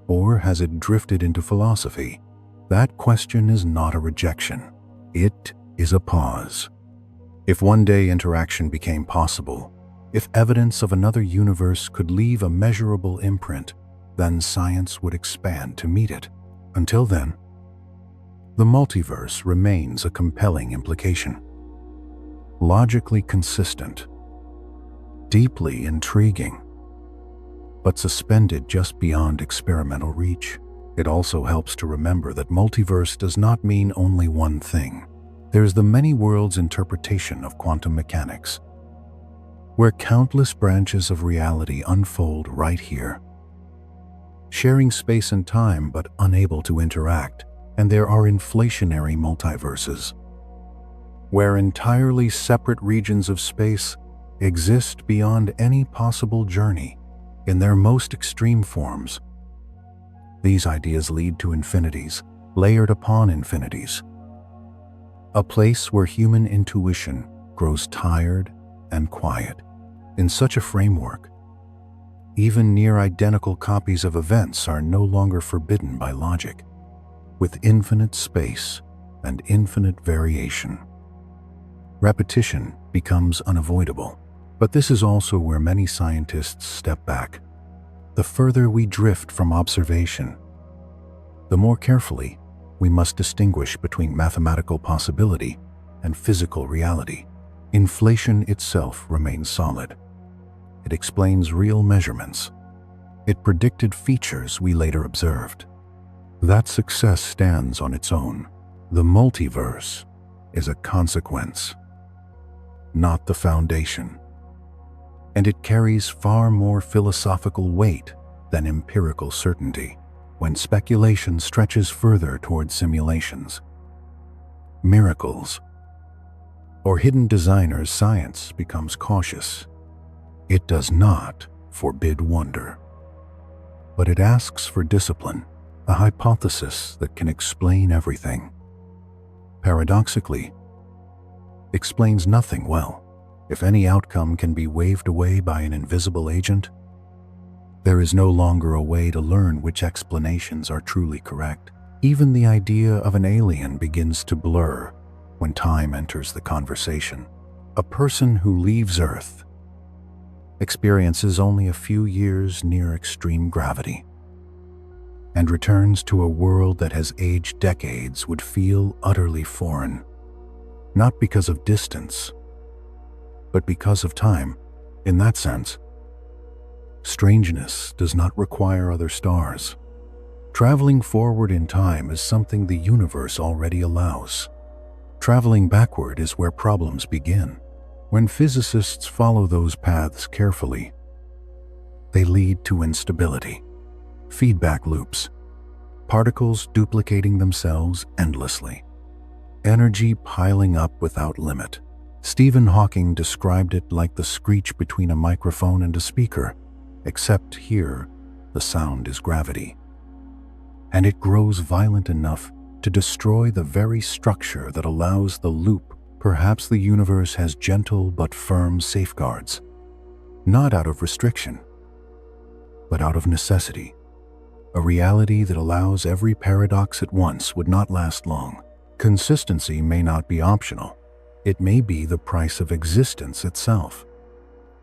Or has it drifted into philosophy? That question is not a rejection. It is a pause. If one day interaction became possible, if evidence of another universe could leave a measurable imprint, then science would expand to meet it. Until then, the multiverse remains a compelling implication. Logically consistent, deeply intriguing, but suspended just beyond experimental reach. It also helps to remember that multiverse does not mean only one thing. There's the many worlds interpretation of quantum mechanics, where countless branches of reality unfold right here, sharing space and time but unable to interact. And there are inflationary multiverses, where entirely separate regions of space exist beyond any possible journey. In their most extreme forms, these ideas lead to infinities, layered upon infinities. A place where human intuition grows tired and quiet. In such a framework, even near-identical copies of events are no longer forbidden by logic. With infinite space and infinite variation, repetition becomes unavoidable. But this is also where many scientists step back. The further we drift from observation, the more carefully we must distinguish between mathematical possibility and physical reality. Inflation itself remains solid. It explains real measurements. It predicted features we later observed. That success stands on its own. The multiverse is a consequence, not the foundation. And it carries far more philosophical weight than empirical certainty when speculation stretches further toward simulations. Miracles or hidden designers, science becomes cautious. It does not forbid wonder, but it asks for discipline, a hypothesis that can explain everything. Paradoxically, explains nothing well. If any outcome can be waved away by an invisible agent, there is no longer a way to learn which explanations are truly correct. Even the idea of an alien begins to blur when time enters the conversation. A person who leaves Earth experiences only a few years near extreme gravity and returns to a world that has aged decades would feel utterly foreign, not because of distance, but because of time. In that sense, strangeness does not require other stars. Traveling forward in time is something the universe already allows. Traveling backward is where problems begin. When physicists follow those paths carefully, they lead to instability, feedback loops, particles duplicating themselves endlessly, energy piling up without limit. Stephen Hawking described it like the screech between a microphone and a speaker, except here the sound is gravity. And it grows violent enough to destroy the very structure that allows the loop. Perhaps the universe has gentle but firm safeguards, not out of restriction, but out of necessity. A reality that allows every paradox at once would not last long. Consistency may not be optional. It may be the price of existence itself.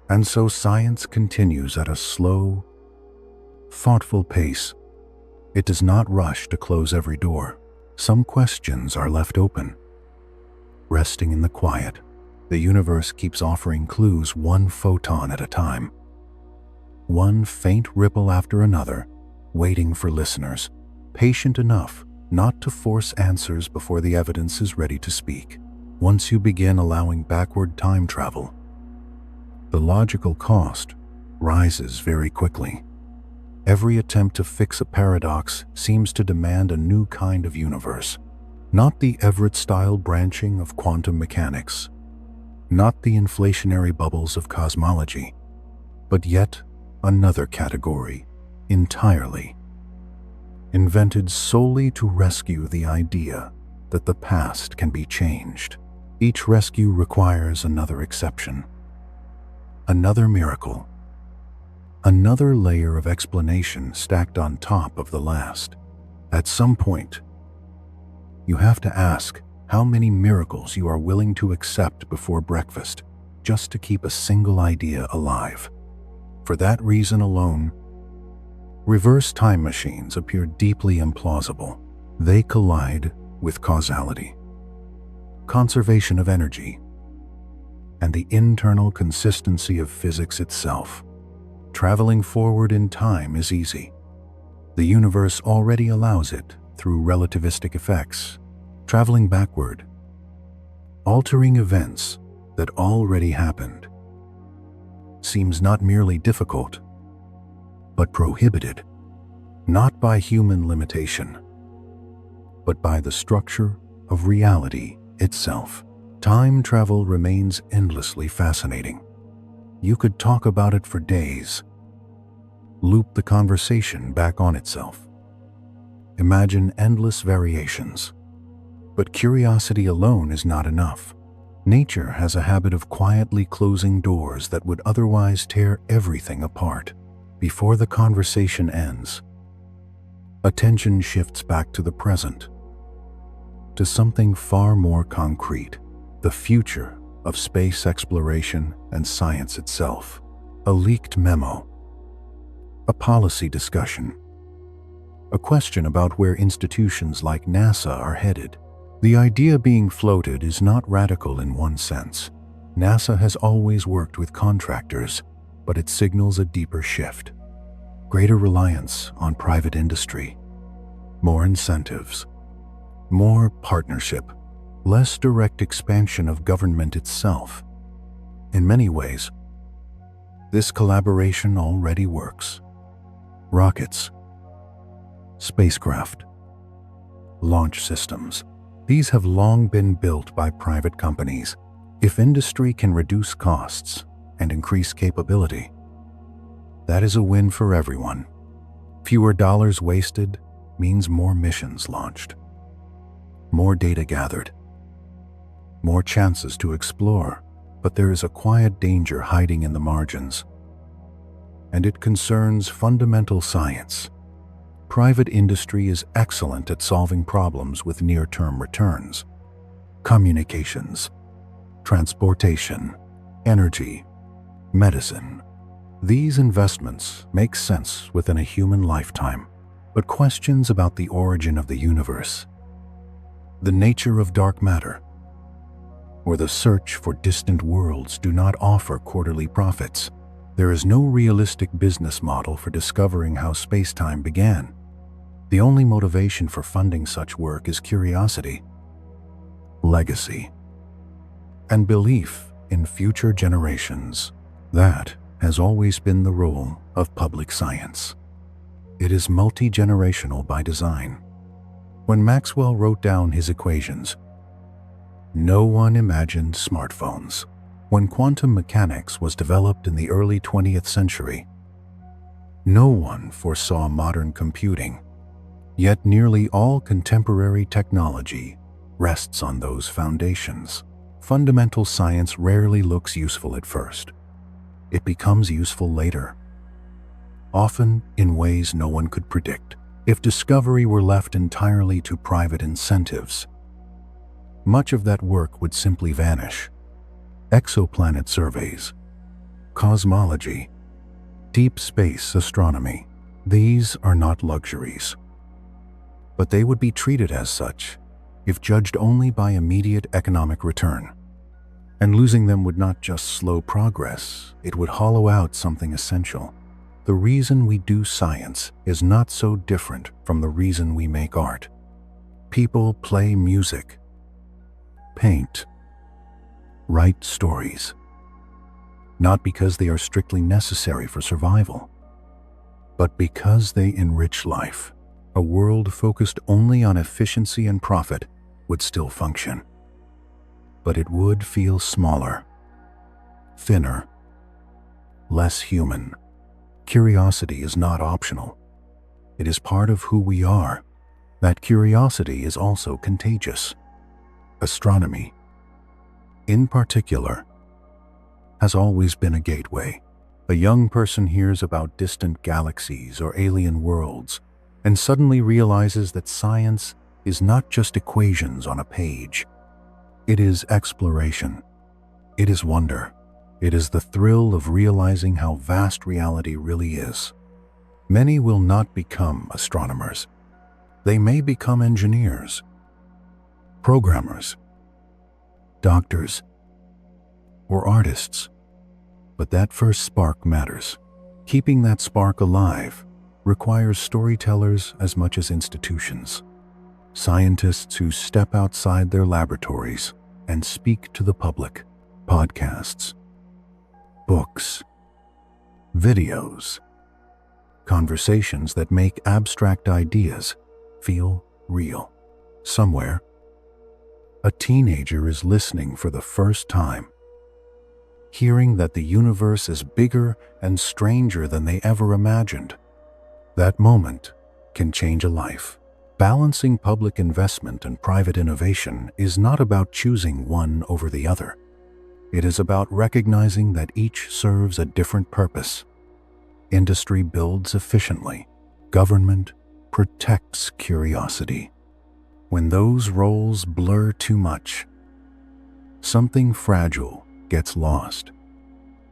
And so science continues at a slow, thoughtful pace. It does not rush to close every door. Some questions are left open. Resting in the quiet, the universe keeps offering clues one photon at a time. One faint ripple after another, waiting for listeners, patient enough not to force answers before the evidence is ready to speak. Once you begin allowing backward time travel, the logical cost rises very quickly. Every attempt to fix a paradox seems to demand a new kind of universe. Not the Everett-style branching of quantum mechanics, not the inflationary bubbles of cosmology, but yet another category entirely, invented solely to rescue the idea that the past can be changed. Each rescue requires another exception, another miracle, another layer of explanation stacked on top of the last. At some point, you have to ask how many miracles you are willing to accept before breakfast just to keep a single idea alive. For that reason alone, reverse time machines appear deeply implausible. They collide with causality, conservation of energy, and the internal consistency of physics itself. Traveling forward in time is easy. The universe already allows it through relativistic effects. Traveling backward, altering events that already happened, seems not merely difficult, but prohibited, not by human limitation, but by the structure of reality itself. Time travel remains endlessly fascinating. You could talk about it for days, loop the conversation back on itself, imagine endless variations. But curiosity alone is not enough. Nature has a habit of quietly closing doors that would otherwise tear everything apart. Before the conversation ends, attention shifts back to the present, to something far more concrete, the future of space exploration and science itself. A leaked memo, a policy discussion, a question about where institutions like NASA are headed. The idea being floated is not radical in one sense. NASA has always worked with contractors, but it signals a deeper shift. Greater reliance on private industry, more incentives, more partnership, less direct expansion of government itself. In many ways, this collaboration already works. Rockets, spacecraft, launch systems. These have long been built by private companies. If industry can reduce costs and increase capability, that is a win for everyone. Fewer dollars wasted means more missions launched, more data gathered, more chances to explore. But there is a quiet danger hiding in the margins, and it concerns fundamental science. Private industry is excellent at solving problems with near-term returns. Communications, transportation, energy, medicine. These investments make sense within a human lifetime, but questions about the origin of the universe, the nature of dark matter, or the search for distant worlds do not offer quarterly profits. There is no realistic business model for discovering how space-time began. The only motivation for funding such work is curiosity, legacy, and belief in future generations. That has always been the role of public science. It is multi-generational by design. When Maxwell wrote down his equations, no one imagined smartphones. When quantum mechanics was developed in the early 20th century, no one foresaw modern computing. Yet nearly all contemporary technology rests on those foundations. Fundamental science rarely looks useful at first. It becomes useful later, often in ways no one could predict. If discovery were left entirely to private incentives, much of that work would simply vanish. Exoplanet surveys, cosmology, deep space astronomy, these are not luxuries. But they would be treated as such if judged only by immediate economic return. And losing them would not just slow progress, it would hollow out something essential. The reason we do science is not so different from the reason we make art. People play music, paint, write stories, not because they are strictly necessary for survival, but because they enrich life. A world focused only on efficiency and profit would still function, but it would feel smaller, thinner, less human. Curiosity is not optional. It is part of who we are. That curiosity is also contagious. Astronomy, in particular, has always been a gateway. A young person hears about distant galaxies or alien worlds and suddenly realizes that science is not just equations on a page. It is exploration. It is wonder. It is the thrill of realizing how vast reality really is. Many will not become astronomers. They may become engineers, programmers, doctors, or artists. But that first spark matters. Keeping that spark alive requires storytellers as much as institutions. Scientists who step outside their laboratories and speak to the public. Podcasts, books, videos, conversations that make abstract ideas feel real. Somewhere, a teenager is listening for the first time, hearing that the universe is bigger and stranger than they ever imagined. That moment can change a life. Balancing public investment and private innovation is not about choosing one over the other. It is about recognizing that each serves a different purpose. Industry builds efficiently. Government protects curiosity. When those roles blur too much, something fragile gets lost.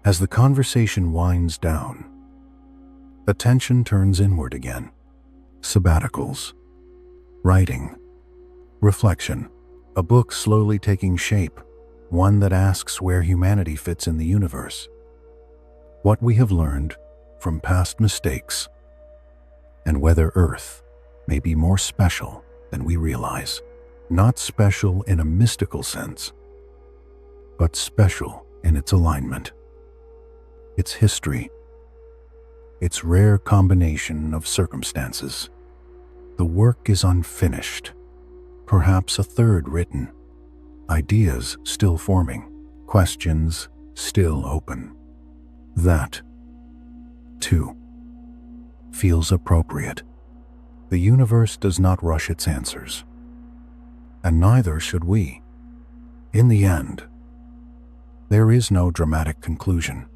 As the conversation winds down, attention turns inward again. Sabbaticals, writing, reflection, a book slowly taking shape, one that asks where humanity fits in the universe, what we have learned from past mistakes, and whether Earth may be more special than we realize. Not special in a mystical sense, but special in its alignment, its history, its rare combination of circumstances. The work is unfinished, perhaps a third written, ideas still forming, questions still open. That, too, feels appropriate. The universe does not rush its answers, and neither should we. In the end, there is no dramatic conclusion,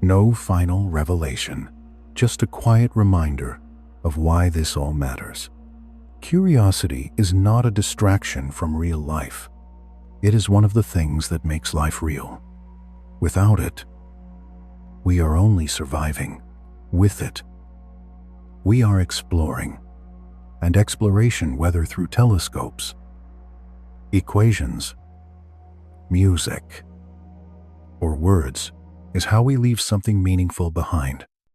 no final revelation, just a quiet reminder of why this all matters. Curiosity is not a distraction from real life. It is one of the things that makes life real. Without it, we are only surviving. With it, we are exploring. And exploration, whether through telescopes, equations, music, or words, is how we leave something meaningful behind.